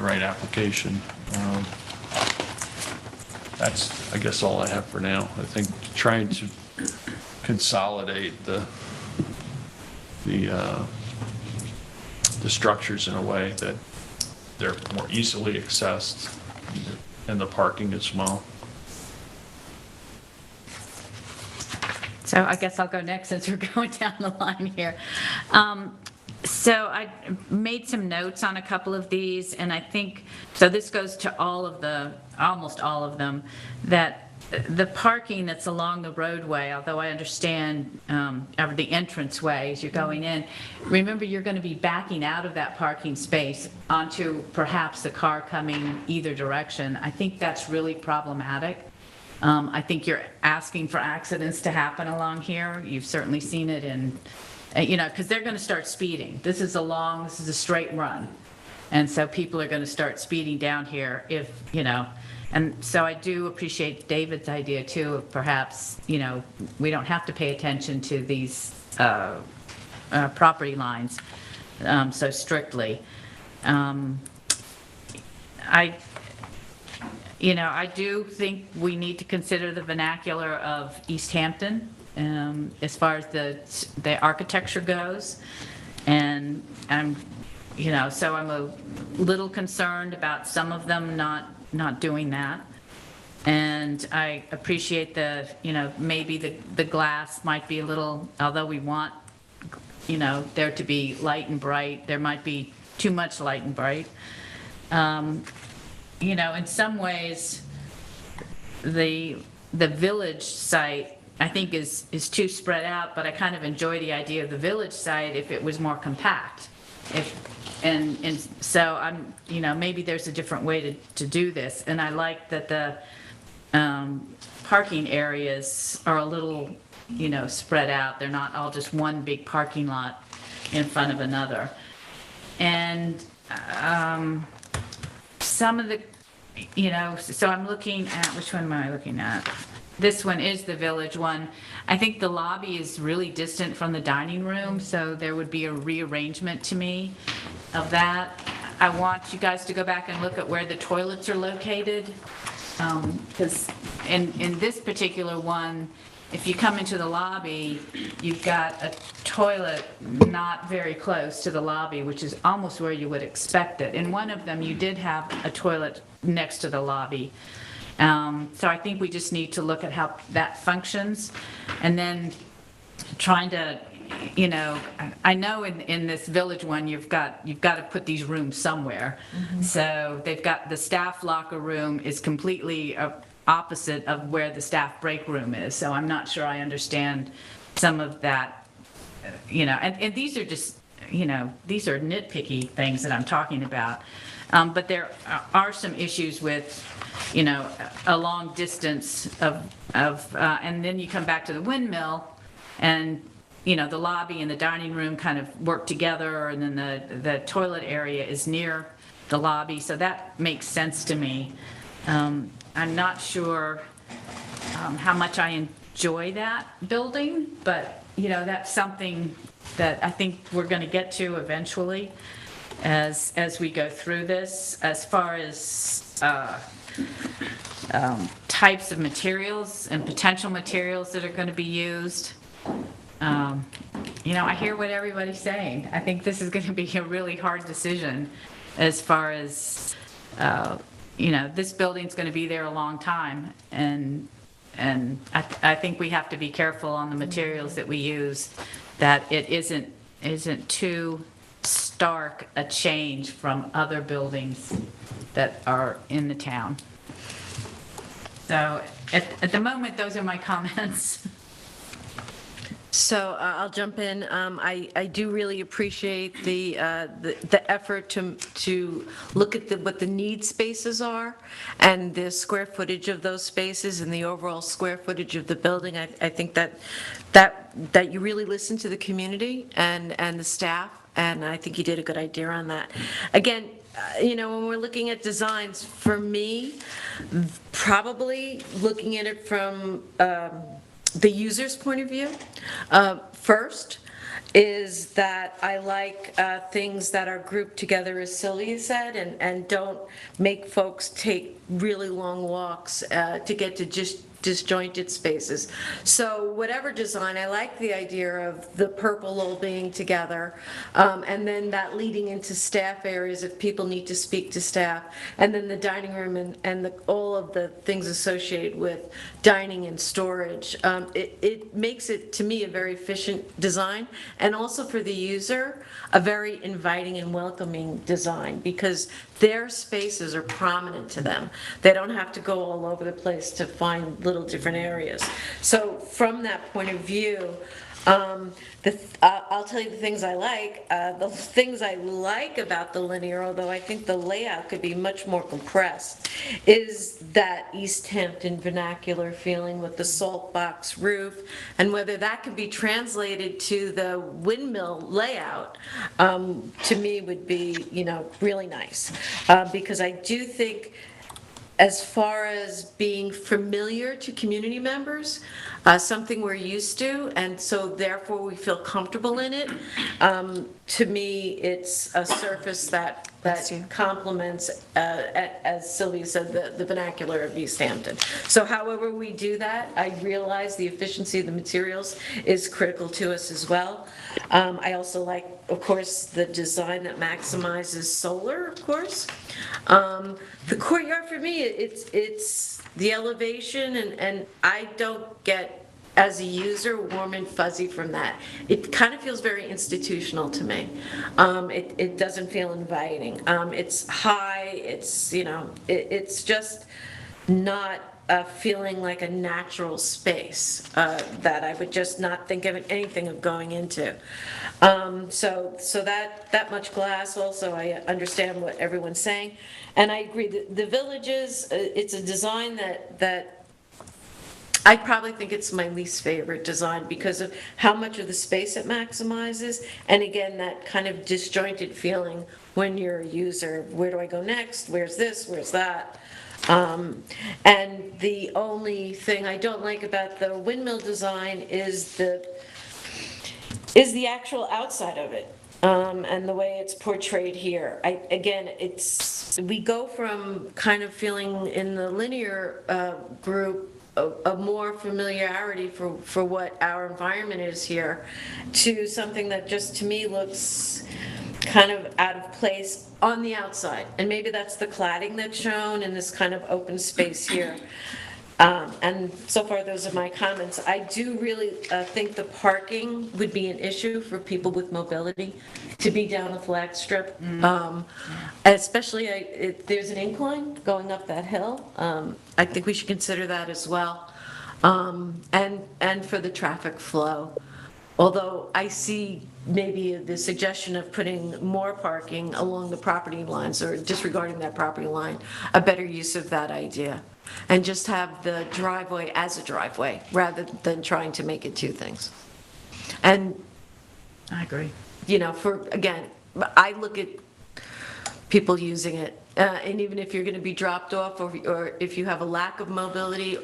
right application. That's, I guess, all I have for now. I think trying to consolidate the structures in a way that they're more easily accessed, and the parking is small. So I guess I'll go next since we're going down the line here. So I made some notes on a couple of these, and I think, so this goes to almost all of them, that the parking that's along the roadway, although I understand or the entranceway as you're going in, remember you're going to be backing out of that parking space onto perhaps a car coming either direction. I think that's really problematic. I think you're asking for accidents to happen along here. You've certainly seen it in, you know, because they're going to start speeding. This is a straight run. And so people are going to start speeding down here if, you know, and so I do appreciate David's idea too, of perhaps, you know, we don't have to pay attention to these property lines so strictly. I do think we need to consider the vernacular of East Hampton as far as the architecture goes. And so I'm a little concerned about some of them not doing that. And I appreciate maybe the glass might be a little, although we want, there to be light and bright, there might be too much light and bright. In some ways, the village site, I think, is too spread out, but I kind of enjoy the idea of the village site if it was more compact. And so I'm, maybe there's a different way to do this. And I like that the parking areas are a little, spread out. They're not all just one big parking lot in front of another. And some of the, so I'm looking at, which one am I looking at? This one is the village one. I think the lobby is really distant from the dining room, so there would be a rearrangement to me of that. I want you guys to go back and look at where the toilets are located, because in this particular one, if you come into the lobby, you've got a toilet not very close to the lobby, which is almost where you would expect it. In one of them, you did have a toilet next to the lobby. So I think we just need to look at how that functions, and then trying to, I know in this village one, you've got to put these rooms somewhere. Mm-hmm. So they've got the staff locker room is completely opposite of where the staff break room is. So I'm not sure I understand some of that, and these are just, these are nitpicky things that I'm talking about. But there are some issues with, a long distance and then you come back to the windmill, and, the lobby and the dining room kind of work together, and then the toilet area is near the lobby. So that makes sense to me. I'm not sure how much I enjoy that building, but, that's something that I think we're going to get to eventually as we go through this. As far as types of materials and potential materials that are going to be used, I hear what everybody's saying. I think this is going to be a really hard decision, as far as, this building's going to be there a long time, and I think we have to be careful on the materials that we use, that it isn't too stark a change from other buildings that are in the town. So at the moment, those are my comments. So I'll jump in. I do really appreciate the effort to look at what the need spaces are and the square footage of those spaces and the overall square footage of the building. I think that you really listen to the community and the staff, and I think you did a good idea on that. Again, when we're looking at designs, for me, probably looking at it from the user's point of view, first, is that I like things that are grouped together, as Sylvia said, and don't make folks take really long walks to get to just disjointed spaces. So whatever design, I like the idea of the purple all being together, and then that leading into staff areas if people need to speak to staff, and then the dining room and all of the things associated with dining and storage. It makes it, to me, a very efficient design, and also for the user, a very inviting and welcoming design, because their spaces are prominent to them. They don't have to go all over the place to find little different areas. So from that point of view, I'll tell you the things I like. The things I like about the linear, although I think the layout could be much more compressed, is that East Hampton vernacular feeling with the salt box roof, and whether that could be translated to the windmill layout, to me would be, really nice. Because I do think, as far as being familiar to community members, something we're used to, and so therefore we feel comfortable in it. To me, it's a surface that complements, as Sylvia said, the vernacular of East Hampton. So however we do that, I realize the efficiency of the materials is critical to us as well. I also like, of course, the design that maximizes solar, of course. The courtyard, for me, it's the elevation, and I don't get, as a user, warm and fuzzy from that. It kind of feels very institutional to me. It doesn't feel inviting. It's high, it's just not feeling like a natural space that I would just not think of anything of going into. So that much glass also, I understand what everyone's saying. And I agree that the villages, it's a design that I probably think it's my least favorite design because of how much of the space it maximizes, and again, that kind of disjointed feeling when you're a user. Where do I go next? Where's this? Where's that? And the only thing I don't like about the windmill design is the actual outside of it, and the way it's portrayed here. We go from kind of feeling in the linear group a more familiarity for what our environment is here, to something that just to me looks kind of out of place on the outside. And maybe that's the cladding that's shown in this kind of open space here. And so far, those are my comments. I do really think the parking would be an issue for people with mobility to be down the flag strip. Especially if there's an incline going up that hill. I think we should consider that as well. And for the traffic flow. Although I see maybe the suggestion of putting more parking along the property lines or disregarding that property line, a better use of that idea. And just have the driveway as a driveway rather than trying to make it two things. And I agree. Again, I look at people using it, and even if you're going to be dropped off, or if you have a lack of mobility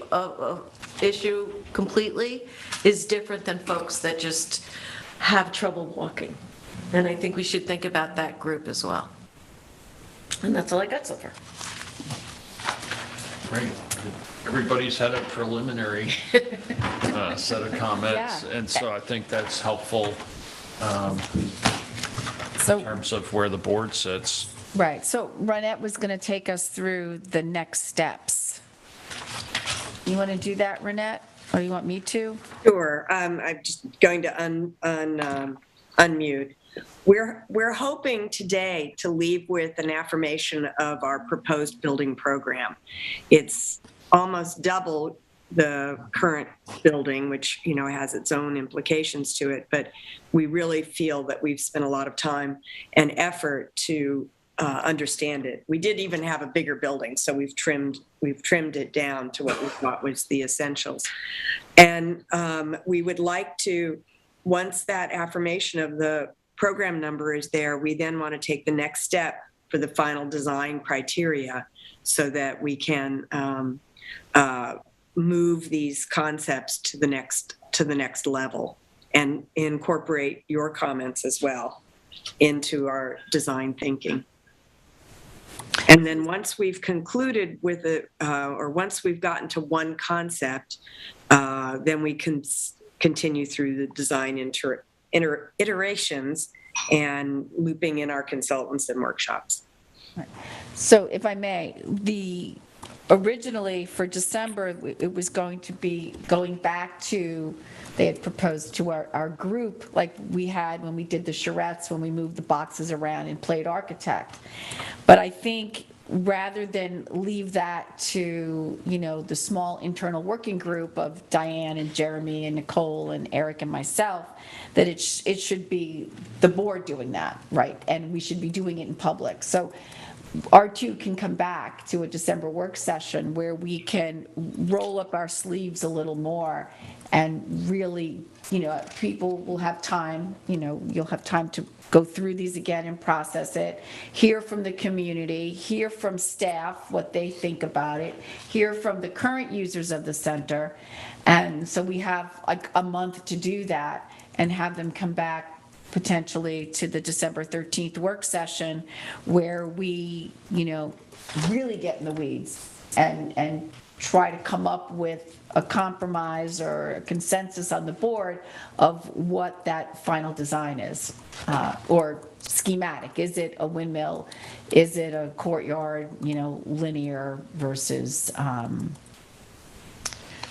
issue completely, is different than folks that just have trouble walking. And I think we should think about that group as well. And that's all I got so far. Great. Everybody's had a preliminary set of comments, and so I think that's helpful in terms of where the board sits. Right, so Ronette was going to take us through the next steps. You want to do that, Ronette, or you want me to? Sure. I'm just going to unmute. We're hoping today to leave with an affirmation of our proposed building program. It's almost double the current building, which, you know, has its own implications to it, but we really feel that we've spent a lot of time and effort to understand it. We did even have a bigger building, so we've trimmed it down to what we thought was the essentials. And we would like to, once that affirmation of the program number is there, we then want to take the next step for the final design criteria so that we can move these concepts to the next level and incorporate your comments as well into our design thinking. And then once we've concluded with it, or once we've gotten to one concept, then we can continue through the design iterations and looping in our consultants and workshops. So if I may, originally for December, it was going to be going back to, they had proposed to our group, like we had when we did the charrettes, when we moved the boxes around and played architect. But I think rather than leave that to, you know, the small internal working group of Diane and Jeremy and Nicole and Eric and myself, that it should be the board doing that, right? And we should be doing it in public. So R2 can come back to a December work session where we can roll up our sleeves a little more and really, you know, people will have time, you know, you'll have time to go through these again and process it, hear from the community, hear from staff what they think about it, hear from the current users of the center. And so we have like a month to do that and have them come back potentially to the December 13th work session where we, you know, really get in the weeds and try to come up with a compromise or a consensus on the board of what that final design is, or schematic. Is it a windmill? Is it a courtyard, you know, linear versus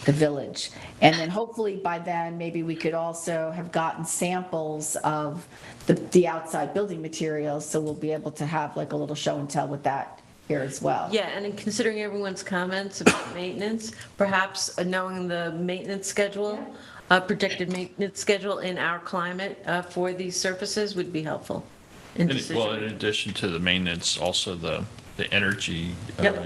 the village? And then hopefully by then, maybe we could also have gotten samples of the outside building materials, so we'll be able to have like a little show and tell with that here as well. Yeah, and in considering everyone's comments about maintenance, perhaps knowing the maintenance schedule, projected maintenance schedule in our climate for these surfaces would be helpful. Well, in addition to the maintenance, also the energy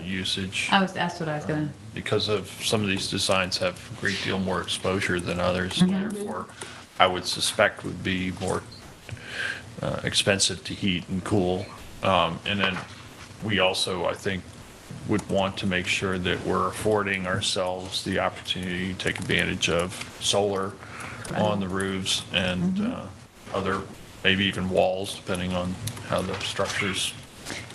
usage. That's what I was going to. Because of some of these designs have a great deal more exposure than others, and therefore I would suspect would be more expensive to heat and cool. And then we also, I think, would want to make sure that we're affording ourselves the opportunity to take advantage of solar on the roofs and other, maybe even walls, depending on how the structures.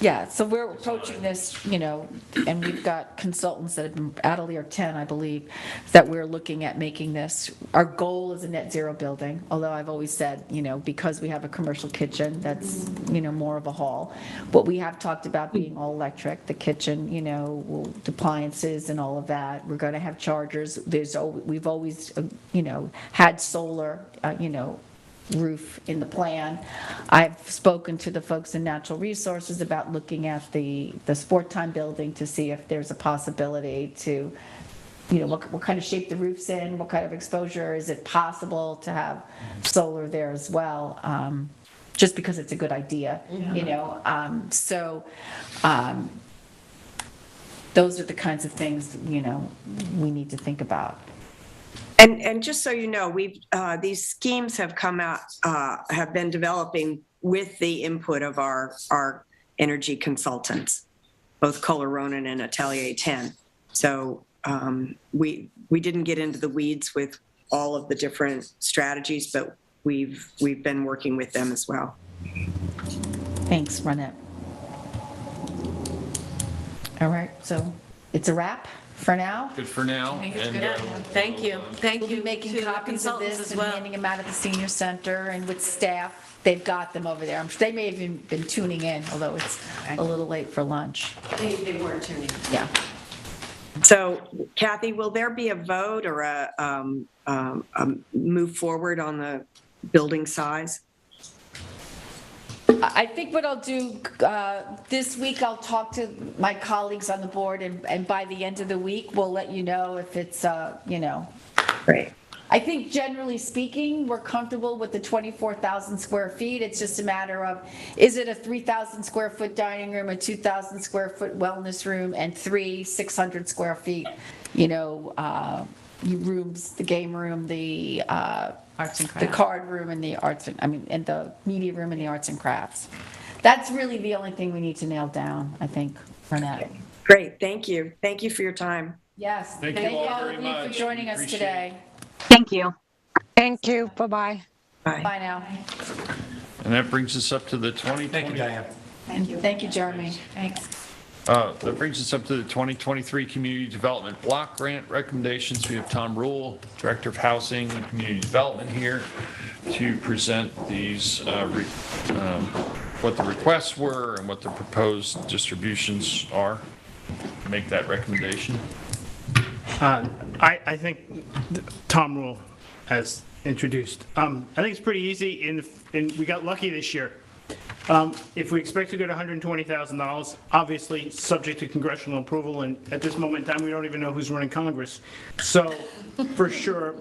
Yeah, so we're approaching this, you know, and we've got consultants that have been, Atelier 10, I believe, that we're looking at making this. Our goal is a net zero building, although I've always said, you know, because we have a commercial kitchen, that's, you know, more of a hall. But we have talked about being all electric, the kitchen, you know, appliances and all of that. We're going to have chargers. We've always, you know, had solar, you know, roof in the plan. I've spoken to the folks in natural resources about looking at the sport time building to see if there's a possibility to, you know, what kind of shape the roof's in, what kind of exposure, is it possible to have solar there as well, just because it's a good idea, you know. Those are the kinds of things, you know, we need to think about. And just so you know, these schemes have come out, have been developing with the input of our energy consultants, both Kohler Ronan and Atelier 10. So we didn't get into the weeds with all of the different strategies, but we've been working with them as well. Thanks, Ronette. All right, so it's a wrap. for now. Good for now. think it's and, good. Thank you. Thank We'll you be making to the copies of consultants this as and well. handing them out at the senior center and with staff. They've got them over there. They may have even been tuning in, although it's a little late for lunch. They weren't tuning. Yeah. So Kathy, will there be a vote or a move forward on the building size? I think what I'll do, this week, I'll talk to my colleagues on the board, and by the end of the week, we'll let you know if it's, Great. I think generally speaking, we're comfortable with the 24,000 square feet. It's just a matter of, is it a 3,000 square foot dining room, a 2,000 square foot wellness room, and 600 square feet, rooms, the game room, the arts and crafts, the card room, and the and the media room and the arts and crafts. That's really the only thing we need to nail down, I think, for now. Great. Thank you. Thank you for your time. Yes. Thank you all very for much. joining us Appreciate today. Thank you. Thank you. Bye-bye. Bye now. And that brings us up to the 2020. Thank you, Diane. Thank you, Jeremy. Thanks. That brings us up to the 2023 Community Development Block Grant recommendations. We have Tom Rule, Director of Housing and Community Development, here to present these, what the requests were and what the proposed distributions are. Make that recommendation. I think Tom Rule has introduced. I think it's pretty easy, and we got lucky this year. If we expect to go to $120,000, obviously subject to congressional approval, and at this moment in time, we don't even know who's running Congress. So, for sure,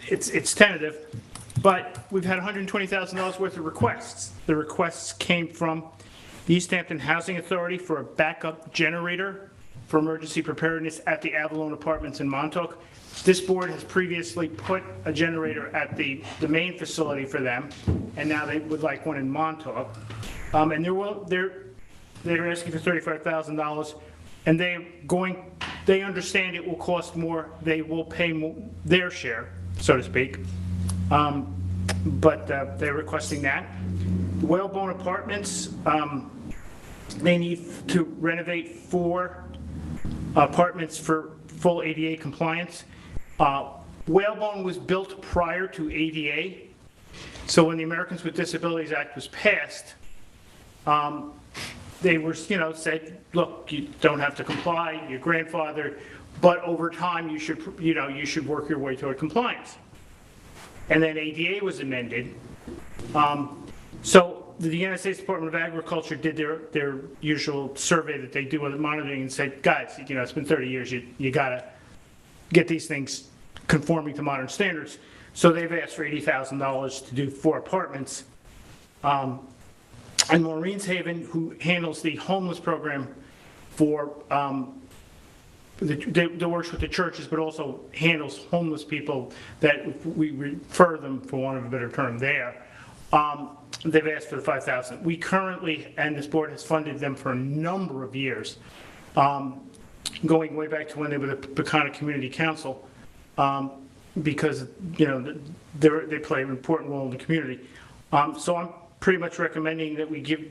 it's tentative, but we've had $120,000 worth of requests. The requests came from the East Hampton Housing Authority for a backup generator for emergency preparedness at the Avalon Apartments in Montauk. This board has previously put a generator at the main facility for them, and now they would like one in Montauk. And they're asking for $35,000, and they understand it will cost more. They will pay their share, so to speak. But they're requesting that. Whalebone Apartments, they need to renovate 4 apartments for full ADA compliance. Whalebone was built prior to ADA, so when the Americans with Disabilities Act was passed, they were, said, look, you don't have to comply, your grandfather, but over time you should work your way toward compliance. And then ADA was amended. So the United States Department of Agriculture did their usual survey that they do with monitoring and said, guys, it's been 30 years, you gotta get these things conforming to modern standards. So they've asked for $80,000 to do 4 apartments. And Maureen's Haven, who handles the homeless program for, that works with the churches, but also handles homeless people that we refer them, for want of a better term, there. They've asked for the $5,000. We currently, and this board has funded them for a number of years, going way back to when they were the Pecana Community Council, because they play an important role in the community. So I'm pretty much recommending that we give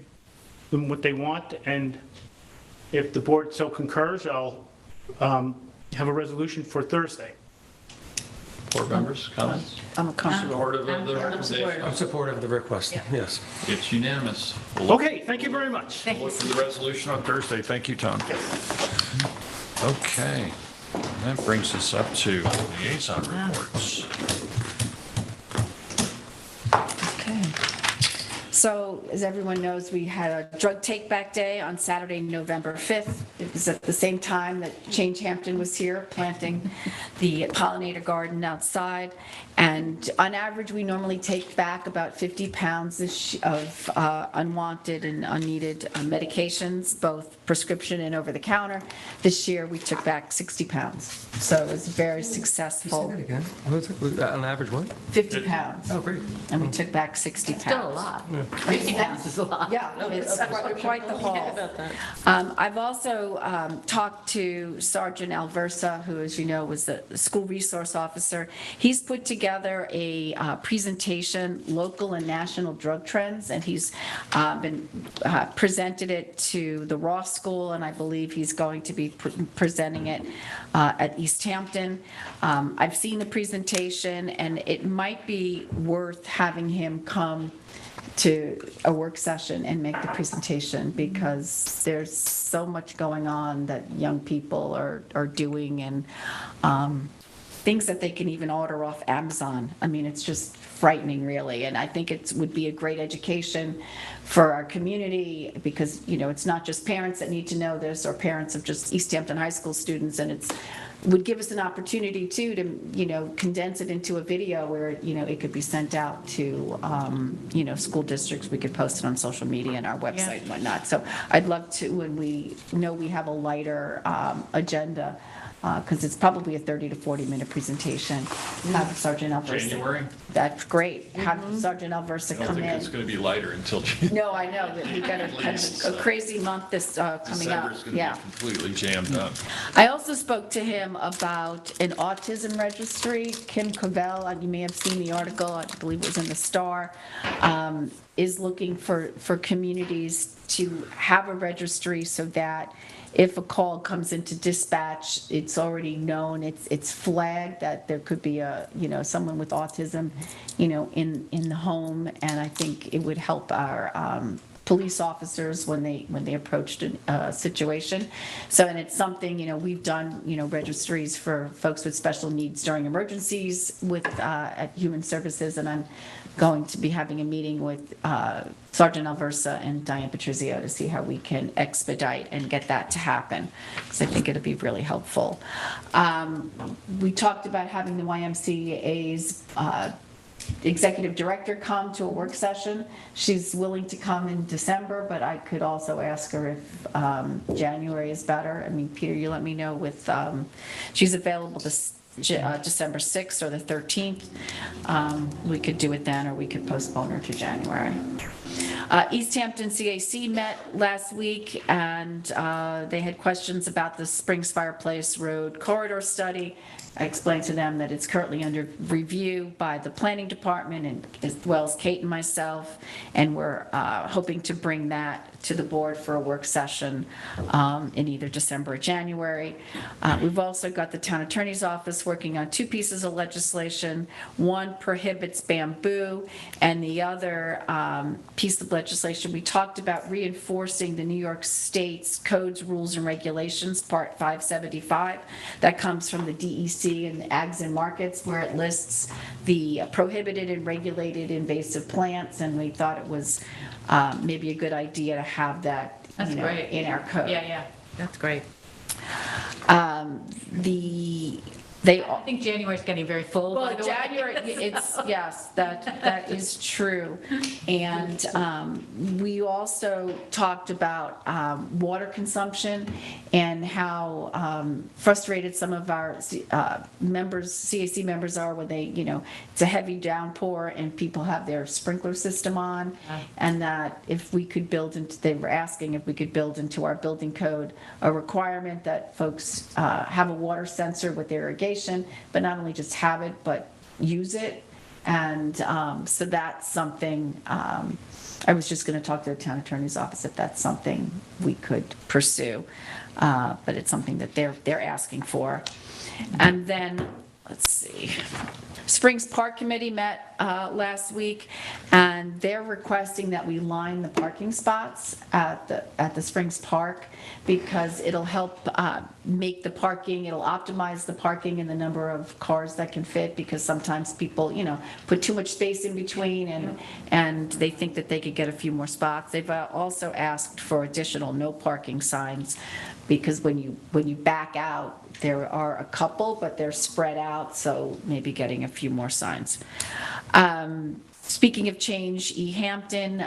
them what they want, and if the board so concurs, I'll have a resolution for Thursday. Board members, comments? I'm comfortable. Supportive of the recommendation? I'm supportive of the request, yes. It's unanimous. Okay, thank you very much. We'll look for the resolution on Thursday. Thank you, Tom. Okay, that brings us up to liaison reports. Okay. So, as everyone knows, we had a drug take-back day on Saturday, November 5th. It was at the same time that Change Hampton was here planting the pollinator garden outside. And on average, we normally take back about 50 pounds of unwanted and unneeded medications, both prescription and over-the-counter. This year, we took back 60 pounds. So it was very successful. Say that again. On average what? 50 pounds. Oh, great. And we took back 60 pounds. Still a lot. Yeah. This is a lot. Yeah, it's quite the haul. I've also talked to Sergeant Alversa, who, as you know, was the school resource officer. He's put together a presentation, local and national drug trends, and he's been presented it to the Ross School, and I believe he's going to be presenting it at East Hampton. I've seen the presentation, and it might be worth having him come to a work session and make the presentation, because there's so much going on that young people are doing, and things that they can even order off Amazon. I mean, it's just frightening, really, and I think it would be a great education for our community, because, you know, it's not just parents that need to know this, or parents of just East Hampton High School students, and it's would give us an opportunity too to, you know, condense it into a video where, you know, it could be sent out to, you know, school districts. We could post it on social media and our website and whatnot. So I'd love to, when we know we have a lighter agenda, because it's probably a 30 to 40-minute presentation, have Sergeant Alversa. January? That's great. Have Sergeant Alversa I don't come think in. it's going to be lighter until January. No, I know, that we got a crazy month this coming up. December's going to be completely jammed up. I also spoke to him about an autism registry. Kim Cavell, you may have seen the article, I believe it was in the Star, is looking for communities to have a registry so that if a call comes into dispatch, it's already known, it's flagged that there could be someone with autism, you know, in the home, and I think it would help our police officers when they approached a situation. So, and it's something, you know, we've done, you know, registries for folks with special needs during emergencies with at Human Services, and I'm going to be having a meeting with Sergeant Alversa and Diane Patrizio to see how we can expedite and get that to happen, because I think it'll be really helpful. We talked about having the YMCA's executive director come to a work session. She's willing to come in December, but I could also ask her if January is better. I mean, Peter, you let me know with, she's available this December 6th or the 13th. We could do it then, or we could postpone her to January. East Hampton CAC met last week, and they had questions about the Springs Fireplace Road corridor study. I explained to them that it's currently under review by the planning department, and as well as Kate and myself, and we're hoping to bring that to the board for a work session in either December or January. We've also got the town attorney's office working on two pieces of legislation. One prohibits bamboo, and the other piece of legislation, we talked about reinforcing the New York State's codes, rules, and regulations, Part 575. That comes from the DEC and the Ags and Markets, where it lists the prohibited and regulated invasive plants, and we thought it was maybe a good idea to have that, That's great. in our code. Yeah, that's great. I think January's getting very full, by Well, the way. January, yes, that is true. And we also talked about water consumption and how frustrated some of our members, CAC members are when they, you know, it's a heavy downpour and people have their sprinkler system on, and that if we could they were asking if we could build into our building code a requirement that folks have a water sensor with irrigation, but not only just have it, but use it. And so that's something, I was just going to talk to the town attorney's office if that's something we could pursue, but it's something that they're asking for. And then, let's see, Springs Park Committee met last week, and they're requesting that we line the parking spots at the Springs Park, because it'll help make the parking, it'll optimize the parking and the number of cars that can fit, because sometimes people, you know, put too much space in between, and they think that they could get a few more spots. They've also asked for additional no parking signs, because when you back out, there are a couple, but they're spread out, so maybe getting a few more signs. Speaking of change, Hampton,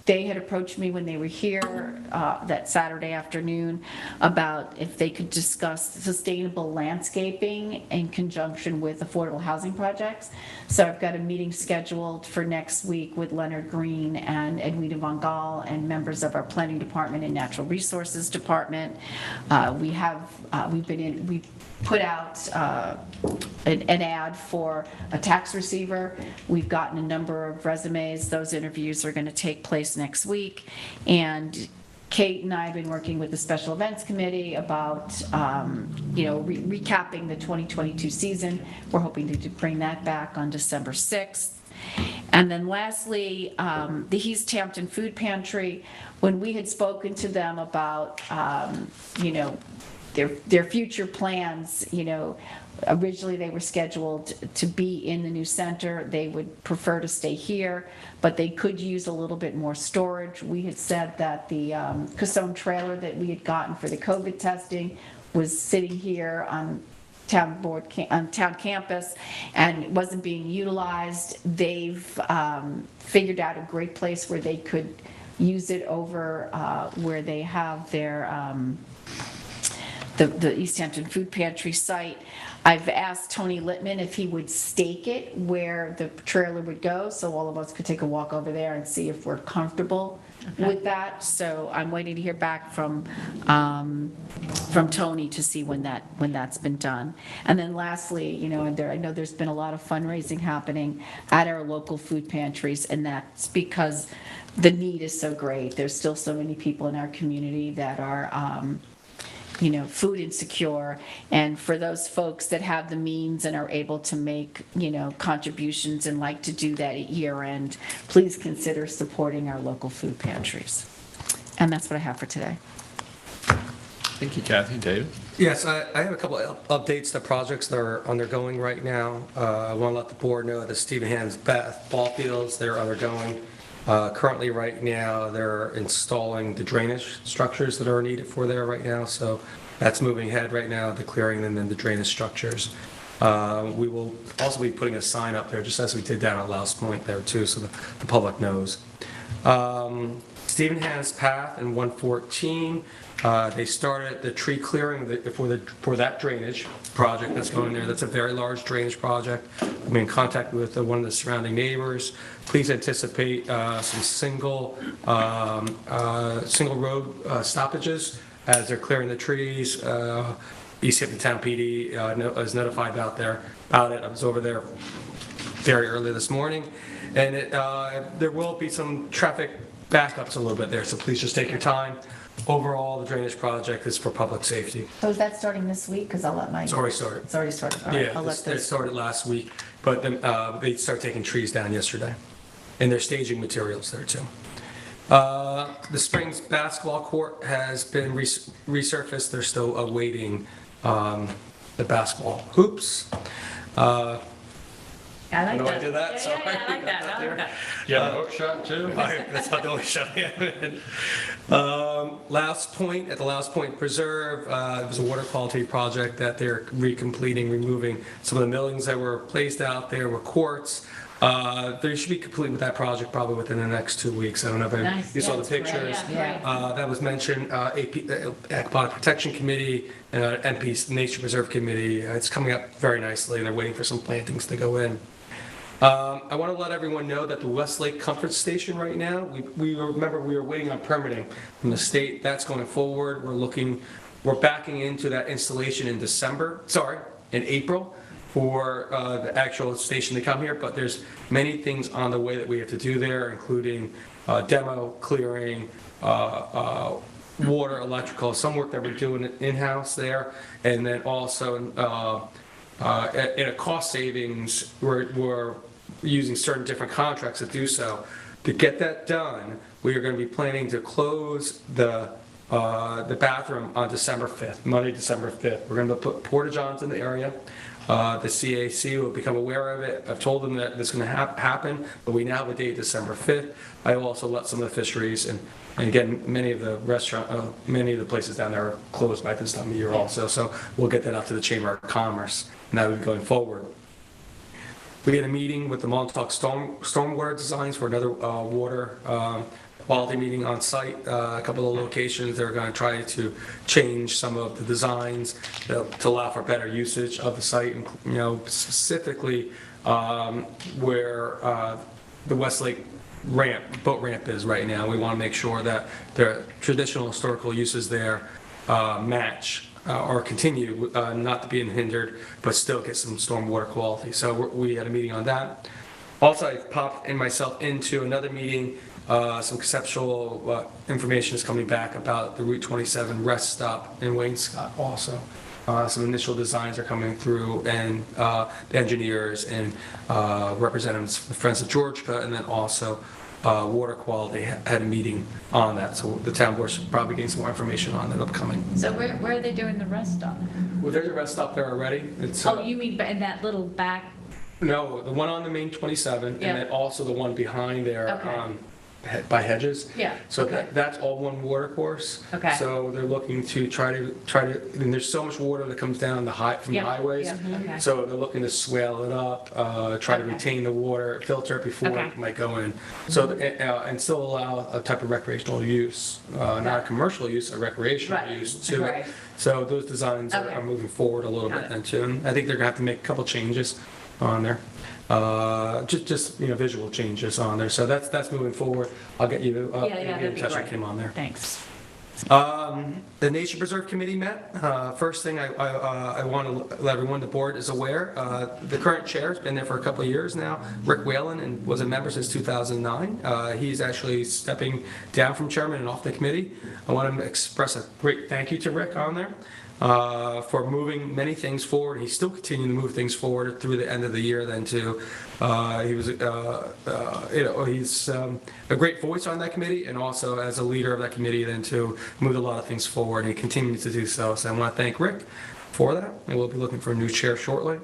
they had approached me when they were here that Saturday afternoon about if they could discuss sustainable landscaping in conjunction with affordable housing projects. So I've got a meeting scheduled for next week with Leonard Green and Edwina Von Gaal and members of our planning department and natural resources department. We put out an ad for a tax receiver. We've gotten a number of resumes. Those interviews are going to take place next week. And Kate and I have been working with the Special Events Committee about, recapping the 2022 season. We're hoping to bring that back on December 6th. And then lastly, the East Hampton Food Pantry, when we had spoken to them about, their future plans, originally they were scheduled to be in the new center. They would prefer to stay here, but they could use a little bit more storage. We had said that the Casone trailer that we had gotten for the COVID testing was sitting here on town campus and wasn't being utilized. They've figured out a great place where they could use it over where they have their the East Hampton Food Pantry site. I've asked Tony Littman if he would stake it where the trailer would go, so all of us could take a walk over there and see if we're comfortable with that. So I'm waiting to hear back from Tony to see when that's been done. And then lastly, I know there's been a lot of fundraising happening at our local food pantries, and that's because the need is so great. There's still so many people in our community that are food insecure, and for those folks that have the means and are able to make, contributions and like to do that at year end, please consider supporting our local food pantries. And that's what I have for today. Thank you, Kathy. David? Yes, I have a couple of updates to projects that are undergoing right now. I want to let the board know that Stephen Hand's ball fields, they're undergoing. Currently, right now, they're installing the drainage structures that are needed for there right now, so that's moving ahead right now, the clearing them and the drainage structures. We will also be putting a sign up there, just as we did down at Louse Point there too, so the public knows. Stephen Hand's Path in 114, they started the tree clearing for that drainage project that's going there. That's a very large drainage project. I'm in contact with one of the surrounding neighbors. Please anticipate some single road stoppages as they're clearing the trees. East Hampton Town PD is notified about it. I was over there very early this morning, and there will be some traffic backups a little bit there, so please just take your time. Overall, the drainage project is for public safety. So is that starting this week? Because I'll let my... It's already started. It's already started. All right, Yeah, it started last week, but then they started taking trees down yesterday, and they're staging materials there too. The Springs basketball court has been resurfaced. They're still awaiting the basketball hoops. I like know that. I did that? Yeah, Sorry. I like that. I like that. Yeah, hook shot too? That's not the only shot we have. At the Louse Point Preserve, it was a water quality project that they're removing some of the millings that were placed out there were quartz. They should be complete with that project probably within the next 2 weeks. I don't know if you saw the pictures. That was mentioned, Aquatic Protection Committee, NP's Nature Preserve Committee. It's coming up very nicely. They're waiting for some plantings to go in. I want to let everyone know that the Westlake Comfort Station right now, we were waiting on permitting from the state. That's going forward. We're backing into that installation in April for the actual station to come here, but there's many things on the way that we have to do there, including demo, clearing, water, electrical, some work that we're doing in-house there, and then also in a cost savings, we're using certain different contracts to do so. To get that done, we are going to be planning to close the bathroom on December 5th, Monday, December 5th. We're going to put porta-johns in the area. The CAC will become aware of it. I've told them that this is going to happen, but we now have a date, December 5th. I will also let some of the fisheries and again, many of the places down there are closed by this time of year also. So we'll get that out to the Chamber of Commerce, and that will be going forward. We had a meeting with the Montauk Stormwater Designs for another water quality meeting on site, a couple of locations. They're going to try to change some of the designs to allow for better usage of the site, and, you know, specifically where the Westlake boat ramp is right now. We want to make sure that the traditional historical uses there match or continue not to be hindered, but still get some stormwater quality. So we had a meeting on that. Also, I popped myself into another meeting. Some conceptual information is coming back about the Route 27 rest stop in Waynescott also. Some initial designs are coming through, and the engineers and representatives from the Friends of Georgia, and then also water quality had a meeting on that. So the town board should probably get some more information on that upcoming. So where are they doing the rest stop? Well, there's a rest stop there already. It's, Oh, you mean in that little back? No, the one on the main 27, Yeah. and then also the one behind there. Okay. By Hedges. Yeah, So okay. that's all one water course. Okay. So they're looking to try to, and there's so much water that comes down from the Yeah, highways. yeah, okay. So they're looking to swale it up, try to retain the water, filter it before Okay. it might go in. So, and still allow a type of recreational use, not a commercial use, a recreational Right. use to Right. it. So those designs Okay. are moving forward a little Got bit it. then too. And I think they're gonna have to make a couple changes on there. Just you know, visual changes on there. So that's moving forward. I'll get you that'd be touch great. came on there. Thanks. The Nature Preserve Committee met. First thing I want to let everyone, the board is aware, the current chair has been there for a couple of years now, Rick Whalen, and was a member since 2009. He's actually stepping down from chairman and off the committee. I want to express a great thank you to Rick on there. For moving many things forward. He's still continuing to move things forward through the end of the year then too. He was, he's a great voice on that committee, and also as a leader of that committee then too, moved a lot of things forward, and he continues to do so. So I want to thank Rick for that, and we'll be looking for a new chair shortly.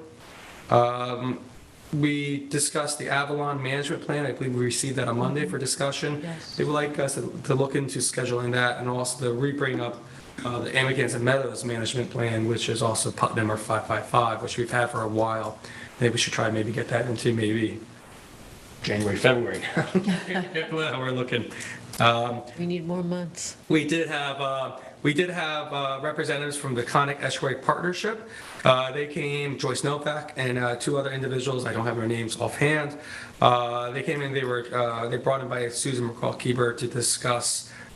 We discussed the Avalon management plan. I believe we received that on Monday for discussion. Yes. They would like us to look into scheduling that, and also to re-bring up the Amagansett Meadows management plan, which is also Putnam or 555, which we've had for a while. Maybe we should try maybe get that into maybe January, February. Well, we're looking. We need more months. We did have representatives from the Conic Estuary Partnership. They came, Joyce Novak and two other individuals. I don't have their names offhand. They came in. They brought in by Susan McCall-Keeber to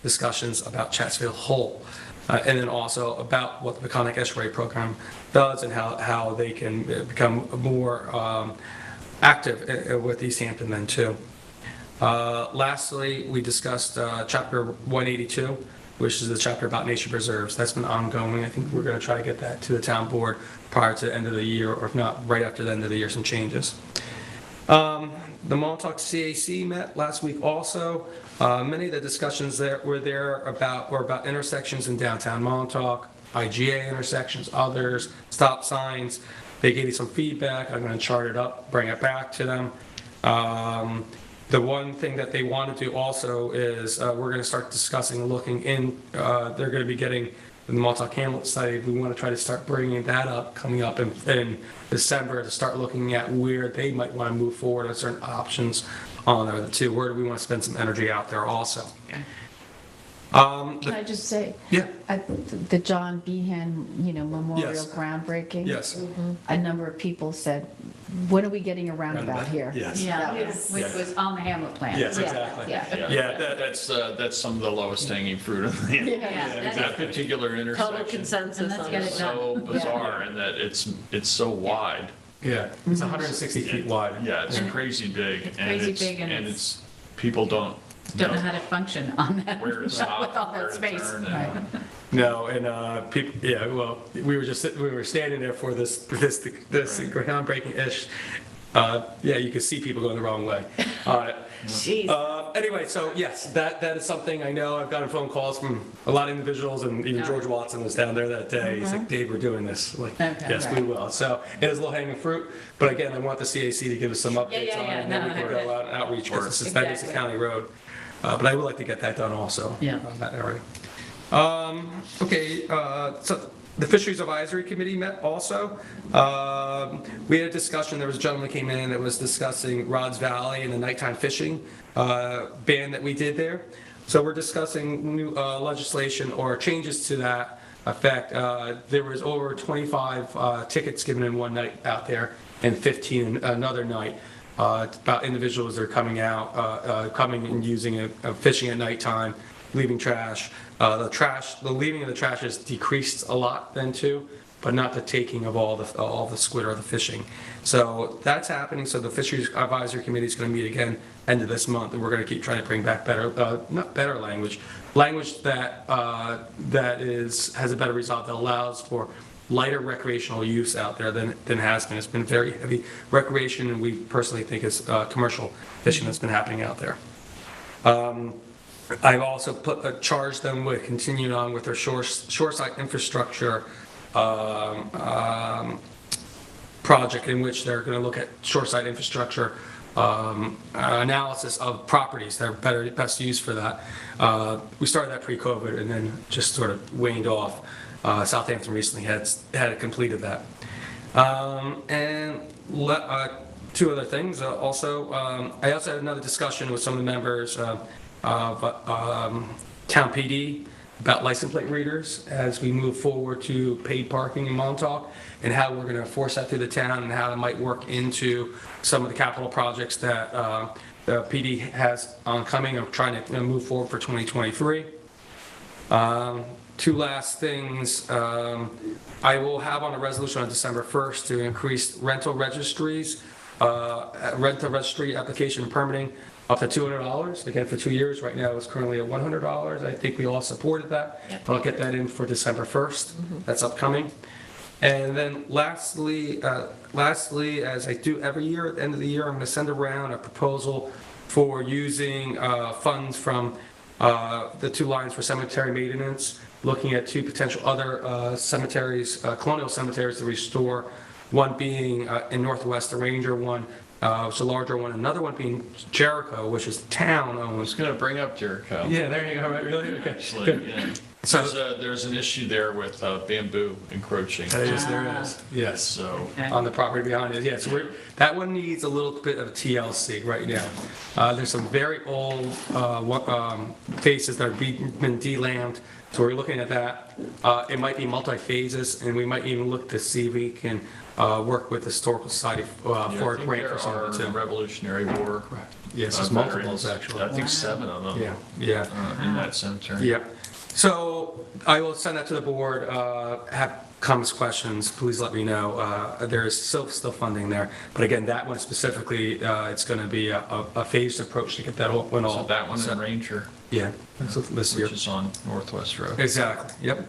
discussions about Chatsfield Hole. And then also about what the Conic Estuary Program does and how they can become more active with East Hampton then too. Lastly, we discussed Chapter 182, which is the chapter about nature preserves. That's been ongoing. I think we're going to try to get that to the town board prior to the end of the year, or if not, right after the end of the year, some changes. The Montauk CAC met last week also. Many of the discussions that were there were about intersections in downtown Montauk, IGA intersections, others, stop signs. They gave me some feedback. I'm going to chart it up, bring it back to them. The one thing that they want to do also is we're going to start discussing, looking in, they're going to be getting the Montauk Hamlet study. We want to try to start bringing that up, coming up in December, to start looking at where they might want to move forward on certain options on there too. Where do we want to spend some energy out there also? Can I just say? Yeah. The John Behan, memorial Yes. groundbreaking. Yes. A number of people said, when are we getting a roundabout here? Yes. Yeah, which was on the Hamlet plan. Yes, Yeah, exactly. Yeah. Yeah, That's some of the lowest hanging fruit of the that particular intersection. Total consensus let's on get it. it done. So bizarre, and that it's so wide. Yeah, it's 160 feet wide. Yeah, it's crazy big. It's crazy big, and it's people don't know how to function on that. where to stop, with all where that to space. turn, Right. and No, and people, yeah, well, we were standing there for this groundbreaking-ish. Yeah, you could see people going the wrong way. Anyway, so yes, that is something I know. I've gotten phone calls from a lot of individuals, and even George Watson was down there that day. He's like, Dave, we're doing this. Like, Okay, yes, we will. So it is low-hanging fruit, but again, I want the CAC to give us some updates on it, and then we can go out and outreach, because that is a county road. But I would like to get that done also on that area. Okay, so the Fisheries Advisory Committee met also. We had a discussion. There was a gentleman came in that was discussing Rods Valley and the nighttime fishing ban that we did there. So we're discussing new legislation or changes to that effect. There was over 25 tickets given in one night out there and 15 another night. About individuals that are coming out, coming and using fishing at nighttime, leaving trash. The leaving of the trash has decreased a lot then too, but not the taking of all the squid or the fishing. So that's happening. So the Fisheries Advisory Committee is going to meet again end of this month, and we're going to keep trying to bring back not better language that has a better result that allows for lighter recreational use out there than has been. It's been very heavy recreation, and we personally think it's commercial fishing that's been happening out there. I've also charged them with continuing on with their shoreside infrastructure project, in which they're going to look at shoreside infrastructure analysis of properties that are best used for that. We started that pre-COVID and then just sort of waned off. Southampton recently had completed that. Two other things. I also had another discussion with some of the members of Town PD about license plate readers as we move forward to paid parking in Montauk, and how we're going to enforce that through the town, and how it might work into some of the capital projects that the PD has oncoming of trying to move forward for 2023. Two last things. I will have on a resolution on December 1st to increase rental registry application and permitting up to $200, again for 2 years. Right now it's currently at $100. I think we all supported that. Yep. I'll get that in for December 1st. That's upcoming. And then lastly, as I do every year at the end of the year, I'm going to send around a proposal for using funds from the 2 lines for cemetery maintenance, looking at 2 potential other cemeteries, colonial cemeteries to restore, one being in Northwest the Ranger one, it's a larger one, another one being Jericho, which is town owned. I was going to bring up Jericho. Yeah, there you go, right, really? Okay. Actually, good. yeah. So there's an issue there with bamboo encroaching. there is, yes. So on the property behind it, yeah. So that one needs a little bit of TLC right now. There's some very old faces that have been delambed, so we're looking at that. It might be multi-phases, and we might even look to see if we can work with the Historical Society for a grant for some of it too. Revolutionary War. Yes, there's multiples actually. I think 7 of them. Yeah. In that cemetery. Yep. So I will send that to the board. Have comments, questions, please let me know. There is still funding there. But again, that one specifically, it's going to be a phased approach to get that one all. So that one's in Ranger. Yeah. This year. Which is on Northwest Road. Exactly. Yep.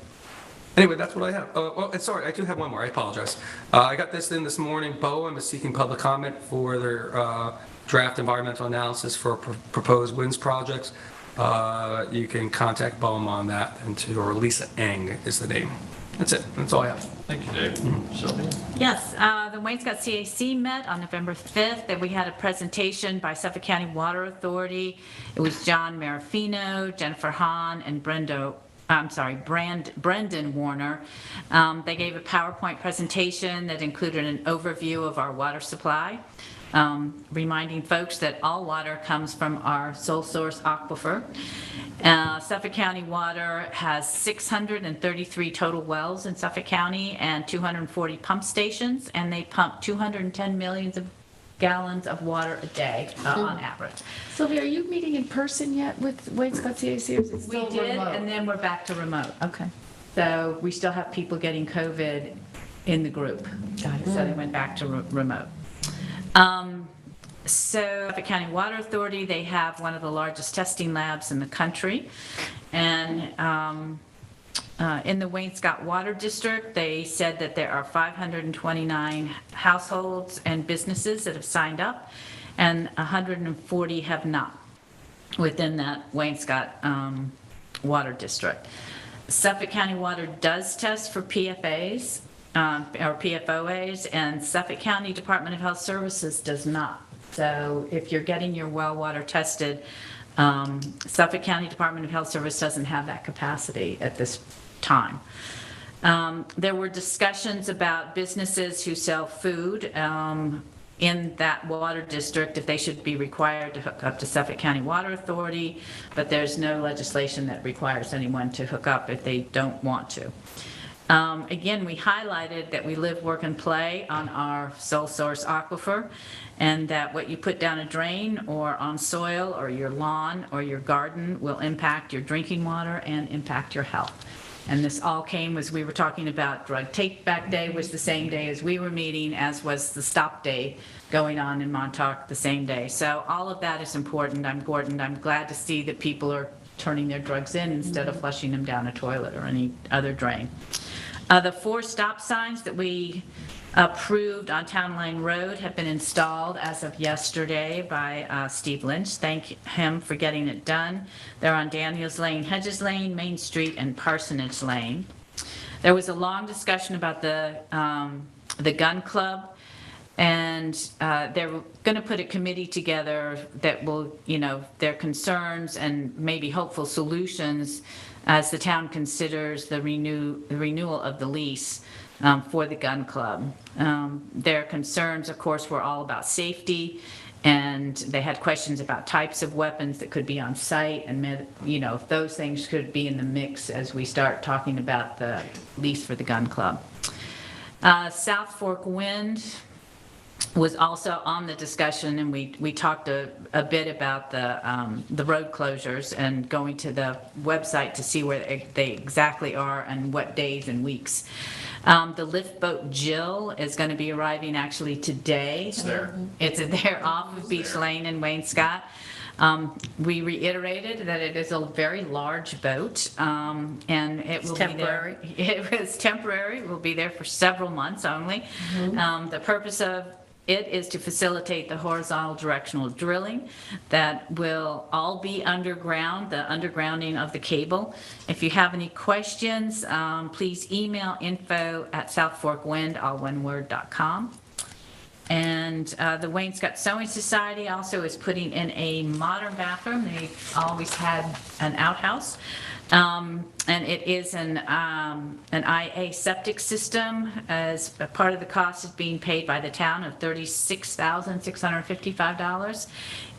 Anyway, that's what I have. Sorry, I do have one more. I apologize. I got this in this morning. BOEM is seeking public comment for their draft environmental analysis for proposed winds projects. You can contact BOEM on that, or Lisa Eng is the name. That's it. That's all I have. Thank you, Dave. Sylvia? Yes, the Wayne-Scott CAC met on November 5th, and we had a presentation by Suffolk County Water Authority. It was John Marafino, Jennifer Hahn, and Brendan Warner. They gave a PowerPoint presentation that included an overview of our water supply, reminding folks that all water comes from our sole source aquifer. Suffolk County Water has 633 total wells in Suffolk County and 240 pump stations, and they pump 210 million gallons of water a day on average. Sylvia, are you meeting in person yet with Wayne-Scott CAC, or is it still We did, remote? and then we're back to remote. Okay. So we still have people getting COVID in the group. Got it. So they went back to remote. So Suffolk County Water Authority, they have one of the largest testing labs in the country. And in the Wayne-Scott Water District, they said that there are 529 households and businesses that have signed up, and 140 have not within that Wayne-Scott Water District. Suffolk County Water does test for PFAs or PFOAs, and Suffolk County Department of Health Services does not. So if you're getting your well water tested, Suffolk County Department of Health Service doesn't have that capacity at this time. There were discussions about businesses who sell food in that water district, if they should be required to hook up to Suffolk County Water Authority, but there's no legislation that requires anyone to hook up if they don't want to. Again, we highlighted that we live, work, and play on our sole source aquifer, and that what you put down a drain or on soil or your lawn or your garden will impact your drinking water and impact your health. And this all came as we were talking about drug take-back day was the same day as we were meeting, as was the stop day going on in Montauk the same day. So all of that is important. I'm glad to see that people are turning their drugs in instead of flushing them down a toilet or any other drain. The 4 stop signs that we approved on Town Line Road have been installed as of yesterday by Steve Lynch. Thank him for getting it done. They're on Daniels Lane, Hedges Lane, Main Street, and Parsonage Lane. There was a long discussion about the gun club, and they're going to put a committee together that will, their concerns and maybe hopeful solutions as the town considers the renewal of the lease for the gun club. Their concerns, of course, were all about safety, and they had questions about types of weapons that could be on site, and if those things could be in the mix as we start talking about the lease for the gun club. South Fork Wind was also on the discussion, and we talked a bit about the road closures and going to the website to see where they exactly are and what days and weeks. The lift boat Jill is going to be arriving actually today. It's there. It's there off of Beach Lane in Waynescott. We reiterated that it is a very large boat, and it will be there. It was temporary. It will be there for several months only. The purpose of it is to facilitate the horizontal directional drilling that will all be underground, the undergrounding of the cable. If you have any questions, please email info@southforkwind.com. And the Waynescott Sewing Society also is putting in a modern bathroom. They've always had an outhouse. And it is an IA septic system. As a part of the cost is being paid by the town of $36,655,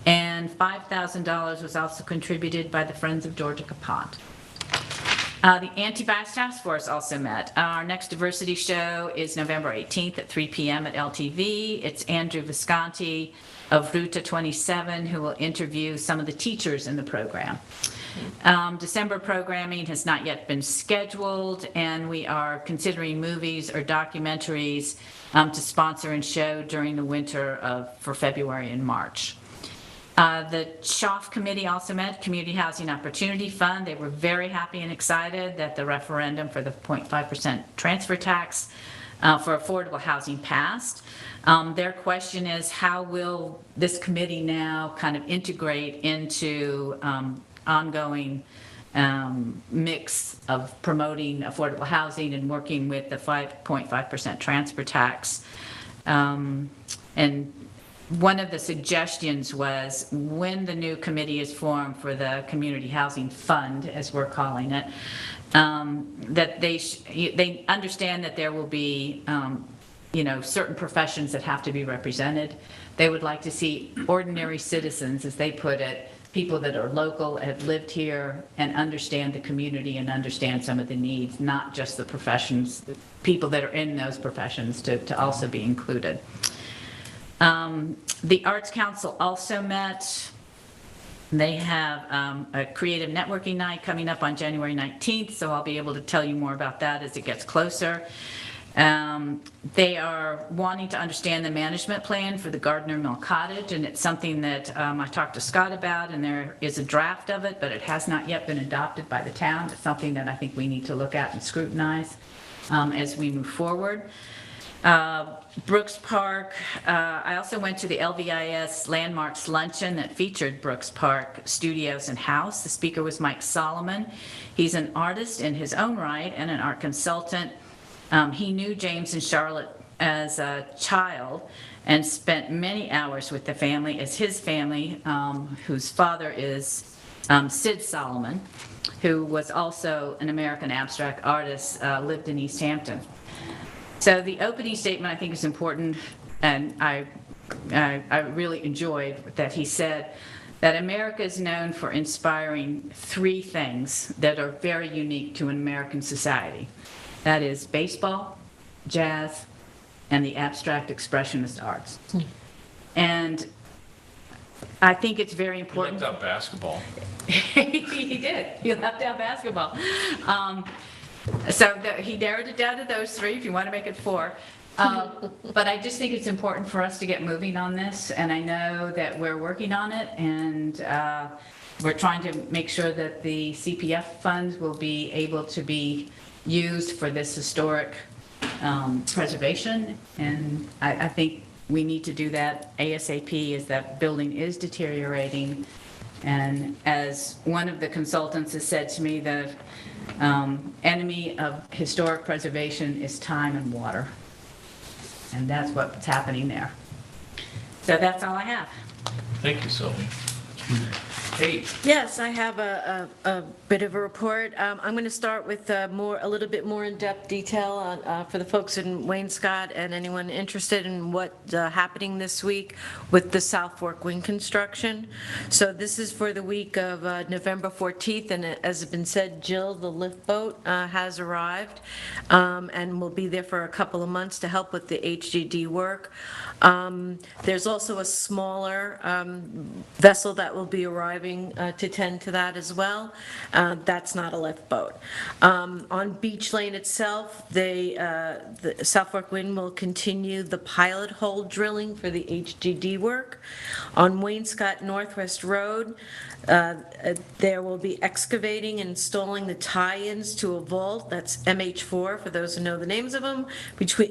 and $5,000 was also contributed by the Friends of Georgia Capont. The Anti-Bias Task Force also met. Our next diversity show is November 18th at 3 p.m. at LTV. It's Andrew Visconti of Ruta 27 who will interview some of the teachers in the program. December programming has not yet been scheduled, and we are considering movies or documentaries to sponsor and show during the winter for February and March. The SHOF committee also met, Community Housing Opportunity Fund. They were very happy and excited that the referendum for the 0.5% transfer tax for affordable housing passed. Their question is, how will this committee now kind of integrate into ongoing mix of promoting affordable housing and working with the 5.5% transfer tax. And one of the suggestions was, when the new committee is formed for the Community Housing Fund, as we're calling it, that they understand that there will be certain professions that have to be represented. They would like to see ordinary citizens, as they put it, people that are local, have lived here, and understand the community and understand some of the needs, not just the professions, the people that are in those professions to also be included. The Arts Council also met. They have a creative networking night coming up on January 19th, so I'll be able to tell you more about that as it gets closer. They are wanting to understand the management plan for the Gardner Mill Cottage, and it's something that I talked to Scott about, and there is a draft of it, but it has not yet been adopted by the town. It's something that I think we need to look at and scrutinize as we move forward. Brooks Park, I also went to the LVIS Landmarks Luncheon that featured Brooks Park Studios and House. The speaker was Mike Solomon. He's an artist in his own right and an art consultant. He knew James and Charlotte as a child and spent many hours with the family, as his family, whose father is Sid Solomon, who was also an American abstract artist, lived in East Hampton. So the opening statement, I think, is important, and I I really enjoyed that he said that America is known for inspiring three things that are very unique to an American society. That is baseball, jazz, and the abstract expressionist arts. And I think it's very He important. left out basketball. He did. He left out basketball. He narrowed it down to those three, if you want to make it four. But I just think it's important for us to get moving on this, and I know that we're working on it, and we're trying to make sure that the CPF funds will be able to be used for this historic preservation, and I think we need to do that ASAP, as that building is deteriorating. And as one of the consultants has said to me, the enemy of historic preservation is time and water. And that's what's happening there. So that's all I have. Thank you, Sylvie. Kate. Yes, I have a bit of a report. I'm going to start with a little bit more in-depth detail on, for the folks in Wainscott and anyone interested in what's happening this week with the South Fork Wing construction. So this is for the week of November 14th, and as has been said, Jill, the lift boat, has arrived and will be there for a couple of months to help with the HGD work. There's also a smaller vessel that will be arriving to tend to that as well. That's not a lift boat. On Beach Lane itself, the South Fork Wind will continue the pilot hole drilling for the HGD work. On Wainscott Northwest Road, there will be excavating and installing the tie-ins to a vault. That's MH4, for those who know the names of them,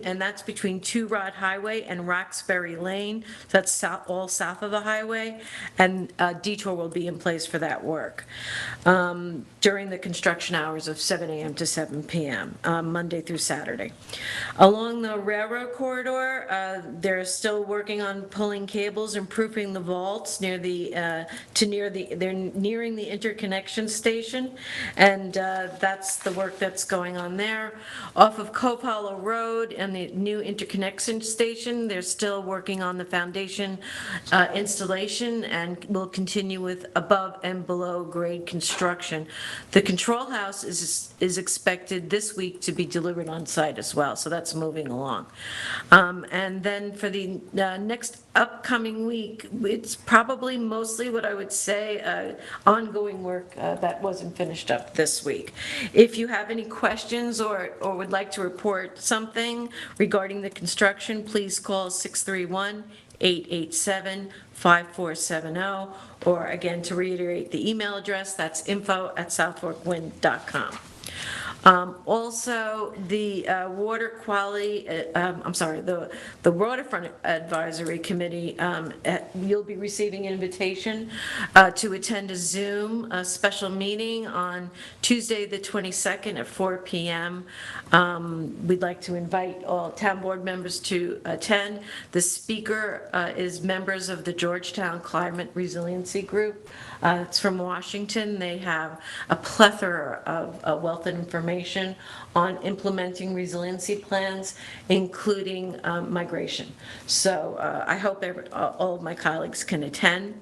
and that's between Two Rod Highway and Roxbury Lane. So that's all south of the highway, and a detour will be in place for that work during the construction hours of 7 a.m. to 7 p.m., Monday through Saturday. Along the railroad corridor, they're still working on pulling cables and proofing the vaults they're nearing the interconnection station, and that's the work that's going on there. Off of Cove Hollow Road and the new interconnection station, they're still working on the foundation installation, and will continue with above and below grade construction. The control house is expected this week to be delivered on site as well, so that's moving along. And then for the next upcoming week, it's probably mostly what I would say ongoing work that wasn't finished up this week. If you have any questions or would like to report something regarding the construction, please call 631-887-5470, or again, to reiterate the email address, that's info@southforkwind.com. Also, the water quality, the Waterfront Advisory Committee, you'll be receiving an invitation to attend a Zoom special meeting on Tuesday the 22nd at 4 p.m. We'd like to invite all town board members to attend. The speaker is members of the Georgetown Climate Resiliency Group. It's from Washington. They have a plethora of wealth of information on implementing resiliency plans, including migration. So I hope all of my colleagues can attend.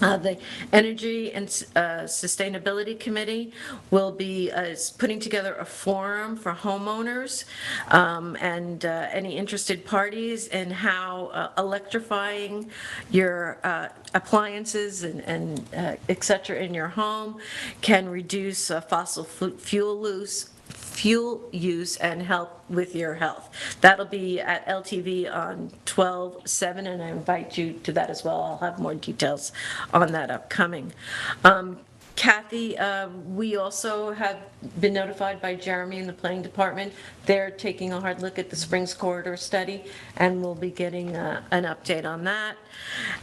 The Energy and Sustainability Committee will be putting together a forum for homeowners and any interested parties in how electrifying your appliances and et cetera in your home can reduce fossil fuel use and help with your health. That'll be at LTV on 12/7, and I invite you to that as well. I'll have more details on that upcoming. Kathy, we also have been notified by Jeremy in the planning department. They're taking a hard look at the Springs Corridor study, and we'll be getting an update on that.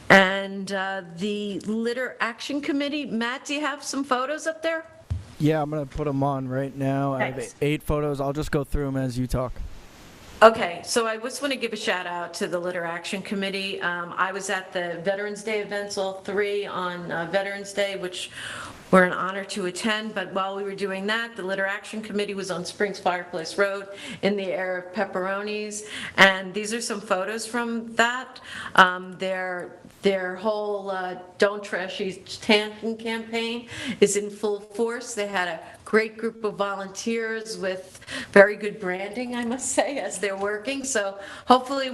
And the Litter Action Committee, Matt, do you have some photos up there? Yeah, I'm going to put them on right now. I have 8 photos. I'll just go through them as you talk. Okay, so I just want to give a shout out to the Litter Action Committee. I was at the Veterans Day events, all three on Veterans Day, which were an honor to attend, but while we were doing that, the Litter Action Committee was on Springs Fireplace Road in the era of pepperonis, and these are some photos from that. Their whole Don't Trash East Hampton campaign is in full force. They had a great group of volunteers with very good branding, I must say, as they're working. So hopefully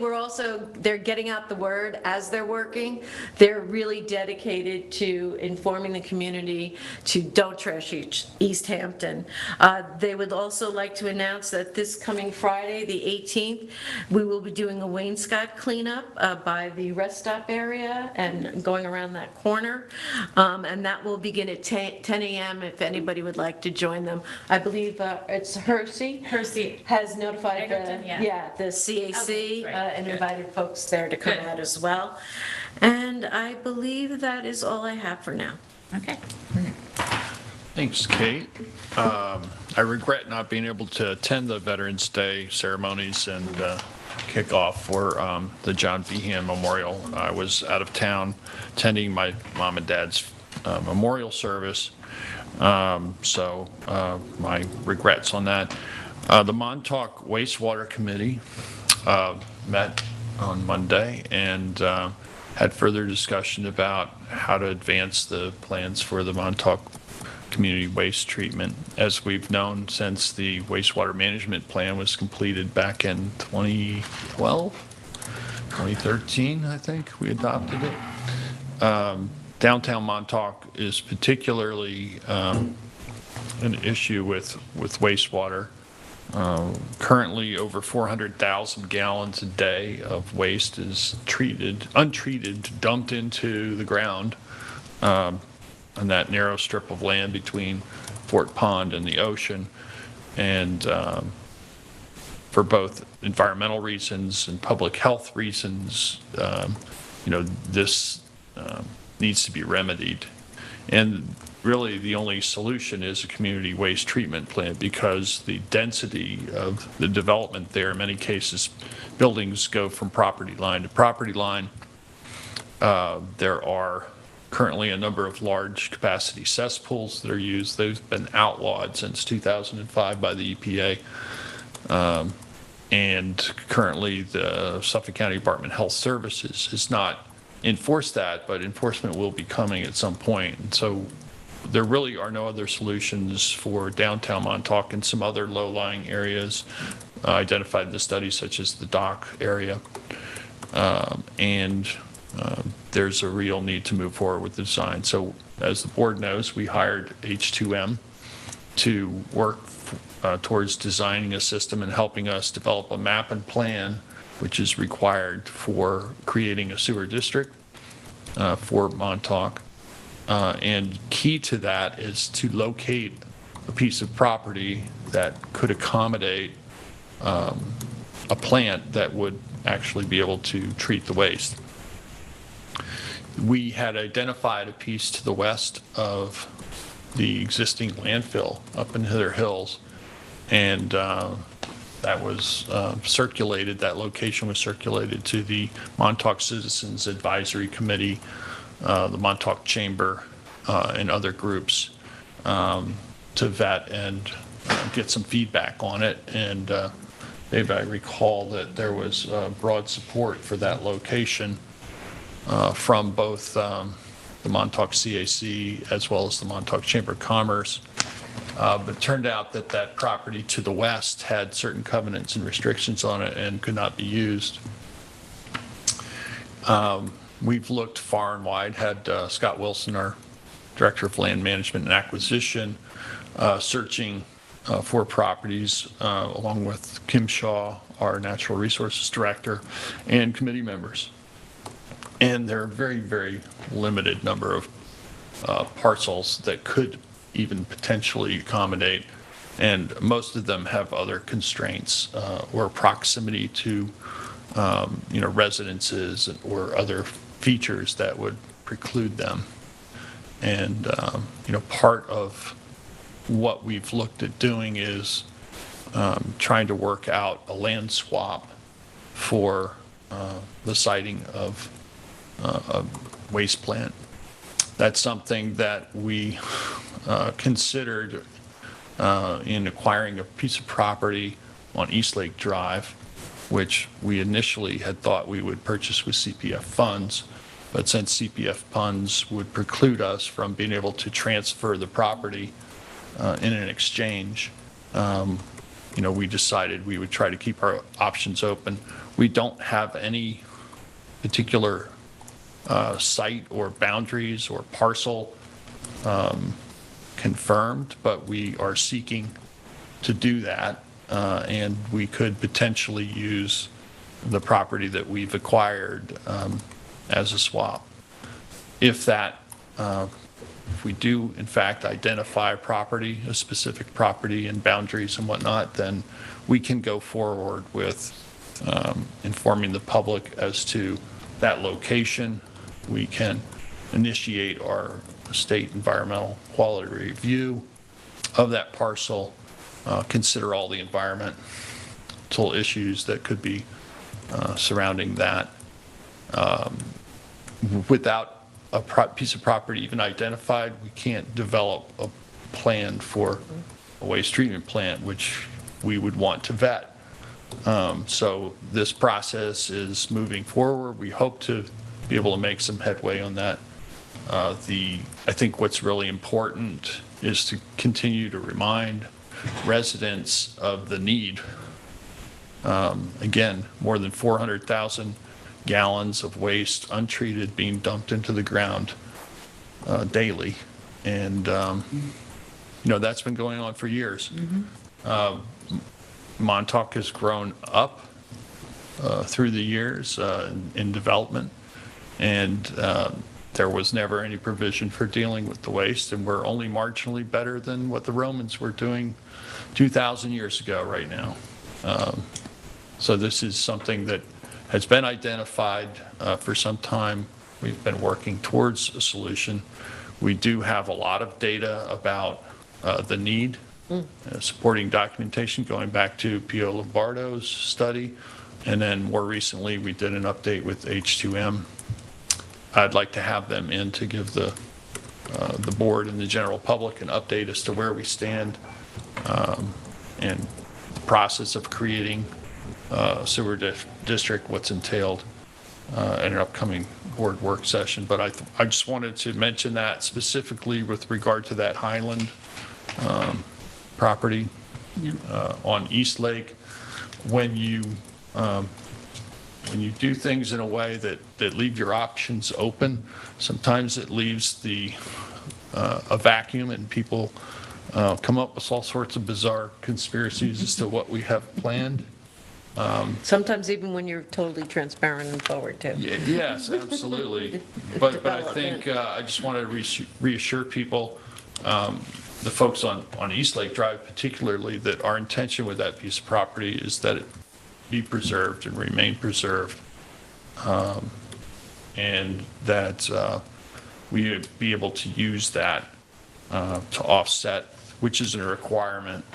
they're getting out the word as they're working. They're really dedicated to informing the community to Don't Trash East Hampton. They would also like to announce that this coming Friday, the 18th, we will be doing a wainscot cleanup by the rest stop area and going around that corner. And that will begin at 10 a.m. if anybody would like to join them. I believe it's Hersey has notified the CAC and invited folks there to come out as well. And I believe that is all I have for now. Okay. Thanks, Kate. I regret not being able to attend the Veterans Day ceremonies and kickoff for the John Behan Memorial. I was out of town attending my mom and dad's memorial service, so my regrets on that. The Montauk Wastewater Committee met on Monday and had further discussion about how to advance the plans for the Montauk community waste treatment. As we've known since the wastewater management plan was completed back in 2012, 2013, I think we adopted it. Downtown Montauk is particularly an issue with wastewater. Currently, over 400,000 gallons a day of waste is untreated, dumped into the ground on that narrow strip of land between Fort Pond and the ocean. And for both environmental reasons and public health reasons, this needs to be remedied. And really the only solution is a community waste treatment plant, because the density of the development there, in many cases, buildings go from property line to property line. There are currently a number of large capacity cesspools that are used. They've been outlawed since 2005 by the EPA. And currently the Suffolk County Department of Health Services has not enforced that, but enforcement will be coming at some point. And so there really are no other solutions for downtown Montauk and some other low-lying areas identified in the study, such as the dock area. There's a real need to move forward with the design. So as the board knows, we hired H2M to work towards designing a system and helping us develop a map and plan, which is required for creating a sewer district for Montauk. And key to that is to locate a piece of property that could accommodate a plant that would actually be able to treat the waste. We had identified a piece to the west of the existing landfill up in Hither Hills, and that was circulated, that location was circulated to the Montauk Citizens Advisory Committee, the Montauk Chamber, and other groups to vet and get some feedback on it. And Dave, I recall that there was broad support for that location from both the Montauk CAC as well as the Montauk Chamber of Commerce. But it turned out that that property to the west had certain covenants and restrictions on it and could not be used. We've looked far and wide, had Scott Wilson, our Director of Land Management and Acquisition, searching for properties, along with Kim Shaw, our Natural Resources Director, and committee members. And there are a very, very limited number of parcels that could even potentially accommodate, and most of them have other constraints or proximity to residences or other features that would preclude them. And part of what we've looked at doing is trying to work out a land swap for the siting of a waste plant. That's something that we considered in acquiring a piece of property on East Lake Drive, which we initially had thought we would purchase with CPF funds. But since CPF funds would preclude us from being able to transfer the property in an exchange, we decided we would try to keep our options open. We don't have any particular site or boundaries or parcel confirmed, but we are seeking to do that, and we could potentially use the property that we've acquired as a swap. If we do in fact identify a property, a specific property and boundaries and whatnot, then we can go forward with informing the public as to that location. We can initiate our state environmental quality review of that parcel, consider all the environmental issues that could be surrounding that. Without a piece of property even identified, we can't develop a plan for a waste treatment plant, which we would want to vet. So this process is moving forward. We hope to be able to make some headway on that. I think what's really important is to continue to remind residents of the need. Again, more than 400,000 gallons of waste untreated being dumped into the ground daily. And, that's been going on for years. Montauk has grown up through the years in development, and there was never any provision for dealing with the waste, and we're only marginally better than what the Romans were doing 2,000 years ago right now. So this is something that has been identified for some time. We've been working towards a solution. We do have a lot of data about the need, supporting documentation going back to Pio Lombardo's study, and then more recently we did an update with H2M. I'd like to have them in to give the board and the general public an update as to where we stand and the process of creating sewer district, what's entailed in an upcoming board work session. But I just wanted to mention that specifically with regard to that Highland property on East Lake. When you do things in a way that leave your options open, sometimes it leaves a vacuum, and people come up with all sorts of bizarre conspiracies as to what we have planned. Sometimes even when you're totally transparent and forward, too. Yes, absolutely. But I think I just wanted to reassure people, the folks on East Lake Drive particularly, that our intention with that piece of property is that it be preserved and remain preserved, and that we would be able to use that to offset, which isn't a requirement.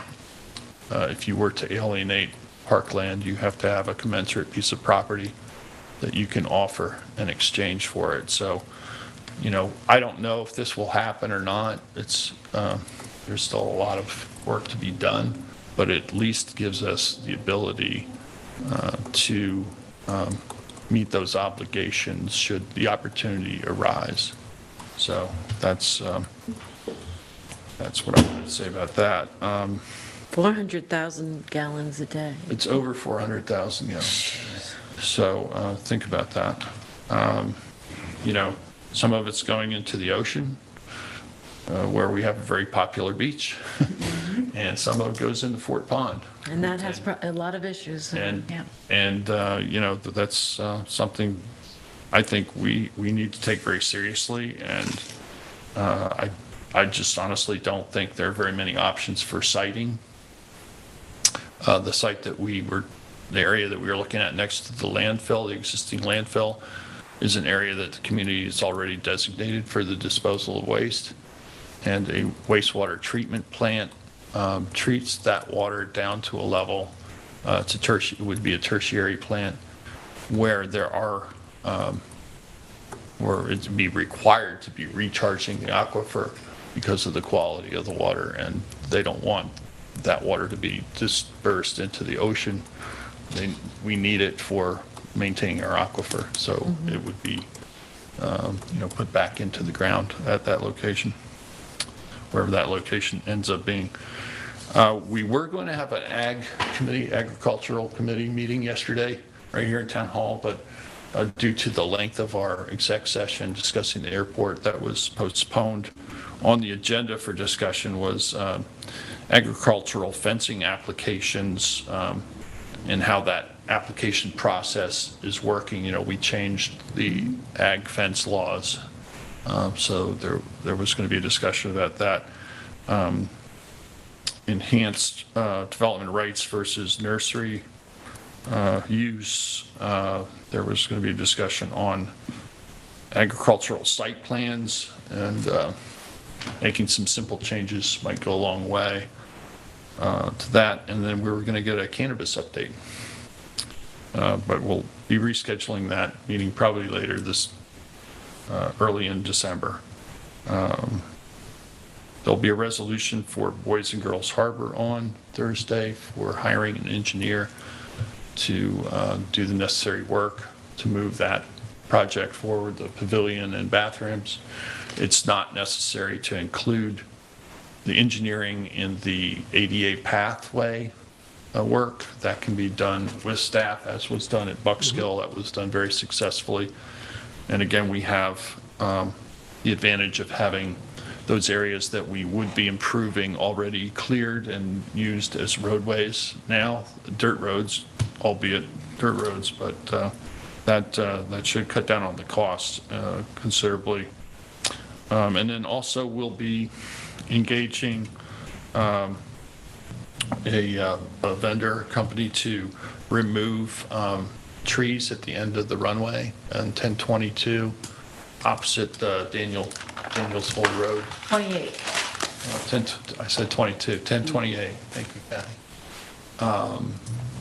If you were to alienate parkland, you have to have a commensurate piece of property that you can offer in exchange for it. So, I don't know if this will happen or not. It's there's still a lot of work to be done, but it at least gives us the ability to meet those obligations should the opportunity arise. So that's what I wanted to say about that. 400,000 gallons a day. It's over 400,000 gallons. So think about that. Some of it's going into the ocean, where we have a very popular beach, and some of it goes into Fort Pond. And that has a lot of issues. And that's something I think we need to take very seriously. And I just honestly don't think there are very many options for siting. The site the area that we were looking at next to the landfill, the existing landfill, is an area that the community is already designated for the disposal of waste. And a wastewater treatment plant treats that water down to a level, it would be a tertiary plant, where there are, where it'd be required to be recharging the aquifer because of the quality of the water, and they don't want that water to be dispersed into the ocean. We need it for maintaining our aquifer, so it would be, put back into the ground at that location, wherever that location ends up being. We were going to have an agricultural committee meeting yesterday, right here in Town Hall, but due to the length of our exec session discussing the airport, that was postponed. On the agenda for discussion was agricultural fencing applications, and how that application process is working. We changed the ag fence laws, so there was going to be a discussion about that. Enhanced development rights versus nursery use. There was going to be a discussion on agricultural site plans, and making some simple changes might go a long way to that. And then we were going to get a cannabis update, but we'll be rescheduling that meeting probably later early in December. There'll be a resolution for Boys and Girls Harbor on Thursday for hiring an engineer to do the necessary work to move that project forward, the pavilion and bathrooms. It's not necessary to include the engineering in the ADA pathway work. That can be done with staff, as was done at Buckskill. That was done very successfully. And again, we have the advantage of having those areas that we would be improving already cleared and used as roadways now, dirt roads, albeit dirt roads, but that should cut down on the cost considerably. And then also we'll be engaging a vendor company to remove trees at the end of the runway on 1022 opposite Daniels Old Road. 28. I said 22, 1028. Thank you, Patty.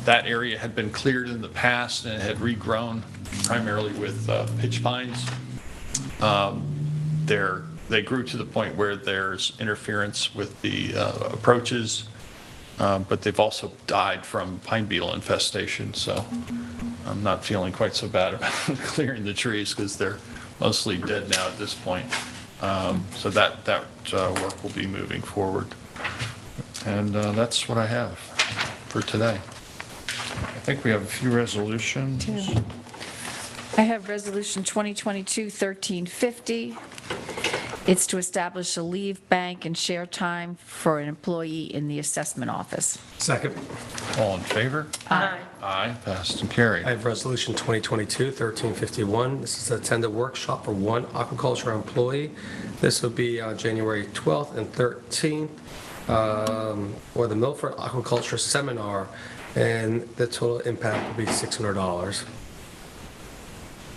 That area had been cleared in the past and it had regrown primarily with pitch pines. They grew to the point where there's interference with the approaches, but they've also died from pine beetle infestation, so I'm not feeling quite so bad about clearing the trees because they're mostly dead now at this point. So that work will be moving forward. And that's what I have for today. I think we have a few resolutions. I have Resolution 2022-1350. It's to establish a leave bank and share time for an employee in the assessment office. Second. All in favor? Aye. Aye, passed and carried. I have Resolution 2022-1351. This is to attend a workshop for one aquaculture employee. This will be on January 12th and 13th for the Milford Aquaculture Seminar, and the total impact will be $600.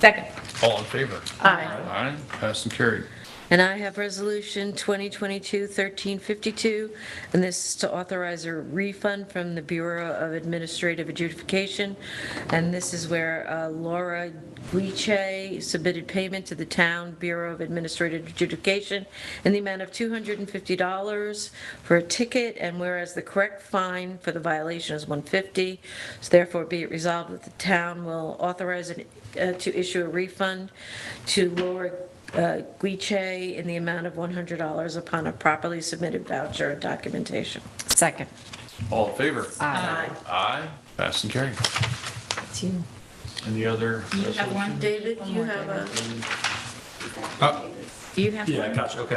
Second. All in favor? Aye. Aye, passed and carried. And I have Resolution 2022-1352, and this is to authorize a refund from the Bureau of Administrative Adjudication. And this is where Laura Guiche submitted payment to the Town Bureau of Administrative Adjudication in the amount of $250 for a ticket, and whereas the correct fine for the violation is $150, so therefore be it resolved that the town will authorize it to issue a refund to Laura Guiche in the amount of $100 upon a properly submitted voucher and documentation. Second. All in favor? Aye. Aye, passed and carried. It's you. Any other You have one, resolutions? David? You have a, you have Yeah, one? gotcha, okay.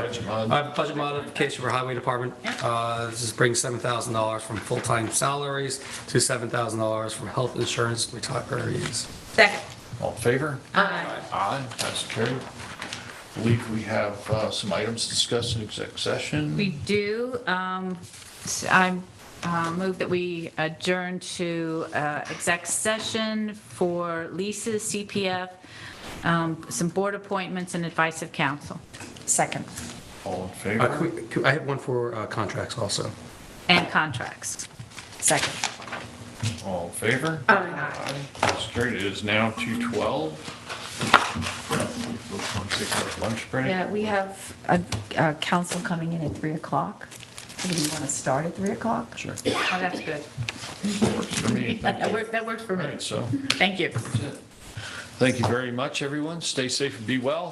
Budget modification for Highway Department. This is bringing $7,000 from full-time salaries to $7,000 from health insurance retirees. Second. All in favor? Aye. Aye, passed and carried. I believe we have some items to discuss in exec session. We do. I move that we adjourn to exec session for leases, CPF, some board appointments, and advice of counsel. Second. All in favor? I have one for contracts also. and contracts. Second. All in favor? Aye. That's carried. It is now 2:12. We'll take our lunch break. Yeah, we have a council coming in at 3 o'clock. Do you want to start at 3 o'clock? Sure. Oh, that's good. Works for me. That works for me. All right, so Thank you. thank you very much, everyone. Stay safe and be well.